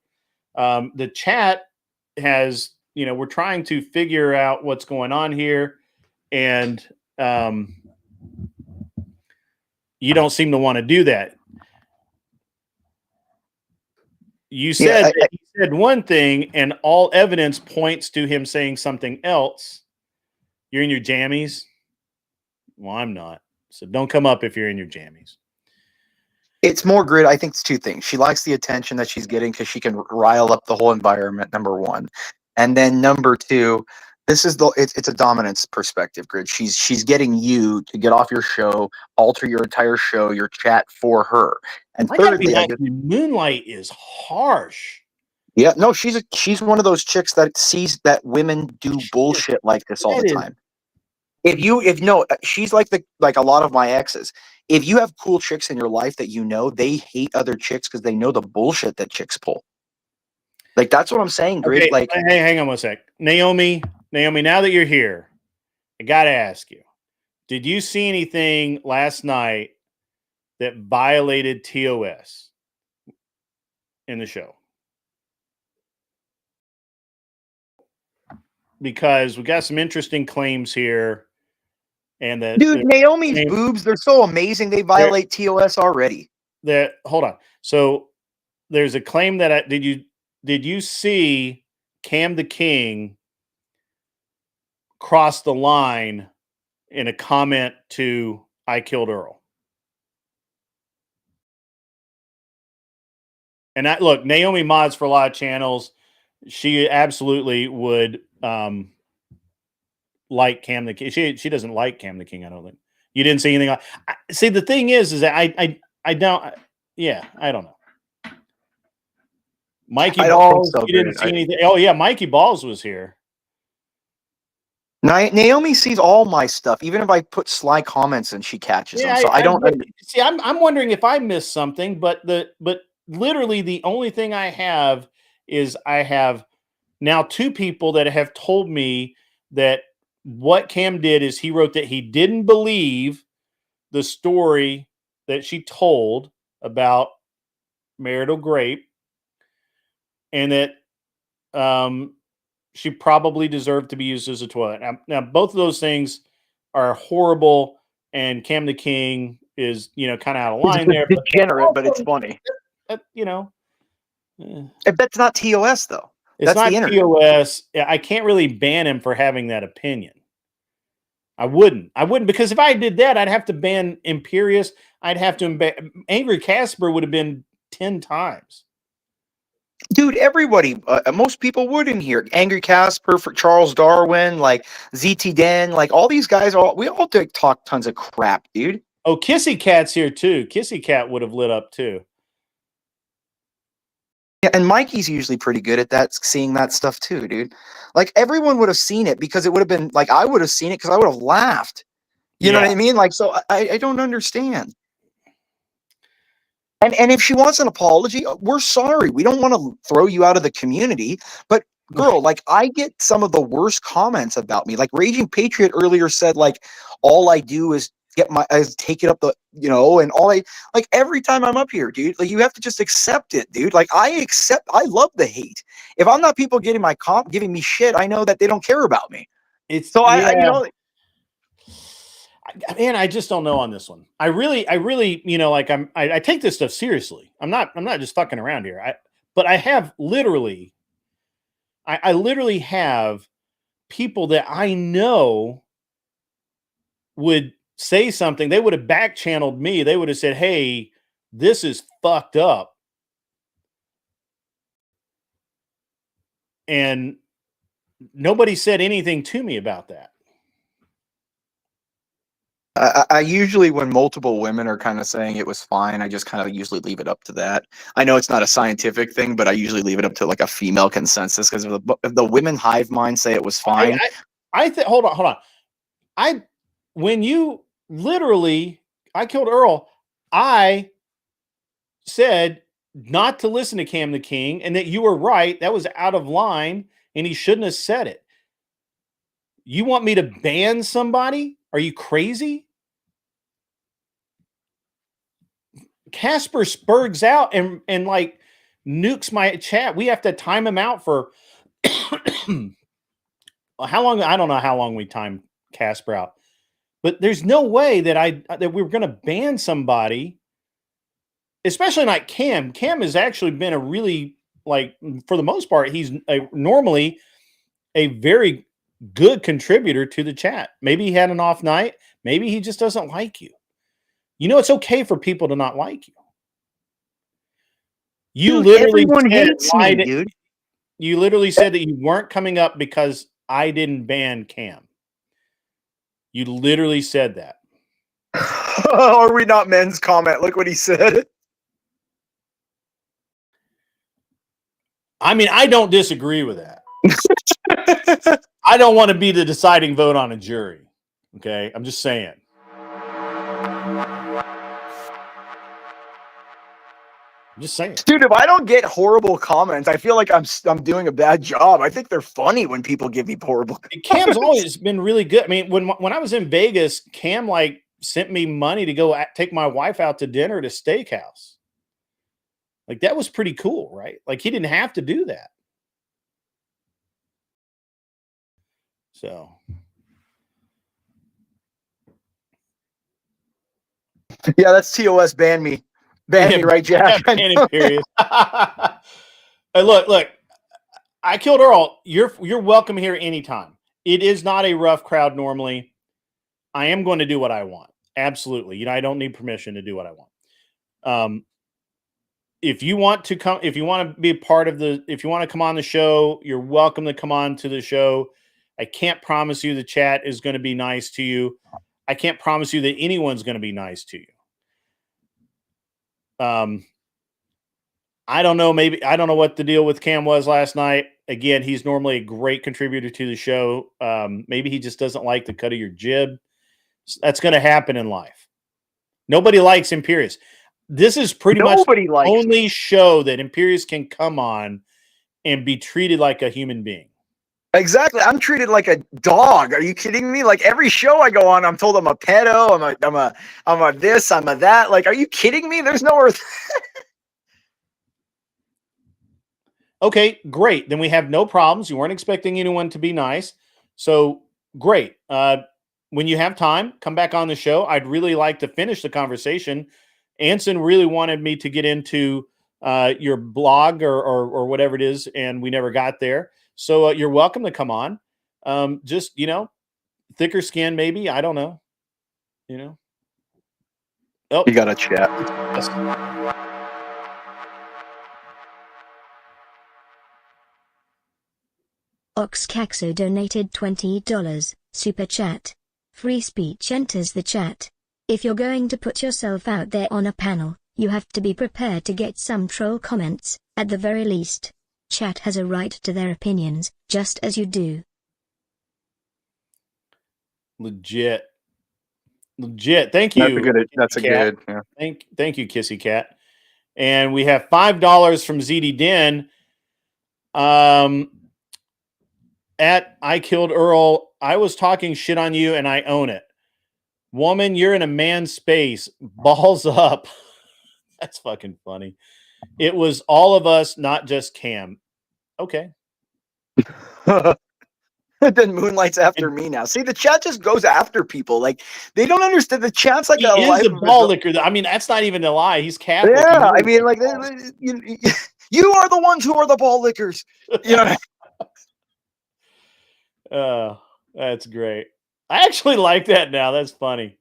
The chat has, we're trying to figure out what's going on here, and you don't seem to want to do that. You said said one thing and all evidence points to him saying something else, you're in your jammies. Well, I'm not. So don't come up if you're in your jammies. It's more grid. I think it's two things. She likes the attention that she's getting because she can rile up the whole environment, number one. And then number two, it's a dominance perspective, Grid. She's getting you to get off your show, alter your entire show, your chat for her. And thirdly, Moonlight is harsh. Yeah, no, she's one of those chicks that sees that women do bullshit like this all the time. She's like a lot of my exes. If you have cool chicks in your life that they hate other chicks because they know the bullshit that chicks pull. Like, that's what I'm saying, Grid. Okay, like, hey, hang on one sec. Naomi, now that you're here, I got to ask you, did you see anything last night that violated TOS in the show? Because we got some interesting claims here. And that, dude, Naomi's boobs, they're so amazing. They violate TOS already. Hold on. So there's a claim that did you see Cam the King cross the line in a comment to I Killed Earl? And look, Naomi mods for a lot of channels. She absolutely would like Cam the King. She doesn't like Cam the King, I don't think. You didn't see anything. See, the thing is that I don't. Yeah, I don't know. Mikey Balls, you didn't see anything. Oh yeah, Mikey Balls was here. Naomi sees all my stuff, even if I put sly comments and she catches them. So I don't see. I'm wondering if I missed something, but literally the only thing I have is I have now two people that have told me that what Cam did is he wrote that he didn't believe the story that she told about marital grape, and that she probably deserved to be used as a toilet. Now both of those things are horrible, and Cam the King is, kind of out of line there. Degenerate, but it's funny. If that's not TOS though. It's not TOS. I can't really ban him for having that opinion. I wouldn't because if I did that, I'd have to ban Imperious. I'd have to Angry Casper would have been 10 times. Dude, everybody, most people would in here. Angry Casper, for Charles Darwin, like ZT Den, like all these guys, we all talk tons of crap, dude. Oh, Kissy Cat's here too. Kissy Cat would have lit up too. Yeah, and Mikey's usually pretty good at that, seeing that stuff too, dude. Like, everyone would have seen it because it would have been like, I would have seen it because I would have laughed. You know what I mean? Like, so I don't understand. And if she wants an apology, we're sorry. We don't want to throw you out of the community. But girl, like, I get some of the worst comments about me. Like, Raging Patriot earlier said, like, all I do is take it up the, and like every time I'm up here, dude, like, you have to just accept it, dude. Like, I love the hate. If I'm not people giving me shit, I know that they don't care about me. Man, I just don't know on this one. I really, like, I take this stuff seriously. I'm not just fucking around here. But I have literally, I literally have people that I know would say something. They would have back channeled me. They would have said, "Hey, this is fucked up." And nobody said anything to me about that. I usually, when multiple women are kind of saying it was fine, I just kind of usually leave it up to that. I know it's not a scientific thing, but I usually leave it up to like a female consensus, because if the women hive mind say it was fine. Hold on. When you literally, I Killed Earl, I said not to listen to Cam the King, and that you were right. That was out of line, and he shouldn't have said it. You want me to ban somebody? Are you crazy? Casper spurgs out and like nukes my chat. We have to time him out for how long? I don't know how long we time Casper out, but there's no way that we were going to ban somebody, especially like Cam. Cam has actually been a really like for the most part, he's normally a very good contributor to the chat. Maybe he had an off night. Maybe he just doesn't like you. You know, it's okay for people to not like you. You Dude, literally everyone said, hates me, dude. You literally said that you weren't coming up because I didn't ban Cam. You literally said that. Are we not men's comment? Look what he said. I mean, I don't disagree with that. I don't want to be the deciding vote on a jury. Okay, I'm just saying. I'm just saying. Dude, if I don't get horrible comments, I feel like I'm doing a bad job. I think they're funny when people give me horrible comments. Cam's always been really good. I mean, when I was in Vegas, Cam like sent me money to go take my wife out to dinner at a steakhouse. Like that was pretty cool, right? Like he didn't have to do that. So yeah, that's TOS. Ban me. Ban me, right, Jack? Ban period. Hey, look. I killed Earl. You're welcome here anytime. It is not a rough crowd normally. I am going to do what I want. Absolutely. You know, I don't need permission to do what I want. If you want to come, if you want to be a part of if you want to come on the show, you're welcome to come on to the show. I can't promise you the chat is going to be nice to you. I can't promise you that anyone's going to be nice to you. I don't know. Maybe I don't know what the deal with Cam was last night. Again, he's normally a great contributor to the show. Maybe he just doesn't like the cut of your jib. That's going to happen in life. Nobody likes Imperius. This is pretty much the only show that Imperius can come on and be treated like a human being. Exactly. I'm treated like a dog. Are you kidding me? Like every show I go on, I'm told I'm a pedo. I'm a this, I'm a that. Like, are you kidding me? There's nowhere. Okay, great. Then we have no problems. You weren't expecting anyone to be nice. So great. When you have time, come back on the show. I'd really like to finish the conversation. Anson really wanted me to get into your blog or whatever it is, and we never got there. So you're welcome to come on. Just, you know, thicker skin, maybe. I don't know. You know. Oh, you got to chat. Yes. Oxcaxo donated $20. Super chat. Free speech enters the chat. If you're going to put yourself out there on a panel, you have to be prepared to get some troll comments, at the very least. Chat has a right to their opinions, just as you do. Legit. Thank you. That's a good. Yeah. Thank you, Kissy Cat. And we have $5 from ZD Den. At I Killed Earl, I was talking shit on you and I own it. Woman, you're in a man's space. Balls up. That's fucking funny. It was all of us, not just Cam. Okay. Then Moonlight's after me now. See, the chat just goes after people. Like they don't understand. The chat's like he is a ball licker. I mean, that's not even a lie. He's Catholic. Yeah, I mean, like you are the ones who are the ball lickers. You know. That's great. I actually like that now. That's funny.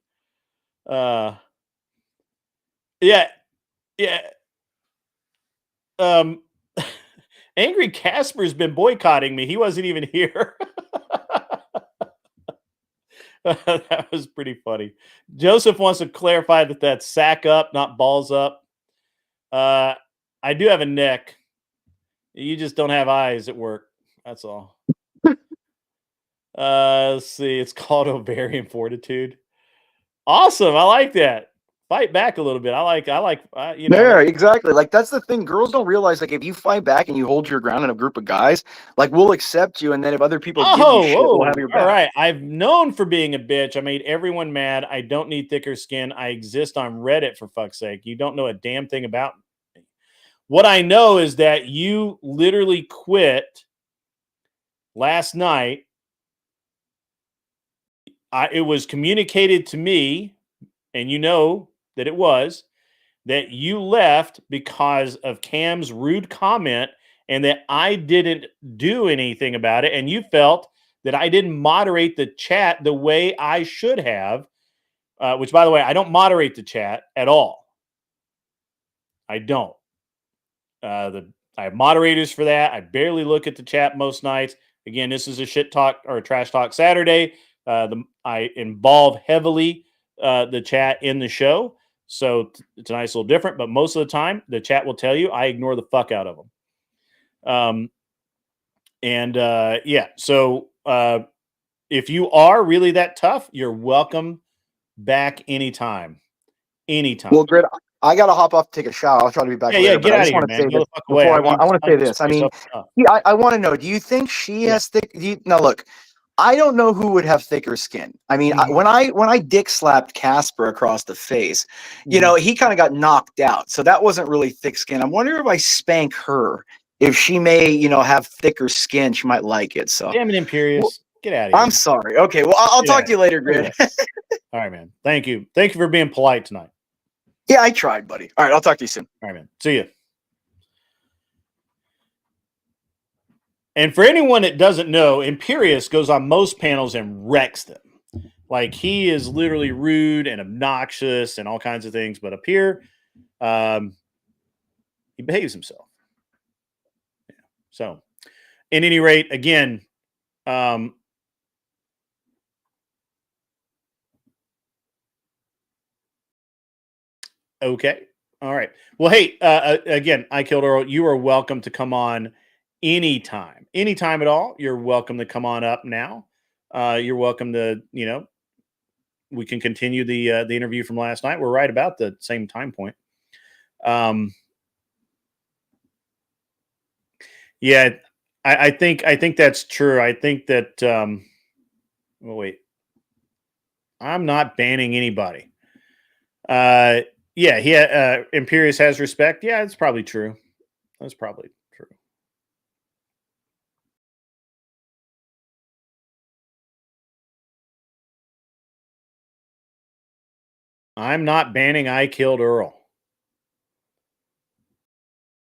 Yeah. Angry Casper's been boycotting me. He wasn't even here. That was pretty funny. Joseph wants to clarify that that's sack up, not balls up. I do have a neck. You just don't have eyes at work. That's all. Let's see. It's called ovarian fortitude. Awesome. I like that. Fight back a little bit. I like, you know. Yeah, exactly. Like that's the thing. Girls don't realize, like, if you fight back and you hold your ground in a group of guys, like we'll accept you. And then if other people give you shit, we'll have your back. All right. I've known for being a bitch. I made everyone mad. I don't need thicker skin. I exist on Reddit, for fuck's sake. You don't know a damn thing about me. What I know is that you literally quit last night. It was communicated to me, and you know that it was, that you left because of Cam's rude comment and that I didn't do anything about it, and you felt that I didn't moderate the chat the way I should have, which, by the way, I don't moderate the chat at all. I don't. I have moderators for that. I barely look at the chat most nights. Again, this is a shit talk or a trash talk Saturday. I involve heavily the chat in the show, so it's a nice little different. But most of the time, the chat will tell you I ignore the fuck out of them. Yeah, so if you are really that tough, you're welcome back anytime. Well, Grid, I gotta hop off to take a shower. I'll try to be back later. Yeah, get but out I of just here, want to man. say Go this the fuck away. before I want to say this. I mean, yeah, I want to know. Do you think she has thick? Now, look, I don't know who would have thicker skin. I mean, when I dick slapped Casper across the face, you know, he kind of got knocked out, so that wasn't really thick skin. I'm wondering if I spank her, if she may, you know, have thicker skin, she might like it. So, damn it, Imperious. Well, get out of here. I'm sorry. Okay, well, I'll talk to you later, Grid. All right, man. Thank you. Thank you for being polite tonight. Yeah, I tried, buddy. All right, I'll talk to you soon. All right, man. See you. And for anyone that doesn't know, Imperious goes on most panels and wrecks them. Like, he is literally rude and obnoxious and all kinds of things. But up here, he behaves himself. Yeah. So, at any rate, again, okay. All right. Well, hey, again, I Killed Earl. You are welcome to come on anytime. Anytime at all. You're welcome to come on up now. You're welcome to, you know, we can continue the interview from last night. We're right about the same time point. Yeah, I think that's true. I think that oh, wait. I'm not banning anybody. Yeah, Imperious has respect. Yeah, it's probably true. That's probably true. I'm not banning I Killed Earl.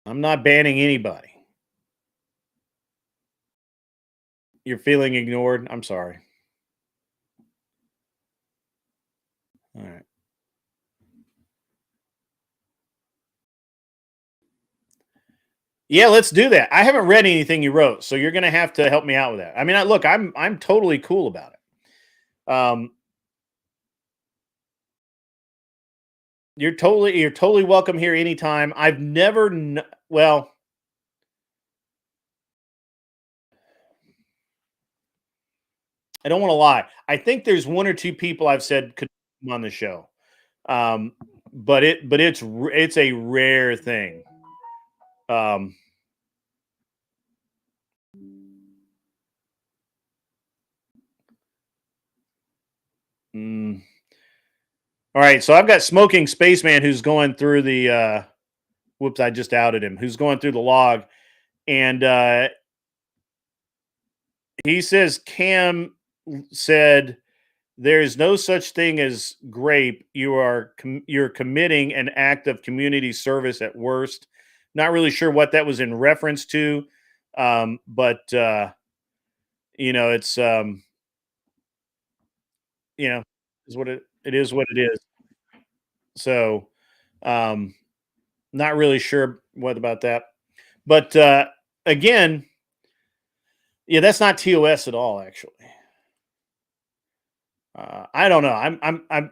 I'm not banning anybody. You're feeling ignored? I'm sorry. All right. Yeah, let's do that. I haven't read anything you wrote, so you're going to have to help me out with that. I mean, look, I'm totally cool about it. You're totally welcome here anytime. I've never well, I don't want to lie. I think there's one or two people I've said could come on the show. But it's a rare thing. All right, so I've got Smoking Spaceman who's going through the whoops, I just outed him. Who's going through the log, and he says Cam said there's no such thing as grape. You're committing an act of community service at worst. Not really sure what that was in reference to, but you know, it's you know, is what it is what it is. So, not really sure what about that, but again, yeah, that's not TOS at all, actually. I don't know. I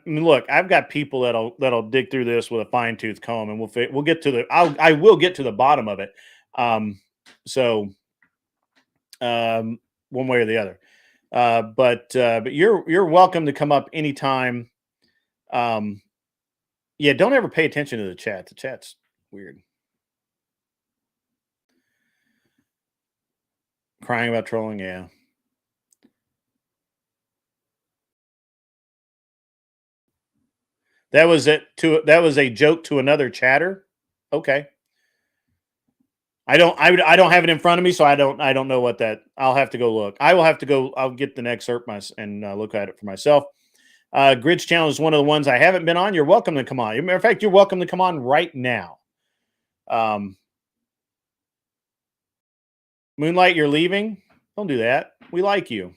mean, look, I've got people that'll dig through this with a fine tooth comb, and we'll get to I will get to the bottom of it. So, one way or the other. But you're welcome to come up anytime. Yeah, don't ever pay attention to the chat. The chat's weird. Crying about trolling, yeah. That was a joke to another chatter. Okay. I don't have it in front of me, so I don't know what that. I'll have to go look. I will have to go. I'll get the excerpt and look at it for myself. Grid's channel is one of the ones I haven't been on. You're welcome to come on. As a matter of fact, you're welcome to come on right now. Moonlight, you're leaving? Don't do that. We like you.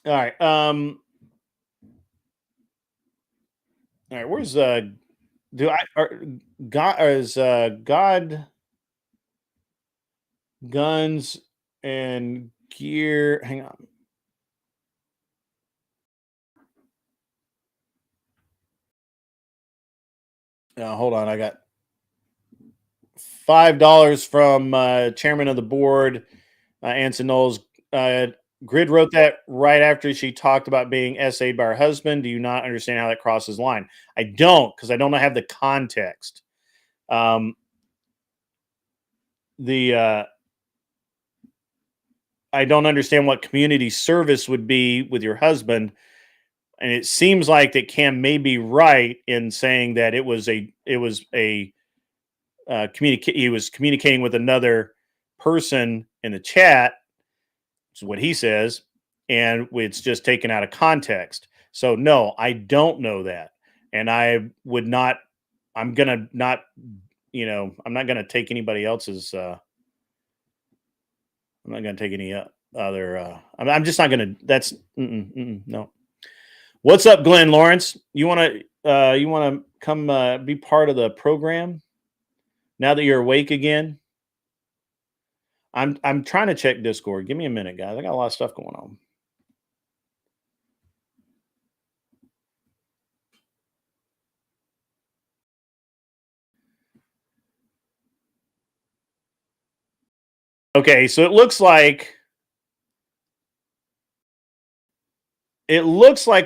All right. All right. Where's do I God is God guns and gear? Hang on. Hold on. I got $5 from chairman of the board, Anson Knowles. Grid wrote that right after she talked about being essayed by her husband. Do you not understand how that crosses the line? I don't, because I don't have the context. I don't understand what community service would be with your husband. And it seems like that Cam may be right in saying that he was communicating with another person in the chat, which is what he says, and it's just taken out of context. So no, I don't know that, and I would not. I'm gonna not. I'm not gonna take anybody else's. I'm not gonna take any other. I'm just not gonna. That's no. What's up, Glenn Lawrence? You want to come be part of the program now that you're awake again? I'm trying to check Discord. Give me a minute, guys. I got a lot of stuff going on. Okay, so it looks like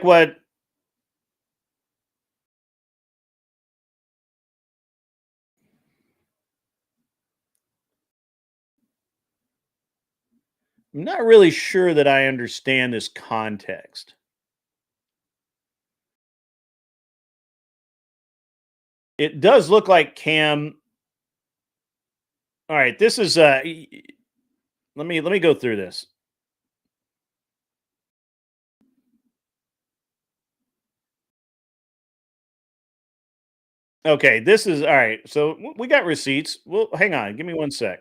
what I'm not really sure that I understand this context. It does look like Cam. All right, this is let me go through this. Okay, this is all right. So we got receipts. Well, hang on. Give me one sec.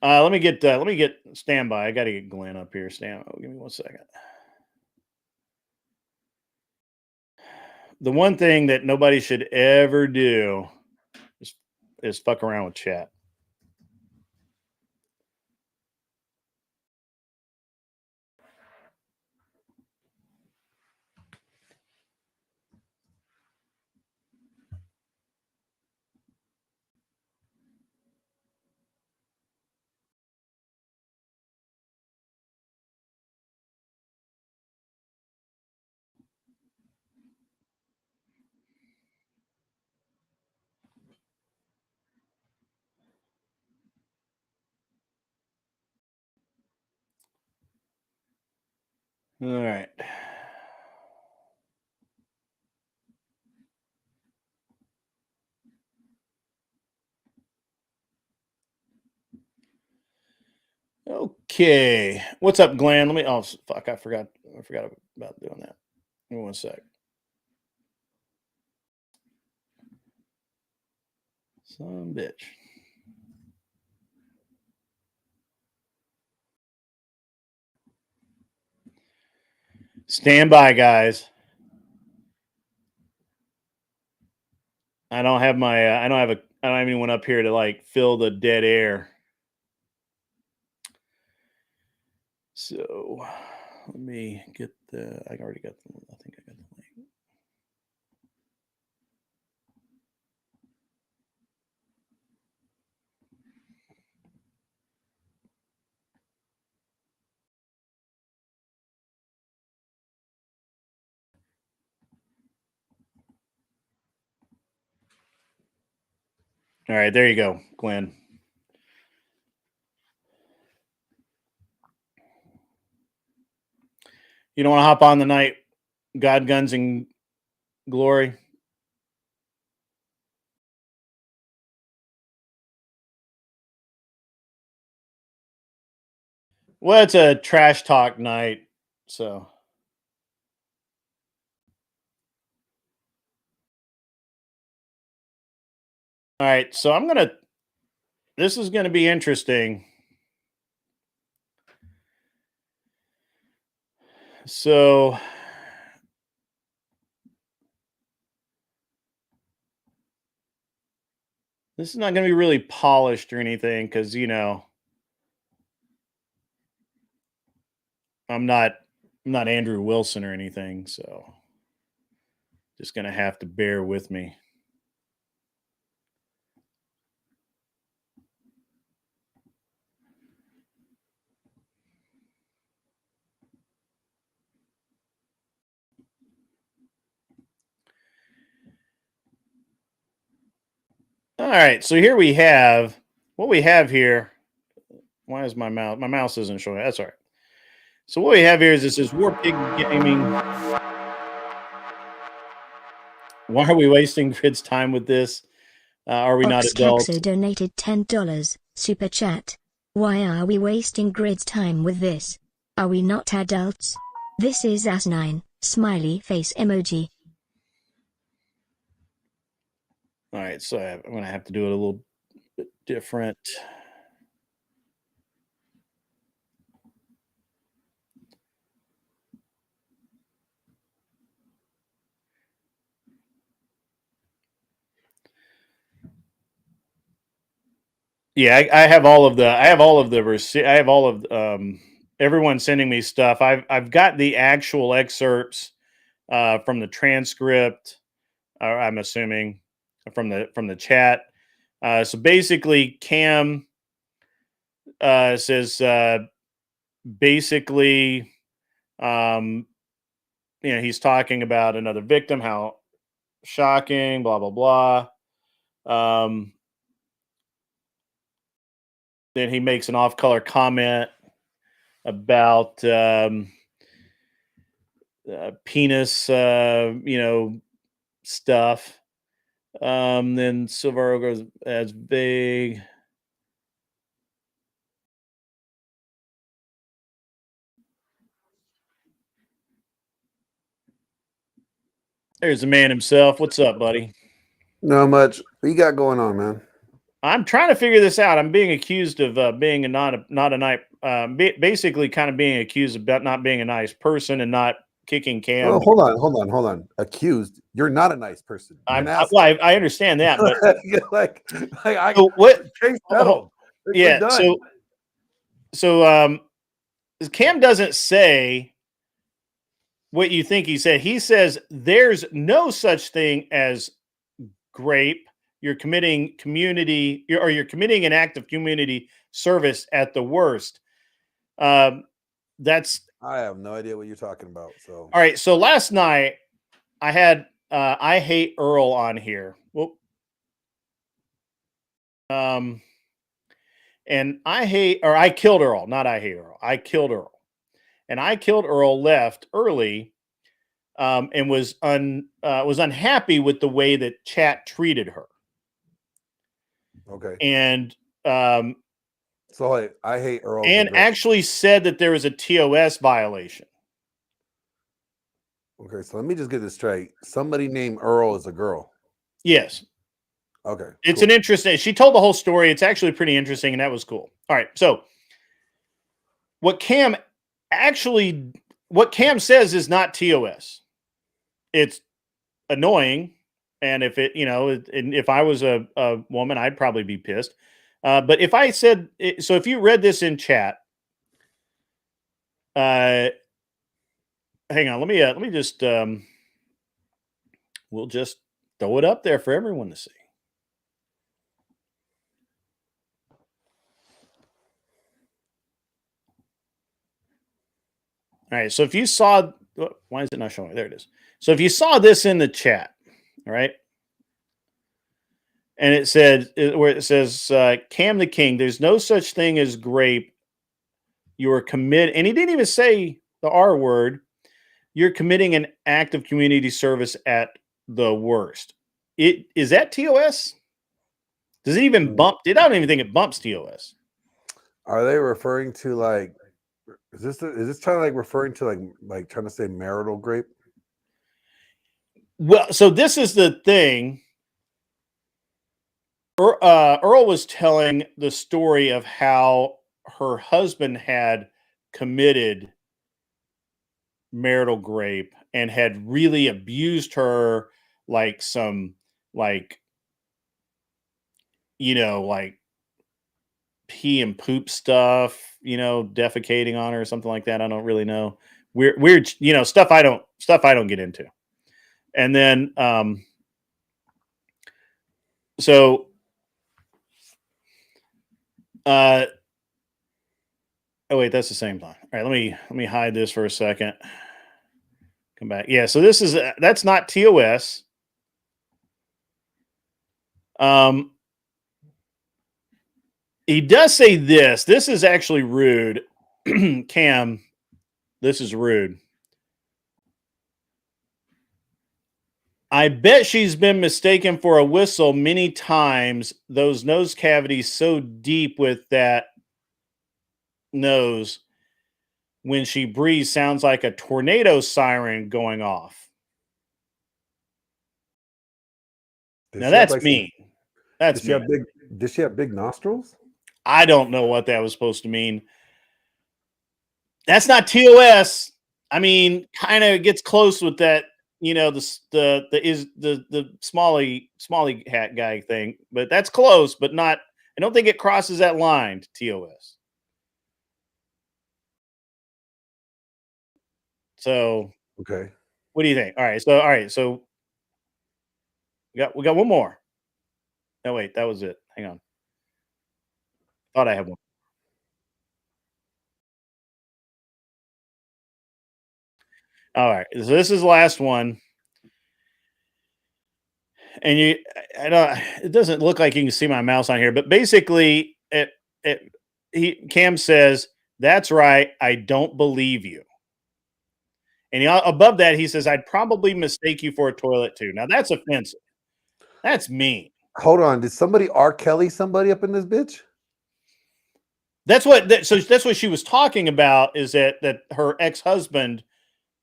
Let me get standby. I got to get Glenn up here. Give me one second. The one thing that nobody should ever do is fuck around with chat. All right. Okay. What's up, Glenn? Oh fuck, I forgot about doing that. Give me one sec. Some bitch. Stand by, guys. I don't have anyone up here to like fill the dead air. So let me get I already got the I think I got the link. All right, there you go, Glenn. You don't want to hop on the night, God, Guns, and Glory? Well, it's a trash talk night, so. All right, so this is gonna be interesting. So this is not gonna be really polished or anything, because I'm not Andrew Wilson or anything, so just gonna have to bear with me. All right, so here we have what we have here. Why is my mouse? My mouse isn't showing. That's all right. So what we have here is this is War Pig Gaming. Why are we wasting Grid's time with this? Are we not adults? Oxcaxo donated $10 super chat. Why are we wasting Grid's time with this? Are we not adults? This is asinine. Smiley face emoji. All right, so I'm going to have to do it a little bit different. Yeah, I have all of the everyone sending me stuff. I've got the actual excerpts from the transcript. I'm assuming from the chat. So basically, Cam says basically, he's talking about another victim, how shocking, blah blah blah. Then he makes an off-color comment about penis, stuff. Then Silvaro goes as big. There's the man himself. What's up, buddy? Not much. What you got going on, man? I'm trying to figure this out. I'm being accused of being not a nice, basically kind of being accused of not being a nice person and not kicking Cam. Oh, hold on. Accused? You're not a nice person. I understand that, but so what? Yeah. So Cam doesn't say what you think he said. He says there's no such thing as grape. You're committing you're committing an act of community service at the worst. I have no idea what you're talking about. So all right. So last night I had I hate Earl on here. Well, and I killed Earl, not I hate Earl. I killed Earl. And I killed Earl left early and was unhappy with the way that chat treated her. Okay. And so I hate Earl. And actually said that there was a TOS violation. Okay, so let me just get this straight. Somebody named Earl is a girl. Yes. Okay. It's an interesting. She told the whole story. It's actually pretty interesting, and that was cool. All right. So what Cam says is not TOS. It's annoying. And if if I was a woman, I'd probably be pissed. But if I said, so if you read this in chat, hang on, let me just, we'll just throw it up there for everyone to see. All right. So if you saw, why is it not showing? There it is. So if you saw this in the chat, all right. And it said, where it says, Cam the King, there's no such thing as grape. You're committed. And he didn't even say the R word. You're committing an act of community service at the worst. Is that TOS? Does it even bump? I don't even think it bumps TOS. Are they referring to like Is this trying to like referring to like trying to say marital grape? Well, so this is the thing. Earl was telling the story of how her husband had committed marital rape and had really abused her, like some, like, like pee and poop stuff, defecating on her or something like that. I don't really know. Weird, stuff I don't get into. And then, so, oh wait, that's the same time. All right, let me hide this for a second. Come back. Yeah, so that's not TOS. He does say this. This is actually rude. Cam, this is rude. I bet she's been mistaken for a whistle many times. Those nose cavities so deep with that nose. When she breathes, sounds like a tornado siren going off. Now that's mean. That's mean. Did she have big nostrils? I don't know what that was supposed to mean. That's not TOS. I mean, kind of gets close with that, the Smalley hat guy thing, but that's close, but not. I don't think it crosses that line to TOS. So okay, what do you think? All right, so we got one more. No, wait, that was it. Hang on. Thought I had one. All right, so this is the last one, and it doesn't look like you can see my mouse on here, but basically, Cam says, "That's right, I don't believe you." And above that, he says, "I'd probably mistake you for a toilet too." Now that's offensive. That's mean. Hold on, did somebody R. Kelly somebody up in this bitch? That's what she was talking about. Is that her ex-husband,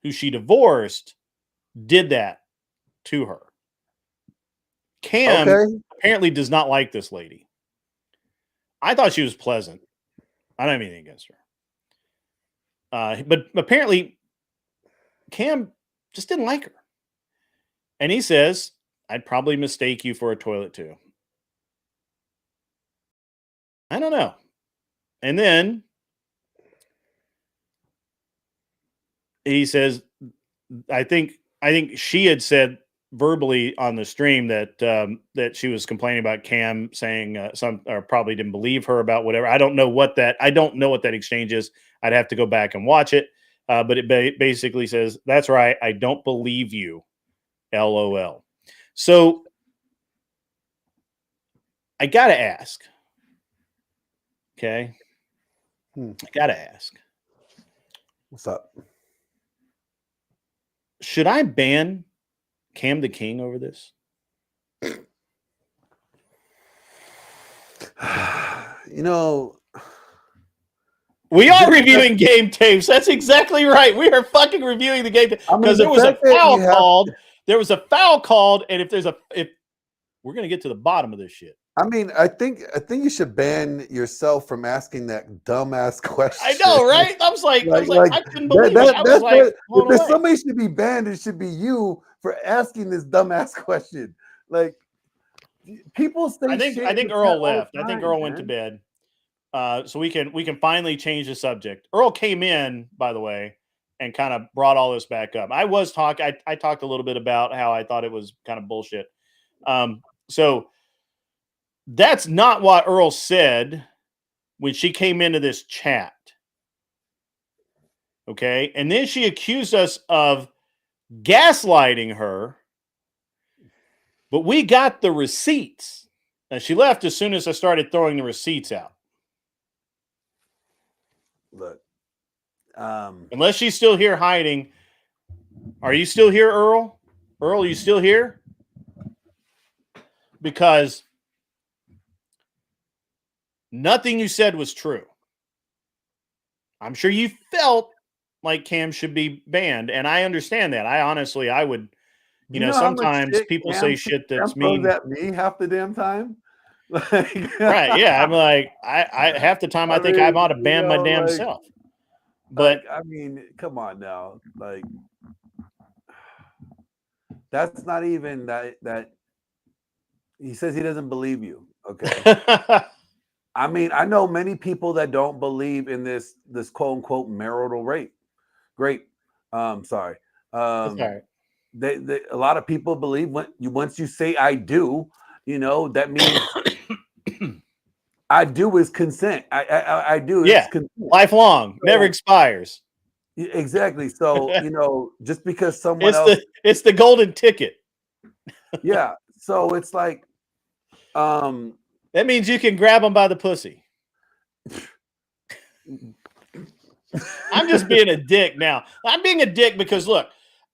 who she divorced, did that to her. Cam apparently does not like this lady. I thought she was pleasant. I don't have anything against her. But apparently Cam just didn't like her. And he says, "I'd probably mistake you for a toilet too." I don't know. And then he says, I think she had said verbally on the stream that that she was complaining about Cam saying or probably didn't believe her about whatever. I don't know what that exchange is. I'd have to go back and watch it. But it basically says, "That's right, I don't believe you, LOL." So I gotta ask. Okay. I gotta ask. What's up? Should I ban Cam the King over this? We are reviewing game tapes. That's exactly right. We are fucking reviewing the game because there was a foul called. There was a foul called, and if we're gonna get to the bottom of this shit. I mean, I think you should ban yourself from asking that dumbass question. I know, right? I was like I couldn't believe it. I was like, if there's somebody should be banned, it should be you for asking this dumbass question. Like, people say. I think Earl left. I think Earl went to bed. So we can finally change the subject. Earl came in, by the way, and kind of brought all this back up. I talked a little bit about how I thought it was kind of bullshit. So that's not what Earl said when she came into this chat. Okay. And then she accused us of gaslighting her, but we got the receipts. And she left as soon as I started throwing the receipts out. Look, unless she's still here hiding. Are you still here, Earl? Earl, are you still here? Because nothing you said was true. I'm sure you felt like Cam should be banned, and I understand that. I would, you know, how much sometimes shit people Cam say shit that's throws mean. at me half the damn time. Like, Right? Yeah, I'm like, I half the time I think I ought to ban my damn self. But I mean, come on now, like that's not even that. He says he doesn't believe you. Okay. I mean, I know many people that don't believe in this quote unquote marital rape. Great. Sorry. They a lot of people believe once you say I do, you know, that means I do is consent. I do is consent. Lifelong, never expires. Exactly. So, you know, just because someone else it's the golden ticket. Yeah. So it's like that means you can grab them by the pussy. I'm just being a dick now. I'm being a dick because look,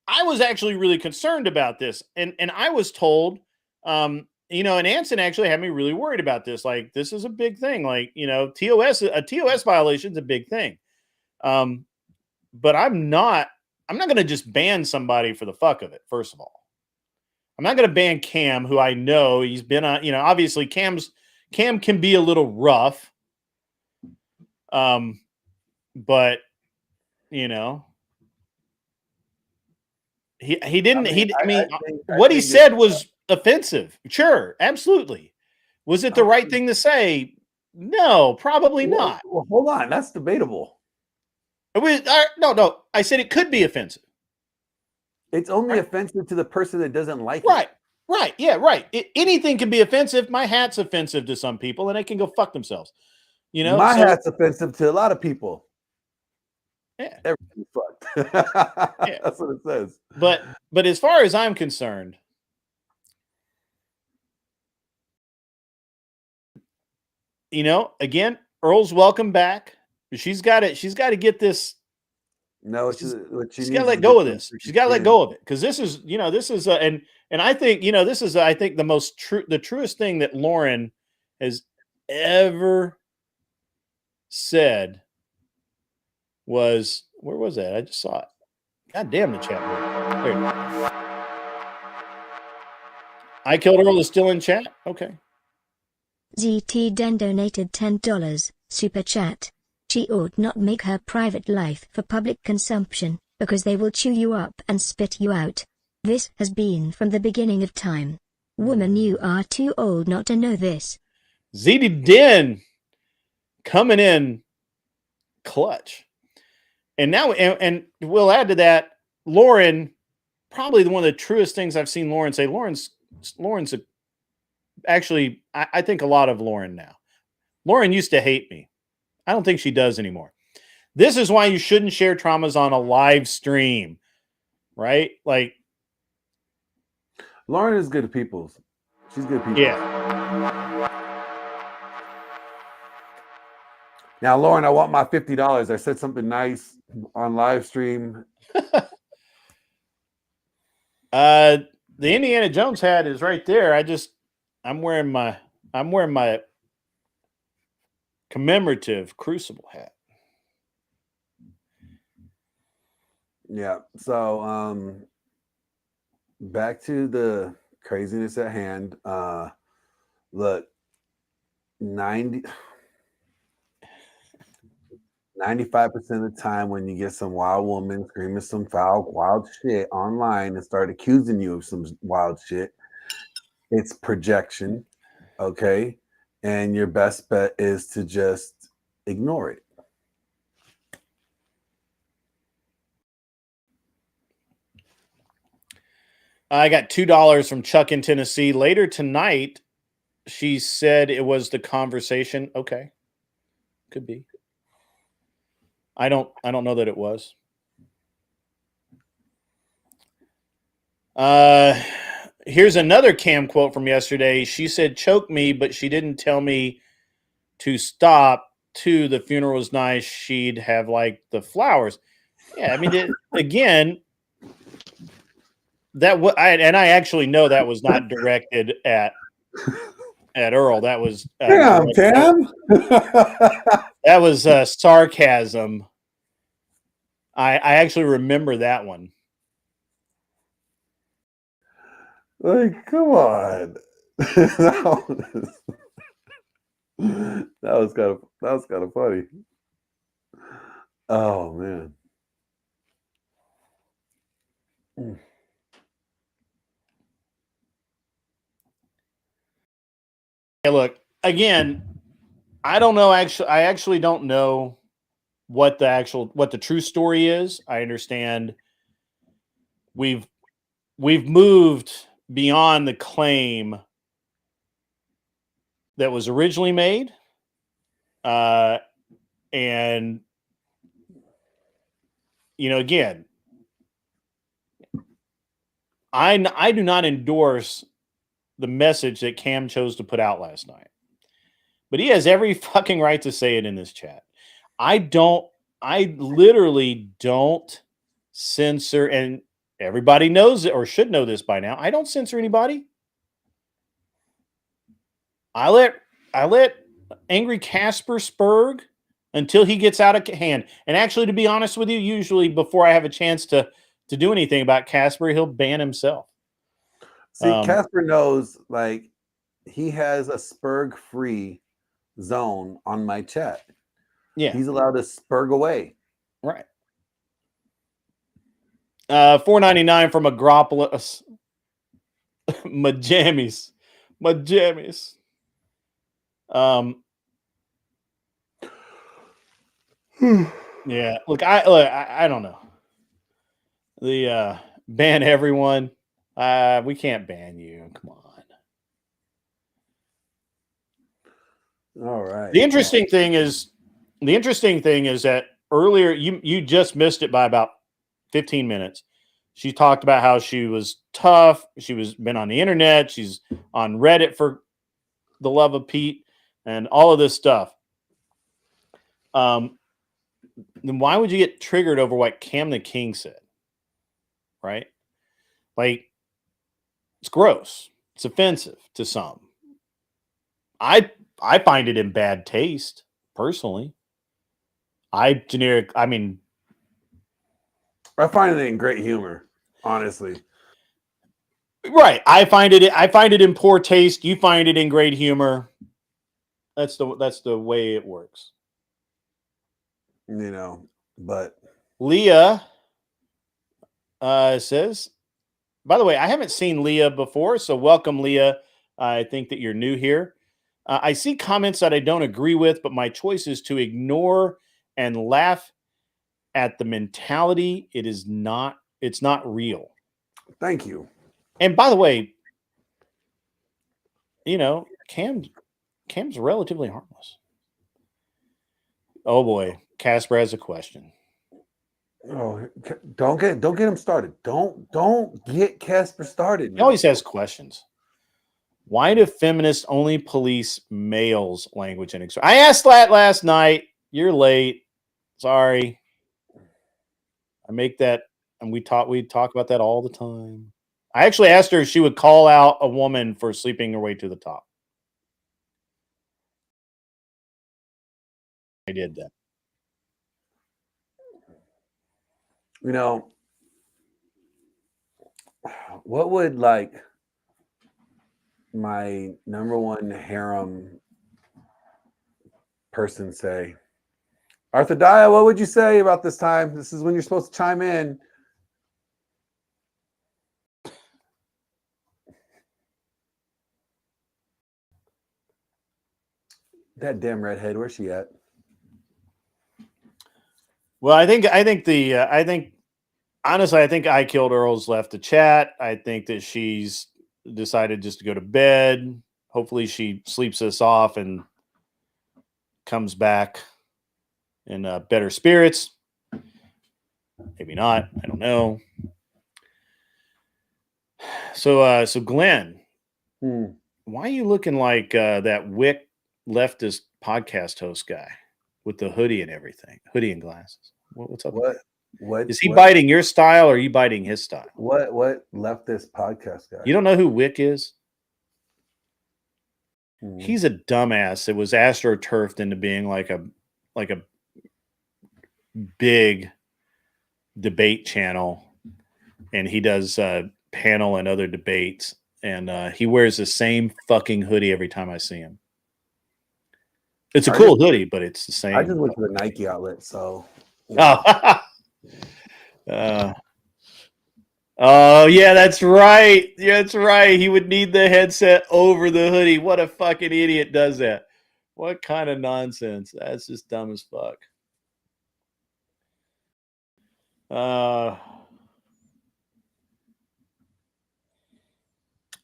I was actually really concerned about this, and I was told, you know, and Anson actually had me really worried about this. Like, this is a big thing. Like, you know, a TOS violation is a big thing. But I'm not going to just ban somebody for the fuck of it. First of all, I'm not going to ban Cam, who I know he's been on. You know, obviously Cam can be a little rough. But you know, he didn't. I mean, what he said was offensive. Sure, absolutely. Was it the right thing to say? No, probably not. Well, hold on, that's debatable. It was no. I said it could be offensive. It's only offensive to the person that doesn't like it. Right. Yeah. Right. Anything can be offensive. My hat's offensive to some people, and they can go fuck themselves. You know, my hat's offensive to a lot of people. Yeah, everything's fucked. Yeah. That's what it says. But as far as I'm concerned, you know, again, Earl's welcome back. She's got it. She's got to get this. No, she's got to let go of this. She's got to let go of it because this is, you know, this is and I think, you know, this is I think the truest thing that Lauren has ever said was, where was that? I just saw it. God damn, the chat room. There. I Killed Earl is still in chat. Okay. ZT Den donated $10 super chat. She ought not make her private life for public consumption, because they will chew you up and spit you out. This has been from the beginning of time. Woman, you are too old not to know this. ZT Den coming in clutch. And now, and we'll add to that, Lauren, probably one of the truest things I've seen Lauren say. Lauren's actually, I think a lot of Lauren now. Lauren used to hate me. I don't think she does anymore. This is why you shouldn't share traumas on a live stream, right? Like, Lauren is good people. She's good people. Yeah. Now, Lauren, I want my $50. I said something nice on live stream. The Indiana Jones hat is right there. I'm wearing my commemorative Crucible hat. Yeah. So back to the craziness at hand. Look, 95% of the time when you get some wild woman screaming some wild shit online and start accusing you of some wild shit, it's projection, okay? And your best bet is to just ignore it. I got $2 from Chuck in Tennessee. Later tonight, she said it was the conversation. Okay. Could be. I don't know that it was. Here's another Cam quote from yesterday. She said, "Choke me," but she didn't tell me to stop. Too, the funeral was nice. She'd have like the flowers. Yeah, I mean, again, I actually know that was not directed at Earl. That was damn, Tam. That was sarcasm I actually remember that one. Like, come on. that was kind of funny. Oh man. Hey, look, again, I don't know. I actually don't know what the true story is. I understand we've moved beyond the claim that was originally made. And again, I do not endorse the message that Cam chose to put out last night. But he has every fucking right to say it in this chat. I literally don't censor, and everybody knows it or should know this by now. I don't censor anybody. I let angry Casper Spurg until he gets out of hand. And actually, to be honest with you, usually before I have a chance to do anything about Casper, he'll ban himself. See, Casper knows, like, he has a Spurg-free zone on my chat. Yeah. He's allowed to Spurg away. Right. $4.99 from Agropolis. Majamis. Yeah. Look, I don't know. The ban everyone. We can't ban you. Come on. All right. The interesting thing is that earlier you just missed it by about 15 minutes. She talked about how she was tough. She was been on the internet. She's on Reddit for the love of Pete and all of this stuff. Then why would you get triggered over what Cam the King said? Right? Like, it's gross. It's offensive to some. I find it in bad taste, personally. I find it in great humor, honestly. Right. I find it in poor taste. You find it in great humor. That's the way it works. But Leah says, by the way, I haven't seen Leah before, so welcome, Leah. I think that you're new here. I see comments that I don't agree with, but my choice is to ignore and laugh at the mentality. It's not real. Thank you. And by the way, Cam's relatively harmless. Oh boy, Casper has a question. Oh, don't get him started. Don't get Casper started. He always has questions. Why do feminists only police males' language and expression? I asked that last night. You're late. Sorry. I make that, and we talk about that all the time. I actually asked her if she would call out a woman for sleeping her way to the top. I did that. What would, like, my number one harem person say? Arthur Daya, what would you say about this time? This is when you're supposed to chime in. That damn redhead, where's she at? Well, I think honestly, I think I Killed Earl's left the chat. I think that she's decided just to go to bed. Hopefully she sleeps this off and comes back in better spirits. Maybe not. I don't know. So Glenn, why are you looking like that Wick leftist podcast host guy with the hoodie and everything, hoodie and glasses? What's up? What is he biting your style or are you biting his style? What leftist podcast guy? You don't know who Wick is? He's a dumbass that was astroturfed into being like a big debate channel, and he does panel and other debates, and he wears the same fucking hoodie every time I see him. It's a cool hoodie, but it's the same. I just went to the Nike outlet, so. Oh, oh yeah, that's right. That's right. He would need the headset over the hoodie. What a fucking idiot does that? What kind of nonsense? That's just dumb as fuck. Yeah,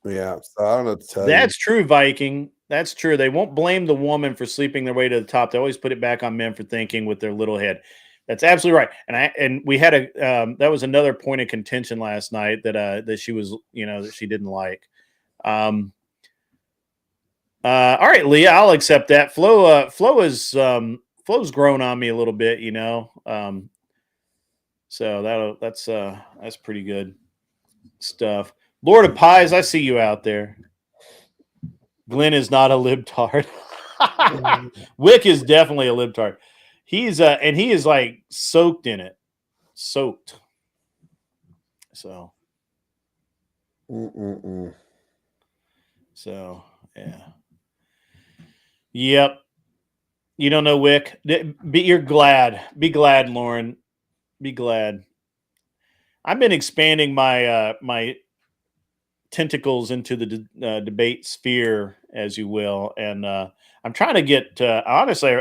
so I don't know what to tell That's true, Viking. That's true. They won't blame the woman for sleeping their way to the top. They always put it back on men for thinking with their little head. That's absolutely right. And we had that was another point of contention last night that she was, that she didn't like. All right, Leah, I'll accept that. Flo's grown on me a little bit, so that's pretty good stuff. Lord of Pies, I see you out there. Glenn is not a libtard. Wick is definitely a libtard. He's and he is like soaked in it. Soaked. So. So, yeah. Yep. You don't know Wick. You're glad. Be glad, Lauren. Be glad. I've been expanding my my tentacles into the debate sphere, as you will, and I'm trying to get. Honestly,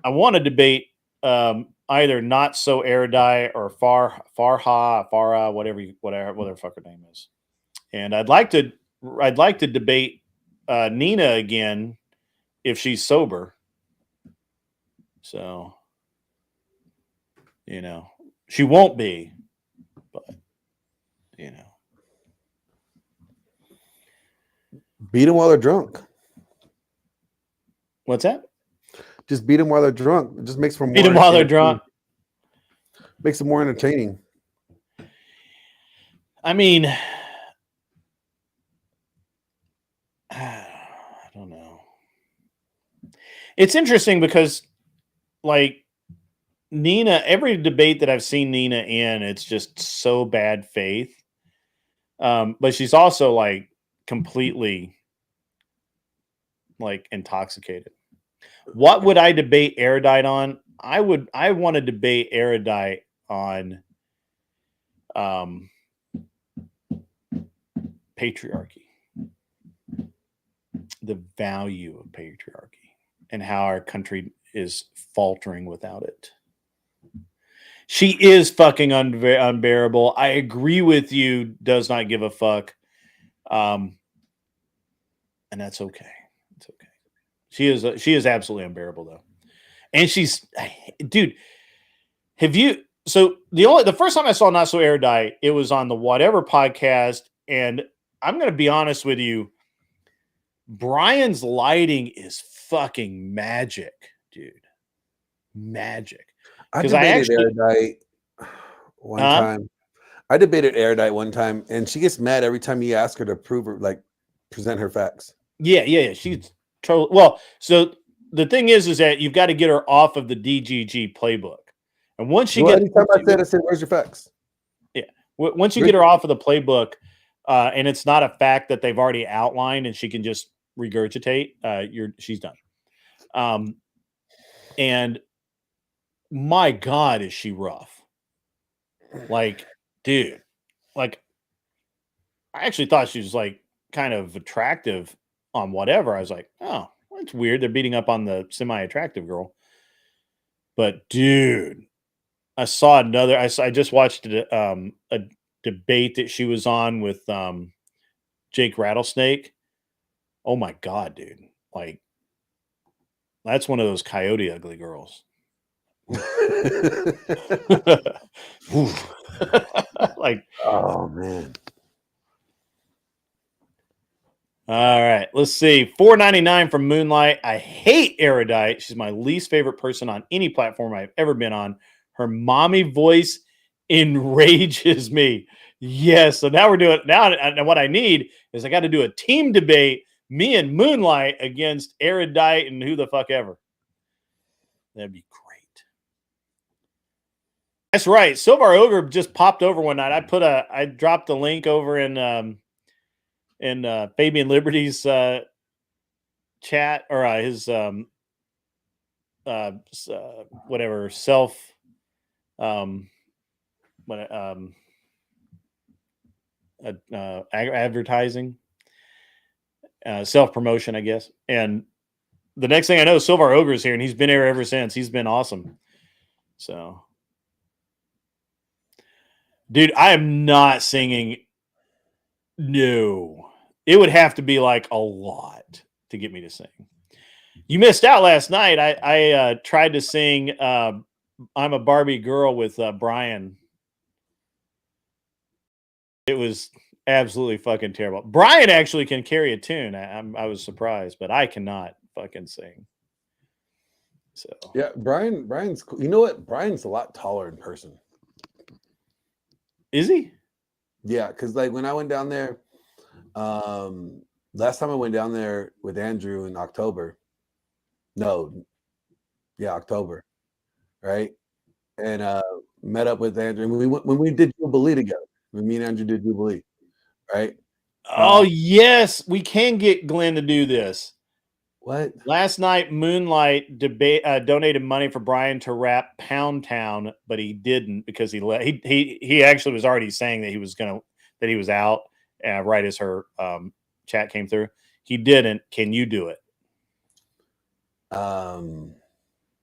I want to debate either not so erudite or Farha, whatever fuck her name is, and I'd like to debate Nina again if she's sober. So, she won't be, but beat them while they're drunk. What's that? Just beat them while they're drunk. It just makes for more. Beat them while they're drunk. Makes it more entertaining. I mean, I don't know. It's interesting because, like, Nina, every debate that I've seen Nina in, it's just so bad faith. But she's also like completely like intoxicated. What would I debate erudite on? I want to debate erudite on patriarchy, the value of patriarchy, and how our country is faltering without it. She is fucking unbearable. I agree with you. Does not give a fuck. And that's okay. It's okay. She is absolutely unbearable though. And dude, the first time I saw Not So Erudite, it was on the Whatever podcast. And I'm going to be honest with you. Brian's lighting is fucking magic, dude. Magic. I debated Erudite one time. I debated Erudite one time, and she gets mad every time you ask her to present her facts. Yeah. She's totally well. So the thing is that you've got to get her off of the DGG playbook, and once she gets, anytime I said, "Where's your facts?" Yeah, once you get her off of the playbook, and it's not a fact that they've already outlined, and she can just regurgitate, she's done. And my God, is she rough? Like, dude, like, I actually thought she was like kind of attractive on Whatever. I was like, oh, that's weird. They're beating up on the semi-attractive girl. But dude, I saw another. I just watched a debate that she was on with Jake Rattlesnake. Oh my God, dude! Like, that's one of those coyote ugly girls. Like, oh man. All right, let's see. $4.99 from Moonlight. I hate Erudite. She's my least favorite person on any platform I've ever been on. Her mommy voice enrages me. Yes. So now we're doing now. What I need is I got to do a team debate. Me and Moonlight against Erudite and who the fuck ever. That'd be great. That's right. Silvar Ogre just popped over one night. I dropped the link over in Fabian Liberty's chat or his whatever self advertising, self promotion, I guess. And the next thing I know, Silvar Ogre is here, and he's been here ever since. He's been awesome. So, dude, I am not singing. No, it would have to be like a lot to get me to sing. You missed out last night. I tried to sing "I'm a Barbie Girl" with Brian. It was absolutely fucking terrible. Brian actually can carry a tune. I was surprised, but I cannot fucking sing. So yeah, Brian's cool. You know what? Brian's a lot taller in person. Is he? Yeah, because like when I went down there, last time I went down there with Andrew in October. October, right? And met up with Andrew. And when we did Jubilee together. When me and Andrew did Jubilee, right? Oh yes, we can get Glenn to do this. What? Last night, Moonlight donated money for Brian to rap Pound Town, but he didn't because he actually was already saying that he was out right as her chat came through. He didn't. Can you do it? I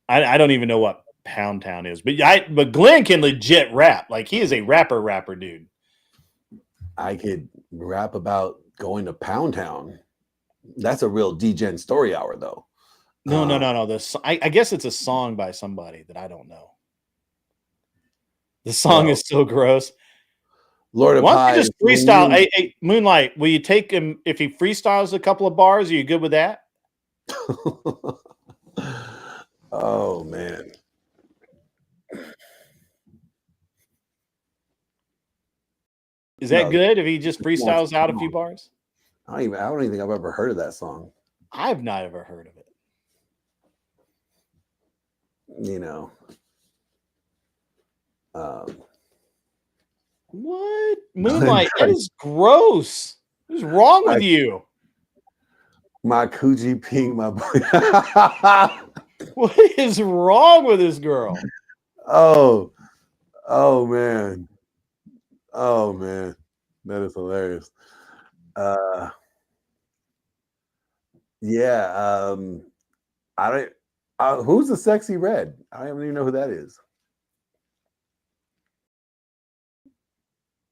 don't even know what Pound Town is, but Glenn can legit rap. Like he is a rapper dude. I could rap about going to Pound Town. That's a real D-Gen story hour, though. No. I guess it's a song by somebody that I don't know. The song is so gross. Lord of Why don't you just freestyle? Hey, Moonlight, will you take him if he freestyles a couple of bars? Are you good with that? Oh man. Is that good if he just freestyles out a few bars? I don't even think I've ever heard of that song. I've not ever heard of it. You know. What? Moonlight, that is gross. What's wrong with you? My coochie pink, my boy. What is wrong with this girl? Oh man. Oh man. That is hilarious. Who's the sexy red? I don't even know who that is.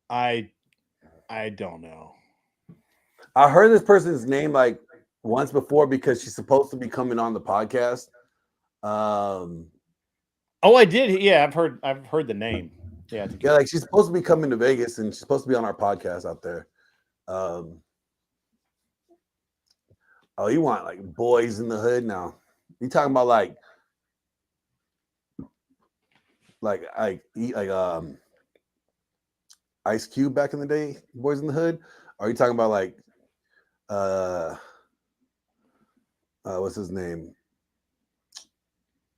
I don't know. I heard this person's name like once before because she's supposed to be coming on the podcast. Oh, I did. Yeah, I've heard the name. Yeah, like she's supposed to be coming to Vegas and she's supposed to be on our podcast out there. Oh, you want like Boys in the Hood now? You talking about like Ice Cube back in the day, Boys in the Hood? Or are you talking about like what's his name?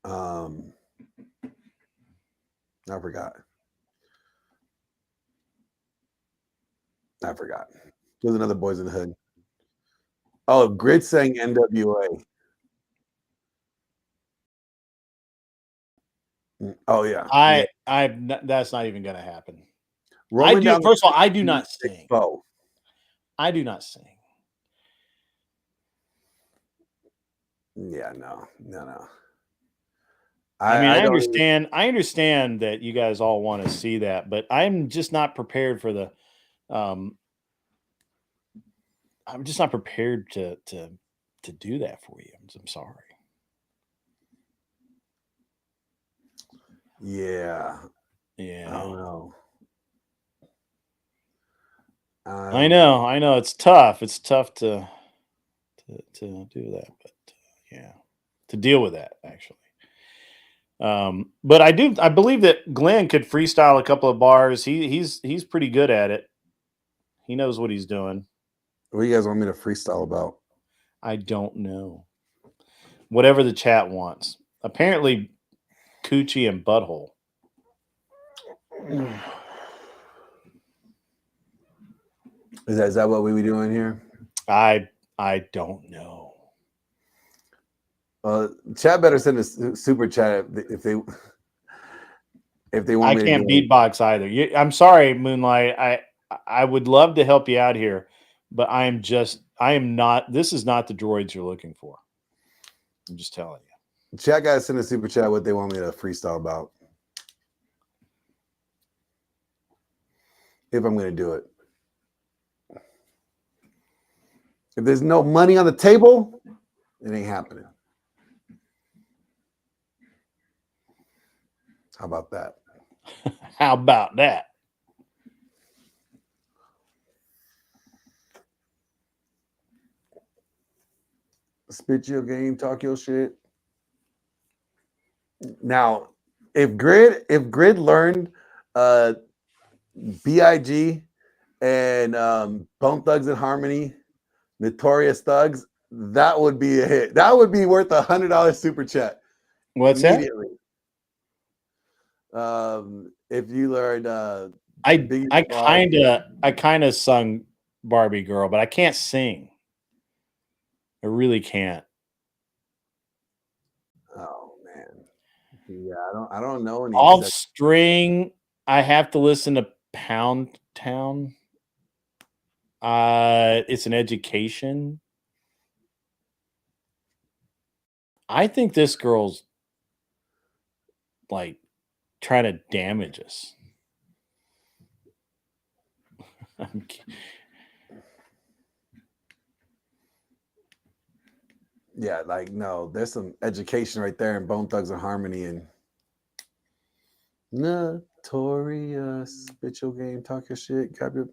I forgot. There's another Boys in the Hood. Oh, Grit sang NWA. Oh yeah. That's not even gonna happen. First of all, I do not sing. I do not sing. Yeah, no. I understand that you guys all want to see that, but I'm just not prepared for the I'm just not prepared to do that for you. I'm sorry. Yeah. I don't know. I know. It's tough. It's tough to do that, but to deal with that actually. But I believe that Glenn could freestyle a couple of bars. He's pretty good at it. He knows what he's doing. What do you guys want me to freestyle about? I don't know. Whatever the chat wants. Apparently, coochie and butthole. Is that what we be doing here? I don't know. Chat better send a super chat if they want I me to can't do it. beatbox either. I'm sorry, Moonlight. I would love to help you out here, but I am not. This is not the droids you're looking for. I'm just telling you. Chat guys send a super chat what they want me to freestyle about. If I'm going to do it. If there's no money on the table, it ain't happening. How about that? How about that? Spit your game, talk your shit. Now, if Grid learned BIG and Bone Thugs and Harmony, Notorious Thugs, that would be a hit. That would be worth $100 super chat. What's immediately. If you learned I kind of sung Barbie Girl, but I can't sing. I really can't. Oh man. Yeah, I don't know any Off string, I have to listen to Pound Town. It's an education. I think this girl's like trying to damage us. Yeah, like no, there's some education right there in Bone Thugs and Harmony and Notorious, spit your game, talk your shit, grab your.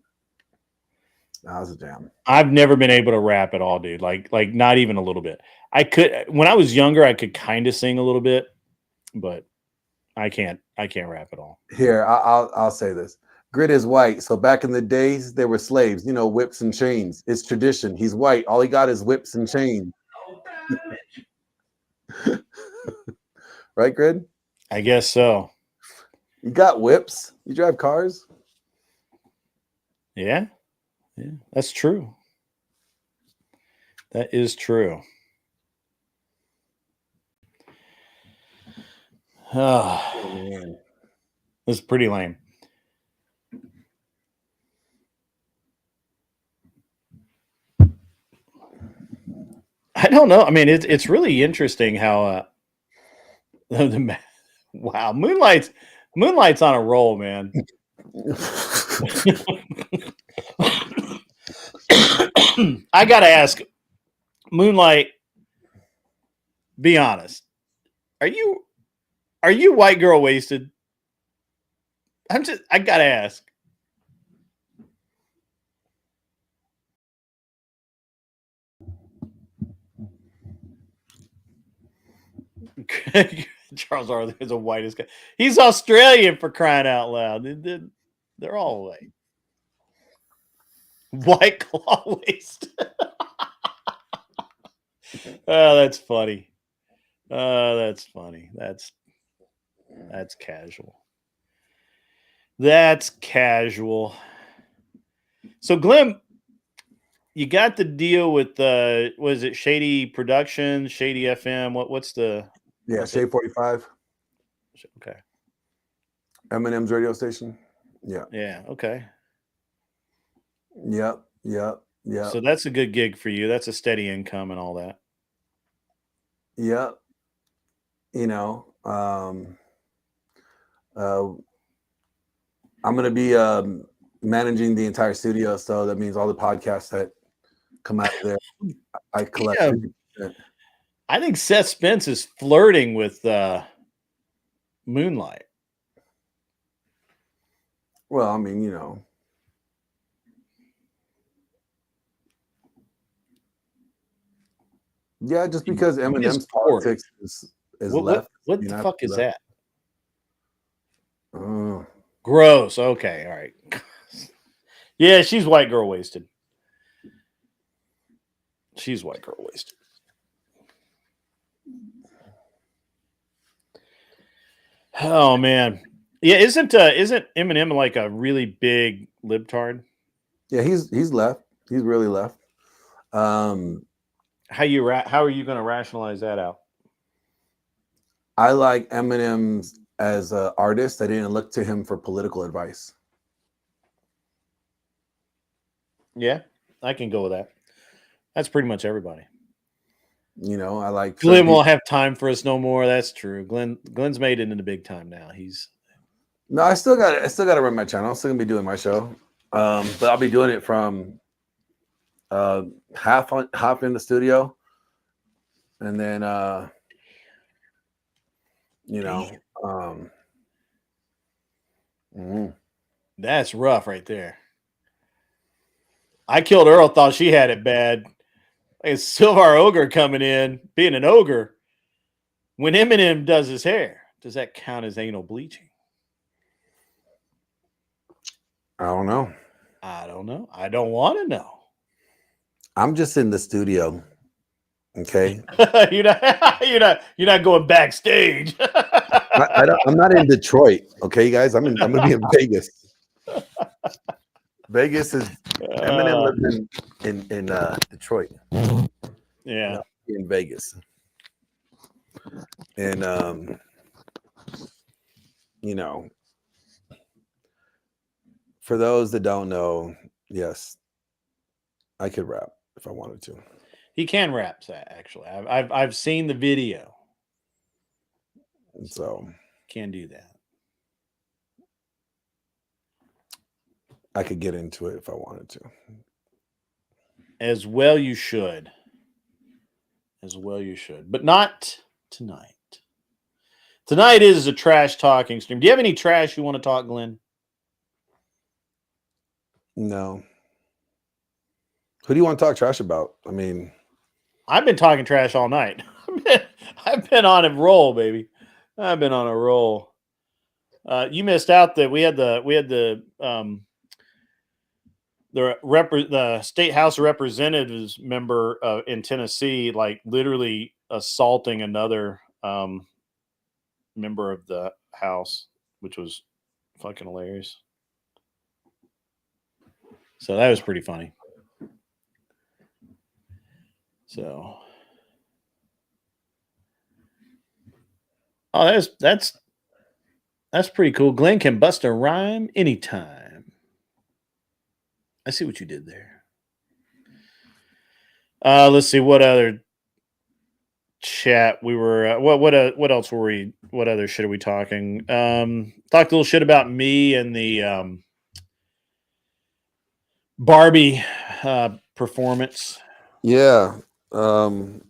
That was a jam. I've never been able to rap at all, dude. Like not even a little bit. I could when I was younger, I could kind of sing a little bit, but I can't rap at all. Here, I'll say this. Grid is white, so back in the days they were slaves. You know, whips and chains. It's tradition. He's white. All he got is whips and chains. Right, Grid? I guess so. You got whips? You drive cars? Yeah. Yeah, that's true. That is true. Oh man. This is pretty lame. I don't know. I mean, it's really interesting how wow, Moonlight's on a roll, man. I gotta ask, Moonlight, be honest. Are you white girl wasted? I gotta ask. Charles Arthur is the whitest guy. He's Australian, for crying out loud. They're all white. White claw waist. Oh, that's funny. That's funny. That's casual. That's casual. So, Glenn, you got the deal with was it Shady Productions, Shady FM? What's the Shade 45. Okay. Eminem's radio station. Yeah. Yeah. Okay. Yep. So that's a good gig for you. That's a steady income and all that. Yep. You know, I'm going to be managing the entire studio, so that means all the podcasts that come out there, I collect. Yeah. I think Seth Spence is flirting with Moonlight. Well, I mean, you know. Yeah, just because Eminem's politics is left. What the fuck is that? Oh. Gross. Okay. All right. Yeah, she's white girl wasted. She's white girl wasted. Oh man. Yeah, isn't Eminem like a really big libtard? Yeah, he's left. He's really left. How are you going to rationalize that out? I like Eminem as an artist. I didn't look to him for political advice. Yeah, I can go with that. That's pretty much everybody. You know, I like Glenn won't have time for us no more. That's true. Glenn's made it into big time now. No, I still got to run my channel. I'm still gonna be doing my show, but I'll be doing it from half in the studio, and then That's rough right there. I Killed Earl thought she had it bad. It's Silvar Ogre coming in, being an ogre. When Eminem does his hair, does that count as anal bleaching? I don't know. I don't know. I don't want to know. I'm just in the studio. Okay. you're not going backstage. I'm not in Detroit. Okay, guys. I'm gonna be in Vegas. Vegas is Eminem lives in Detroit. Yeah. In Vegas. And for those that don't know, yes, I could rap if I wanted to. He can rap that, actually. I've seen the video. So can do that. I could get into it if I wanted to. As well you should. But not tonight. Tonight is a trash talking stream. Do you have any trash you want to talk, Glenn? No. Who do you want to talk trash about? I mean, I've been talking trash all night. I've been on a roll, baby. I've been on a roll. You missed out that we had the state house of representatives member in Tennessee, like literally assaulting another member of the house, which was fucking hilarious. So that was pretty funny. So, oh, that's pretty cool. Glenn can bust a rhyme anytime. I see what you did there. Let's see what other chat we were. What else were we? What other shit are we talking? Talked a little shit about me and the Barbie performance. Yeah. You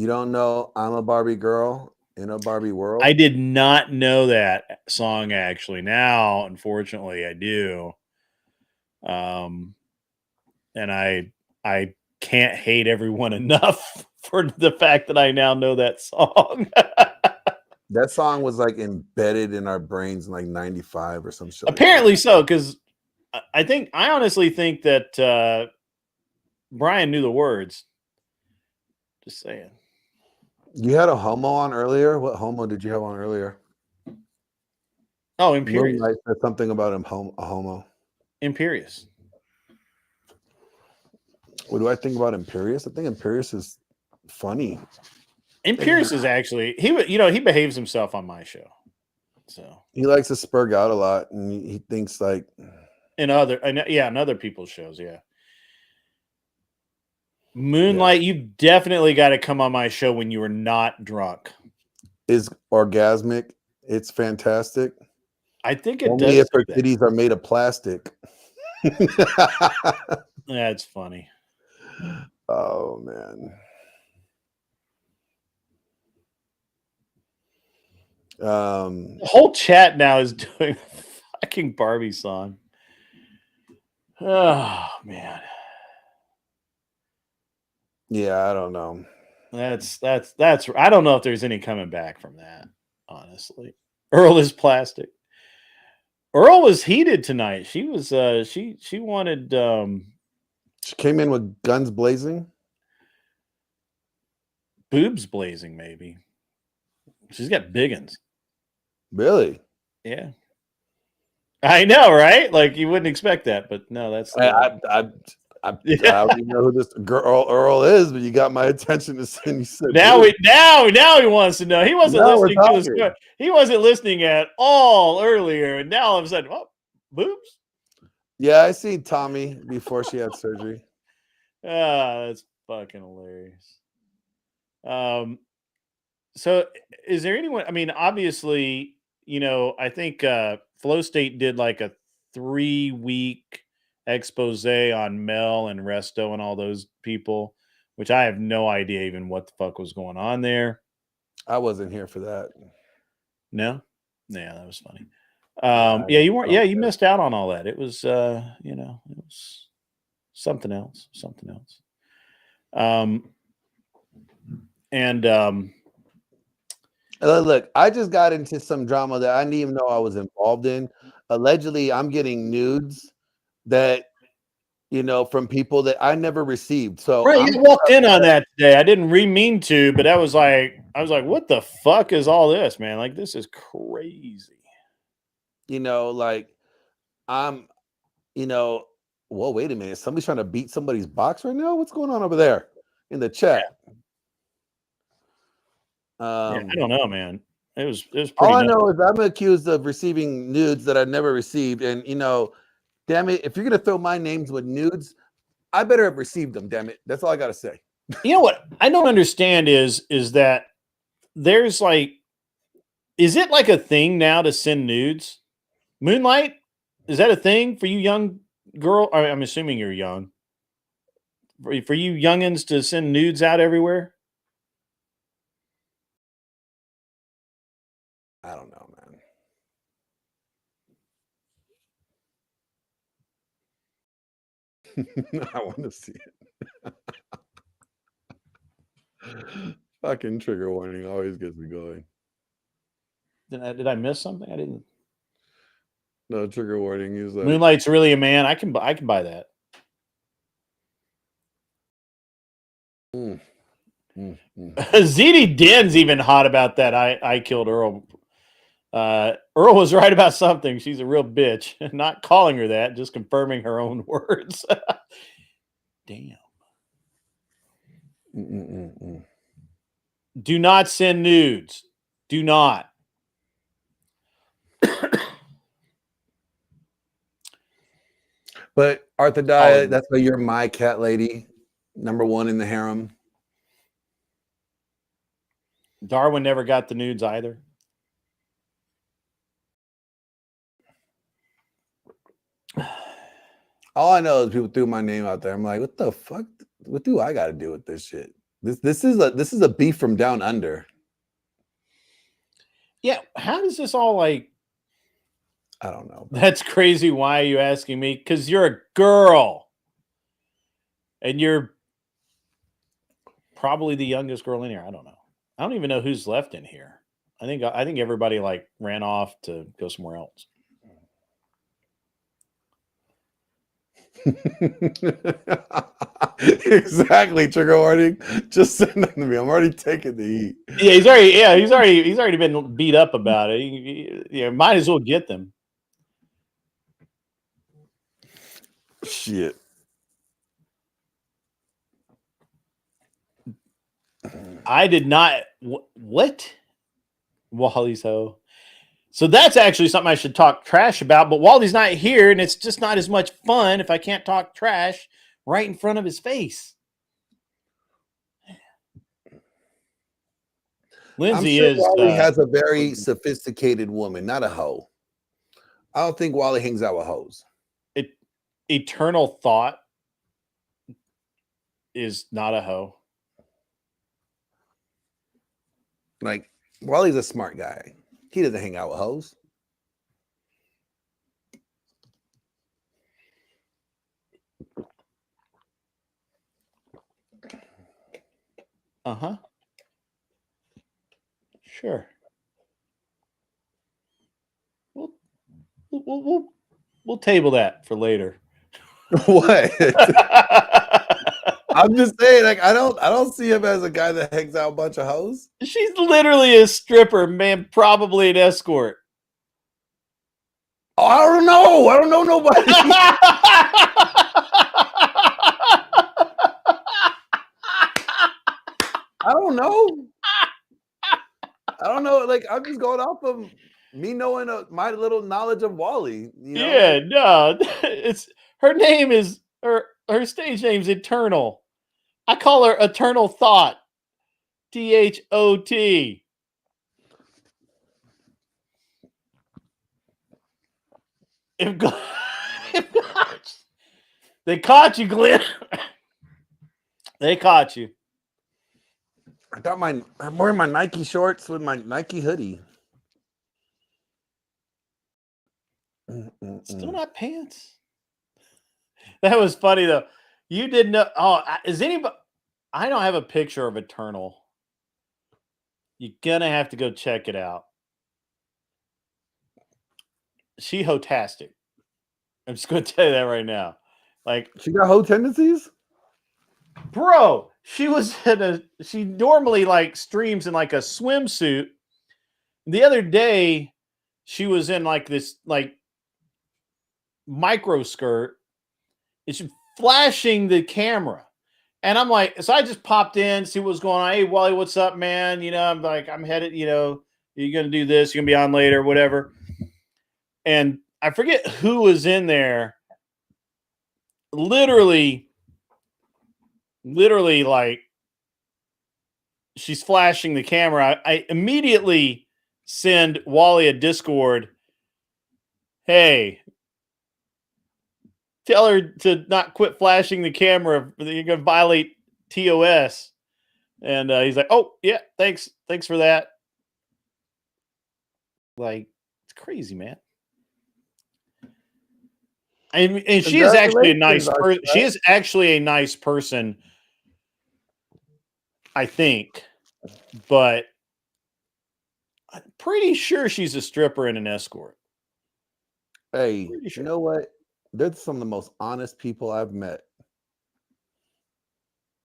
don't know I'm a Barbie girl in a Barbie world? I did not know that song, actually. Now, unfortunately, I do. And I can't hate everyone enough for the fact that I now know that song. That song was like embedded in our brains in like 95 or some shit. Apparently so, because I honestly think that Brian knew the words. Just saying. You had a homo on earlier? What homo did you have on earlier? Oh, Imperious. I said something about a homo. Imperious. What do I think about Imperious? I think Imperious is funny. Imperious is actually he behaves himself on my show. So he likes to spurg out a lot, and he thinks like in other people's shows, yeah. Moonlight, you've definitely got to come on my show when you are not drunk. Is orgasmic. It's fantastic. I think it only does. If her titties are made of plastic. That's funny. Oh man. The whole chat now is doing a fucking Barbie song. Oh man. Yeah, I don't know. That's I don't know if there's any coming back from that, honestly. Earl is plastic. Earl was heated tonight. She was she wanted she came in with guns blazing. Boobs blazing, maybe. She's got big ones. Really? Yeah. I know, right? Like you wouldn't expect that, but no, that's. I don't even know who this girl Earl is, but you got my attention as soon as you said now he wants to know. He wasn't listening to the story. He wasn't listening at all earlier, and now all of a sudden, oh, boobs. Yeah, I seen Tommy before she had surgery. That's fucking hilarious. So is there anyone? I mean, obviously, I think Flow State did like a 3-week expose on Mel and Resto and all those people, which I have no idea even what the fuck was going on there. I wasn't here for that. No? Yeah, that was funny. Yeah, you weren't. Yeah, you missed out on all that. It was, it was something else. Look, I just got into some drama that I didn't even know I was involved in. Allegedly, I'm getting nudes that, from people that I never received. So right, you walked in on that today. I didn't mean to, but I was like, what the fuck is all this, man? Like, this is crazy. Like I'm, whoa, wait a minute. Somebody's trying to beat somebody's box right now. What's going on over there in the chat? I don't know, man. It was pretty all I know is I'm accused of receiving nudes that I never received. And, damn it, if you're going to throw my names with nudes, I better have received them, damn it. That's all I got to say. You know what I don't understand is that there's like, is it like a thing now to send nudes? Moonlight? Is that a thing for you young girl? I'm assuming you're young. For you youngins to send nudes out everywhere? I don't know, man. I want to see it. Fucking trigger warning always gets me going. Did I miss something? I didn't. No trigger warning. He's like, Moonlight's really a man. I can buy that. ZD Den's even hot about that. I killed Earl. Earl was right about something. She's a real bitch. Not calling her that, just confirming her own words. Damn. Do not send nudes. Do not. But Arthodiah, that's why you're my cat lady, #1 in the harem. Darwin never got the nudes either. All I know is people threw my name out there. I'm like, what the fuck? What do I got to do with this shit? This is a beef from down under. Yeah, how does this all like? I don't know. That's crazy. Why are you asking me? Because you're a girl, and you're probably the youngest girl in here. I don't know. I don't even know who's left in here. I think everybody like ran off to go somewhere else. Exactly, trigger warning. Just send them to me. I'm already taking the heat. Yeah, he's already been beat up about it. Might as well get them. Shit. I did not. What? Wally's hoe. So that's actually something I should talk trash about. But Wally's not here, and it's just not as much fun if I can't talk trash right in front of his face. Lindsay Wally has a very sophisticated woman, not a hoe. I don't think Wally hangs out with hoes. Eternal Thought is not a hoe. Like, Wally's a smart guy. He doesn't hang out with hoes. Uh-huh. Sure. We'll table that for later. What? I'm just saying, like, I don't see him as a guy that hangs out with a bunch of hoes. She's literally a stripper, man, probably an escort. know. I don't know nobody. I don't know. I don't know. Like, I'm just going off of me knowing my little knowledge of Wally. You know? Yeah, no, it's her name is her stage name's Eternal. I call her Eternal Thought. THOT. They caught you, Glenn. They caught you. I thought I'm wearing my Nike shorts with my Nike hoodie. Still not pants. That was funny though. You didn't know. Oh, is anybody? I don't have a picture of Eternal. You're gonna have to go check it out. She hotastic. I'm just gonna tell you that right now. Like, she got hoe tendencies, bro. She was she normally like streams in like a swimsuit. The other day, she was in like this like micro skirt. It's flashing the camera. And I'm like, so I just popped in, see what was going on. Hey, Wally, what's up, man? You know, I'm like, I'm headed, you know, you're going to do this. You're going to be on later, whatever. And I forget who was in there. Literally, like, she's flashing the camera. I immediately send Wally a Discord. Hey, tell her to not quit flashing the camera. You're going to violate TOS. And he's like, oh, yeah, thanks for that. Like, it's crazy, man. And she is actually a nice person. She is actually a nice person, I think. But I'm pretty sure she's a stripper and an escort. Hey, you know what? They're some of the most honest people I've met.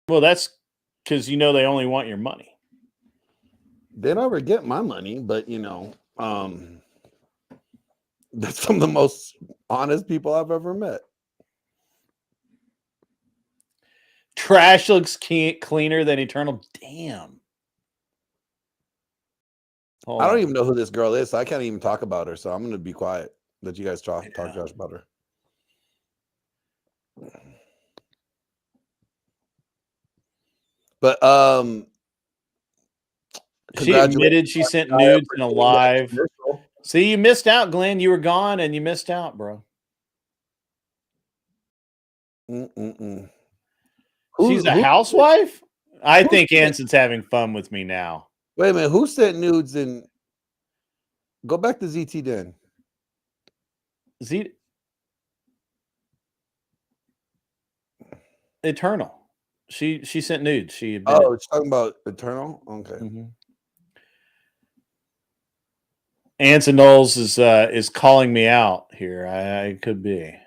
Well, that's because you know they only want your money. They never get my money, but you know, that's some of the most honest people I've ever met. Trash looks cleaner than Eternal. Damn. I don't even know who this girl is, so I can't even talk about her. So I'm going to be quiet. Let you guys talk Josh about her. But she admitted she sent nudes in a live. See, you missed out, Glenn. You were gone and you missed out, bro. She's a housewife? I think Anson's having fun with me now. Wait a minute. Who sent nudes in? Go back to ZT Den. Eternal. She sent nudes. She it's talking about Eternal? Okay. Mm-hmm. Anson Knowles is calling me out here. I could be.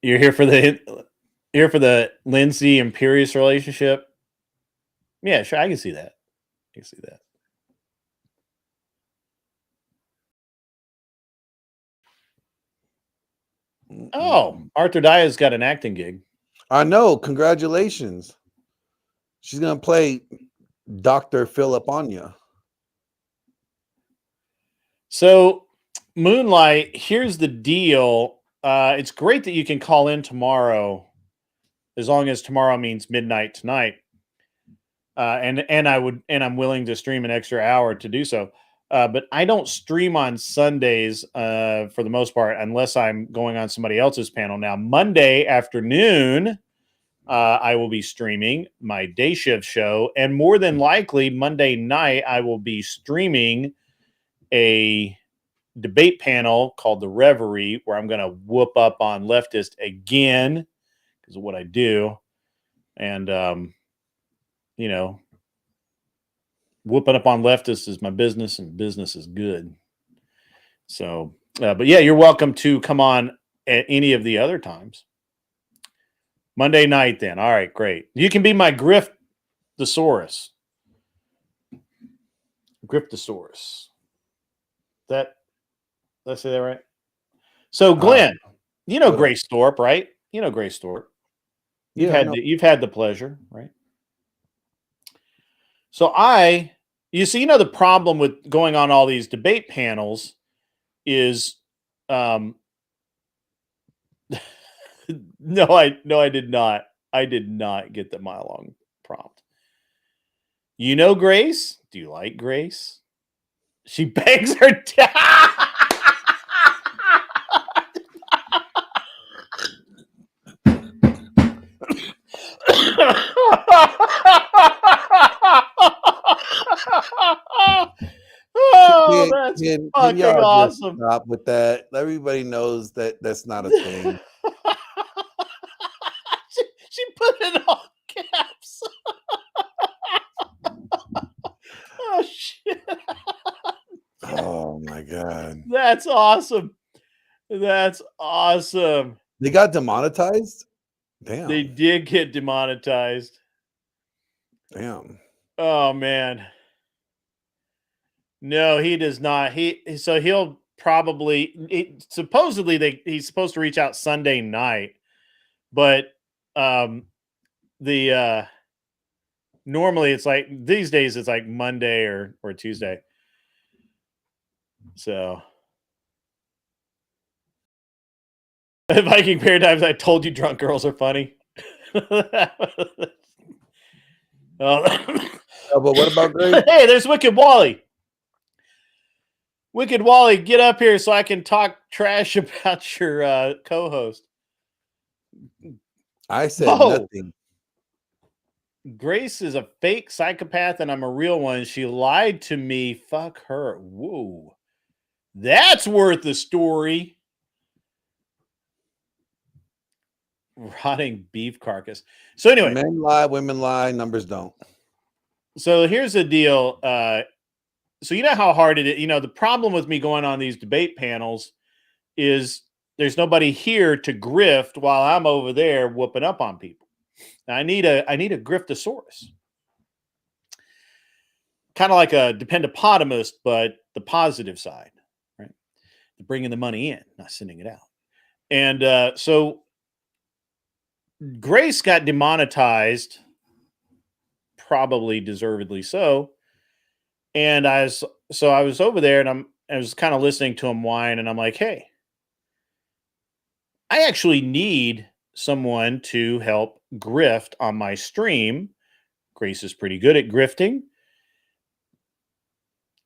You're here for the Lindsay and Imperious relationship? Yeah, sure. I can see that. Oh, Arthur Dia's got an acting gig. I know. Congratulations. She's going to play Dr. Philip Anya. So, Moonlight, here's the deal. It's great that you can call in tomorrow, as long as tomorrow means midnight tonight. And I'm willing to stream an extra hour to do so. But I don't stream on Sundays for the most part, unless I'm going on somebody else's panel. Now, Monday afternoon, I will be streaming my day shift show. And more than likely, Monday night, I will be streaming a debate panel called The Reverie, where I'm going to whoop up on leftist again because of what I do. And, you know, whooping up on leftists is my business, and business is good. So, but yeah, you're welcome to come on at any of the other times. Monday night, then. All right, great. You can be my grift Griftosaurus. Griftosaurus. Did I say that right? So Glenn, you know Grace Thorpe, right? You know Grace Thorpe. You've had the pleasure, right? So you know the problem with going on all these debate panels is no, I did not. I did not get the mile long prompt. You know Grace? Do you like Grace? She begs her dad. Oh, that's fucking awesome. Stop with that. Everybody knows that that's not a thing. she put it in all caps. Oh shit. Oh my god. That's awesome. That's awesome. They got demonetized? Damn. They did get demonetized. Damn. Oh man. No, he does not. He'll probably supposedly he's supposed to reach out Sunday night, but normally it's like these days it's like Monday or Tuesday. So Viking Paradigms, I told you drunk girls are funny. But what about Grace? Hey, there's Wicked Wally. Wicked Wally, get up here so I can talk trash about your co-host. I said nothing. Grace is a fake psychopath and I'm a real one. She lied to me. Fuck her. Whoa. That's worth a story. Rotting beef carcass. So anyway. Men lie, women lie, numbers don't. So here's the deal. So you know how hard it is. You know, the problem with me going on these debate panels is there's nobody here to grift while I'm over there whooping up on people. Now, I need a griftosaurus. Kind of like a dependopotamus, but the positive side, right? Bringing the money in, not sending it out. And so Grace got demonetized, probably deservedly so. And I was over there and I was kind of listening to him whine and I'm like, hey, I actually need someone to help grift on my stream. Grace is pretty good at grifting.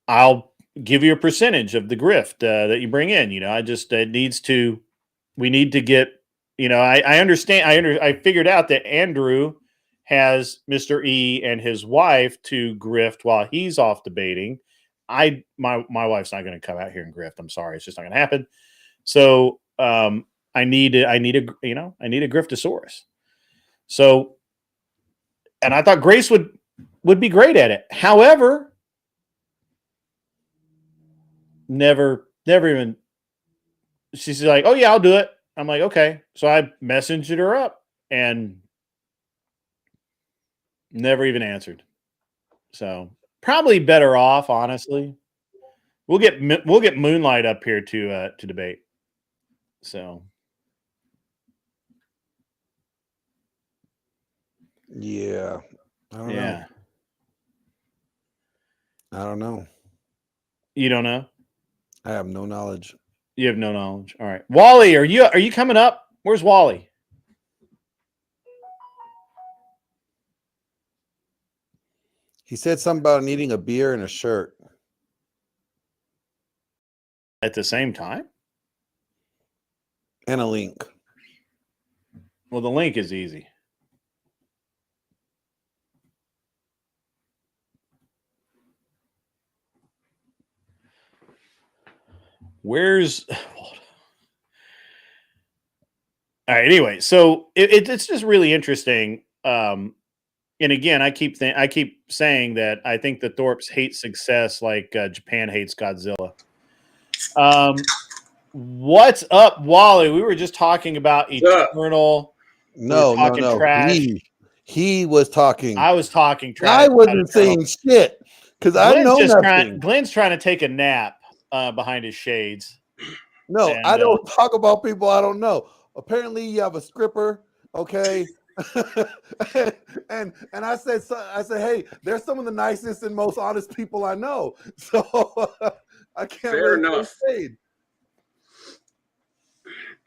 I'll give you a percentage of the grift that you bring in. You know, we need to get, you know, I understand. I figured out that Andrew has Mr. E and his wife to grift while he's off debating. My wife's not going to come out here and grift. I'm sorry. It's just not going to happen. So, I need a griftosaurus. So, and I thought Grace would be great at it. However, never even, she's like, oh yeah, I'll do it. I'm like, okay. So I messaged her up and never even answered. So probably better off, honestly. We'll get Moonlight up here to debate. So yeah, I don't know. I don't know. You don't know? I have no knowledge. You have no knowledge. All right, Wally, are you coming up? Where's Wally? He said something about needing a beer and a shirt. At the same time? And a link. Well, the link is easy. Where's... All right, anyway, so it's just really interesting. And again, I keep saying that I think the Thorpes hate success like Japan hates Godzilla. What's up, Wally? We were just talking about Eternal. No, trash. He was talking. I was talking trash. I wasn't saying shit because I know nothing. Glenn's trying to take a nap behind his shades. No, And, I don't talk about people I don't know. Apparently, you have a scripper, okay? and I said, hey, they're some of the nicest and most honest people I know. So I can't. Fair enough.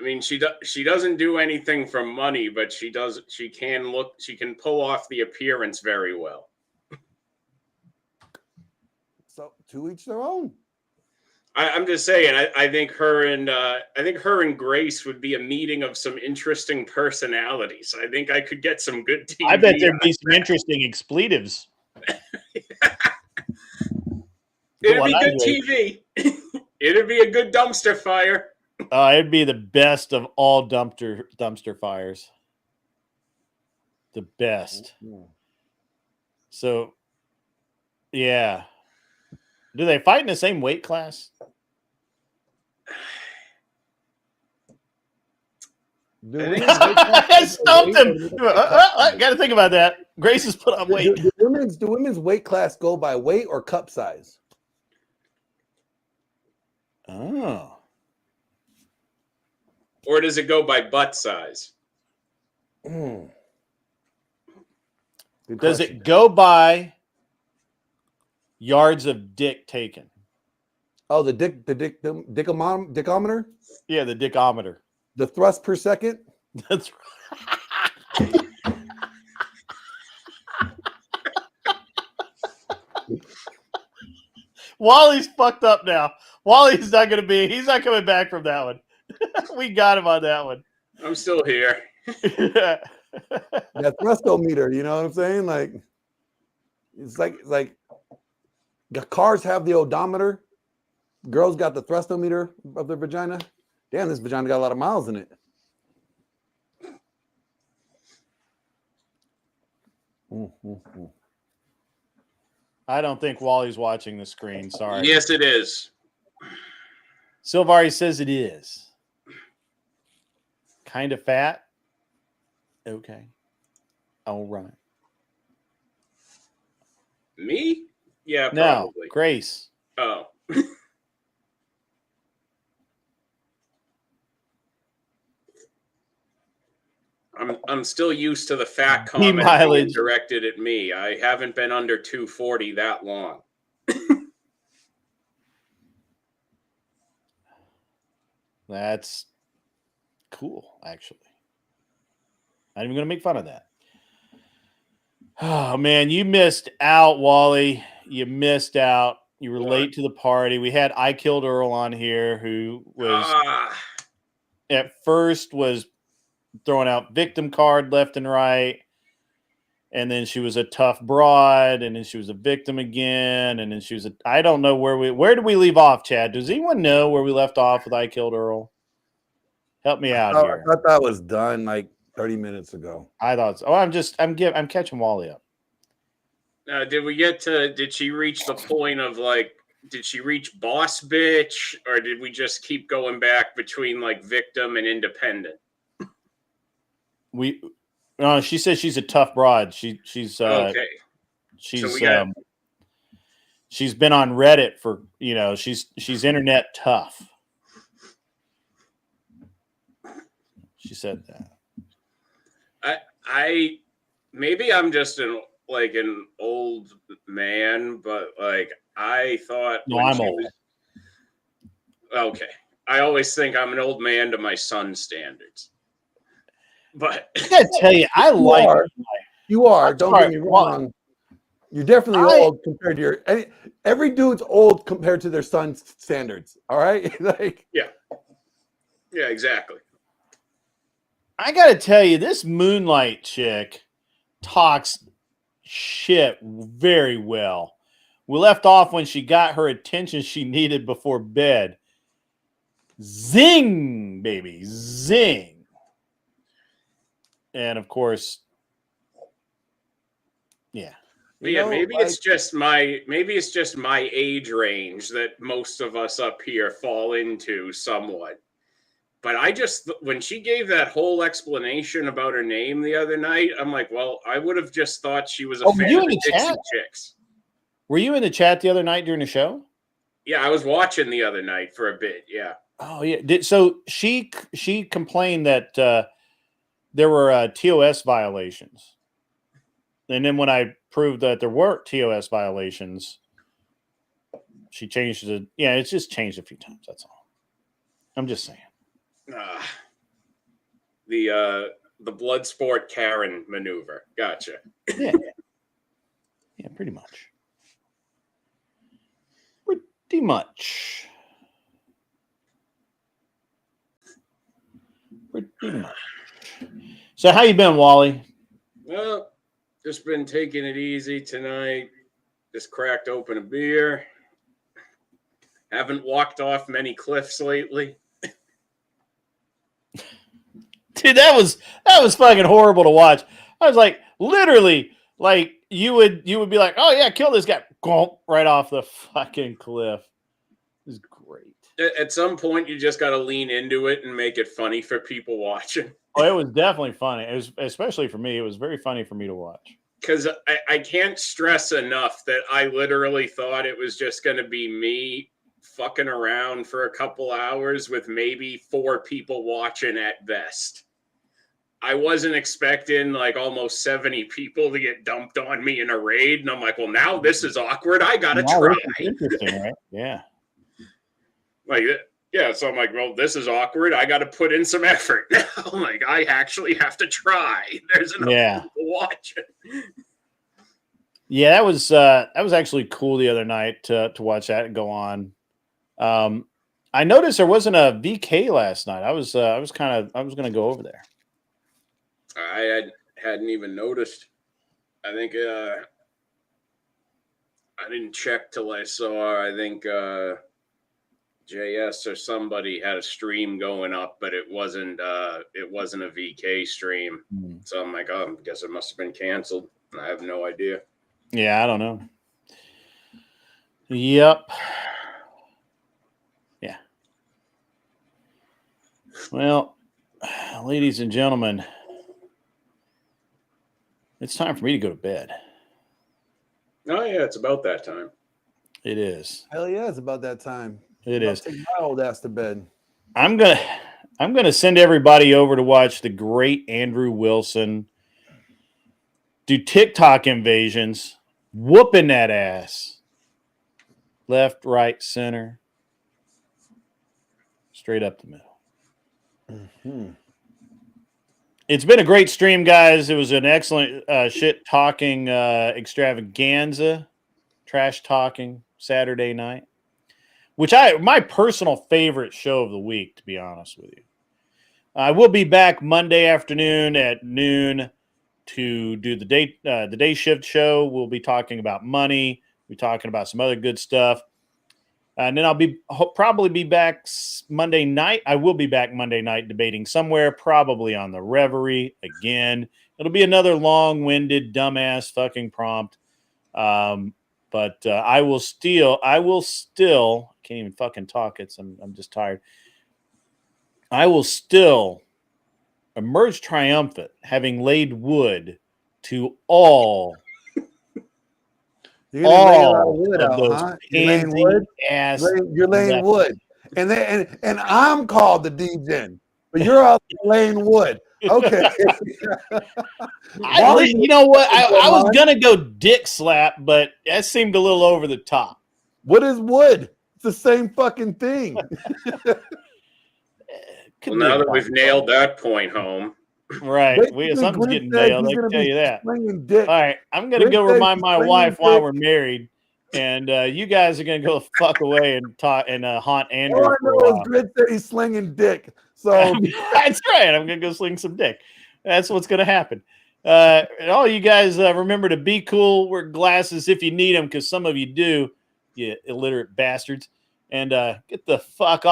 I mean, she doesn't do anything for money, but she can pull off the appearance very well. So to each their own. I'm just saying, I think her and Grace would be a meeting of some interesting personalities. I think I could get some good TV. I bet there'd be some interesting expletives. It'd be good TV. It'd be a good dumpster fire. It'd be the best of all dumpster fires. The best. So, yeah. Do they fight in the same weight class? I stumped him. I got to think about that. Grace has put on weight. Do women's weight class go by weight or cup size? Oh. Or does it go by butt size? Does it go by yards of dick taken? Oh, the dickometer? Yeah, the dickometer. The thrust per second? That's right. Wally's fucked up now. Wally's not going to be, he's not coming back from that one. We got him on that one. I'm still here. That thrustometer, you know what I'm saying? Like, it's like cars have the odometer. Girls got the thrustometer of their vagina. Damn, this vagina got a lot of miles in it. I don't think Wally's watching the screen. Sorry. Yes, it is. Silvari says it is. Kind of fat. Okay. All right. Me? Yeah, probably. No, Grace. Oh. I'm still used to the fat comment being directed at me. I haven't been under 240 that long. That's cool, actually. Not even going to make fun of that. Oh, man, you missed out, Wally. You missed out. You were late to the party. We had I Killed Earl on here, who was at first was throwing out victim card left and right. And then she was a tough broad, and then she was a victim again, and then she was a I don't know where did we leave off, Chad? Does anyone know where we left off with I Killed Earl? Help me out here. I thought that was done like 30 minutes ago. I thought so. Oh, I'm catching Wally up. Did she reach the point of like, did she reach boss bitch, or did we just keep going back between like victim and independent? She says she's a tough broad. She's okay. She's she's been on Reddit for, she's internet tough. She said that. Maybe I'm just an old man, but like I thought. No, I'm old. Okay, I always think I'm an old man to my son's standards. But I gotta tell you, you are. Don't get me wrong. You're definitely old compared to your. Every dude's old compared to their son's standards. All right, yeah, exactly. I gotta tell you, this Moonlight chick talks shit very well. We left off when she got her attention she needed before bed. Zing, baby, zing. And of course, yeah. Maybe it's just my age range that most of us up here fall into somewhat. But when she gave that whole explanation about her name the other night, I'm like, well, I would have just thought she was a fan of the Dixie Chicks. Were you in the chat the other night during the show? Yeah, I was watching the other night for a bit. Yeah. Oh yeah. So she complained that there were TOS violations, and then when I proved that there weren't TOS violations, she changed it. Yeah, it's just changed a few times. That's all. I'm just saying. The blood sport Karen maneuver. Gotcha. Yeah. Yeah, pretty much. Pretty much. Pretty much. So how you been, Wally? Well, just been taking it easy tonight. Just cracked open a beer. Haven't walked off many cliffs lately. Dude, that was fucking horrible to watch. I was like, literally, like you would be like, oh yeah, kill this guy, right off the fucking cliff. It was great. At some point, you just got to lean into it and make it funny for people watching. Oh, it was definitely funny. It was, especially for me. It was very funny for me to watch. Because I can't stress enough that I literally thought it was just going to be me fucking around for a couple hours with maybe 4 people watching at best. I wasn't expecting like almost 70 people to get dumped on me in a raid. And I'm like, well, now this is awkward. I got to try. Interesting, right? Yeah. Like, yeah. So I'm like, well, this is awkward. I got to put in some effort now. Like, I actually have to try. There's enough people watching. Yeah, that was actually cool the other night to watch that go on. I noticed there wasn't a VK last night. I was going to go over there. I hadn't even noticed. I think I didn't check till I saw. I think JS or somebody had a stream going up, but it wasn't a VK stream. So I'm like, oh, I guess it must have been canceled. I have no idea. Yeah, I don't know. Yep. Yeah. Well, ladies and gentlemen, it's time for me to go to bed. Oh, yeah, it's about that time. It is. Hell yeah, it's about that time. It is. Take my old ass to bed. I'm gonna send everybody over to watch the great Andrew Wilson do TikTok invasions, whooping that ass. Left, right, center. Straight up the middle. Mm-hmm. It's been a great stream, guys. It was an excellent shit-talking extravaganza, trash-talking Saturday night, which my personal favorite show of the week, to be honest with you. I will be back Monday afternoon at noon to do the day shift show. We'll be talking about money. We'll be talking about some other good stuff. And then I'll probably be back Monday night. I will be back Monday night debating somewhere, probably on the Reverie again. It'll be another long-winded, dumbass fucking prompt. But I will still can't even fucking talk. I'm just tired. I will still emerge triumphant, having laid wood to all. You're laying wood out, huh? You're laying wood. You're laying wood, and I'm called the D-Gen, but you're out laying wood. Okay. You know what? I was gonna go dick slap, but that seemed a little over the top. What is wood? It's the same fucking thing. Well, now that we've nailed that point home. Right. Something's getting nailed. I can tell you that. All right. I'm going to go remind my wife while we're married. And you guys are going to go the fuck away and talk and haunt Andrew. All I know is Grit said he's slinging dick. So that's right. I'm going to go sling some dick. That's what's going to happen. And all you guys remember to be cool. Wear glasses if you need them, because some of you do, you illiterate bastards. And get the fuck off.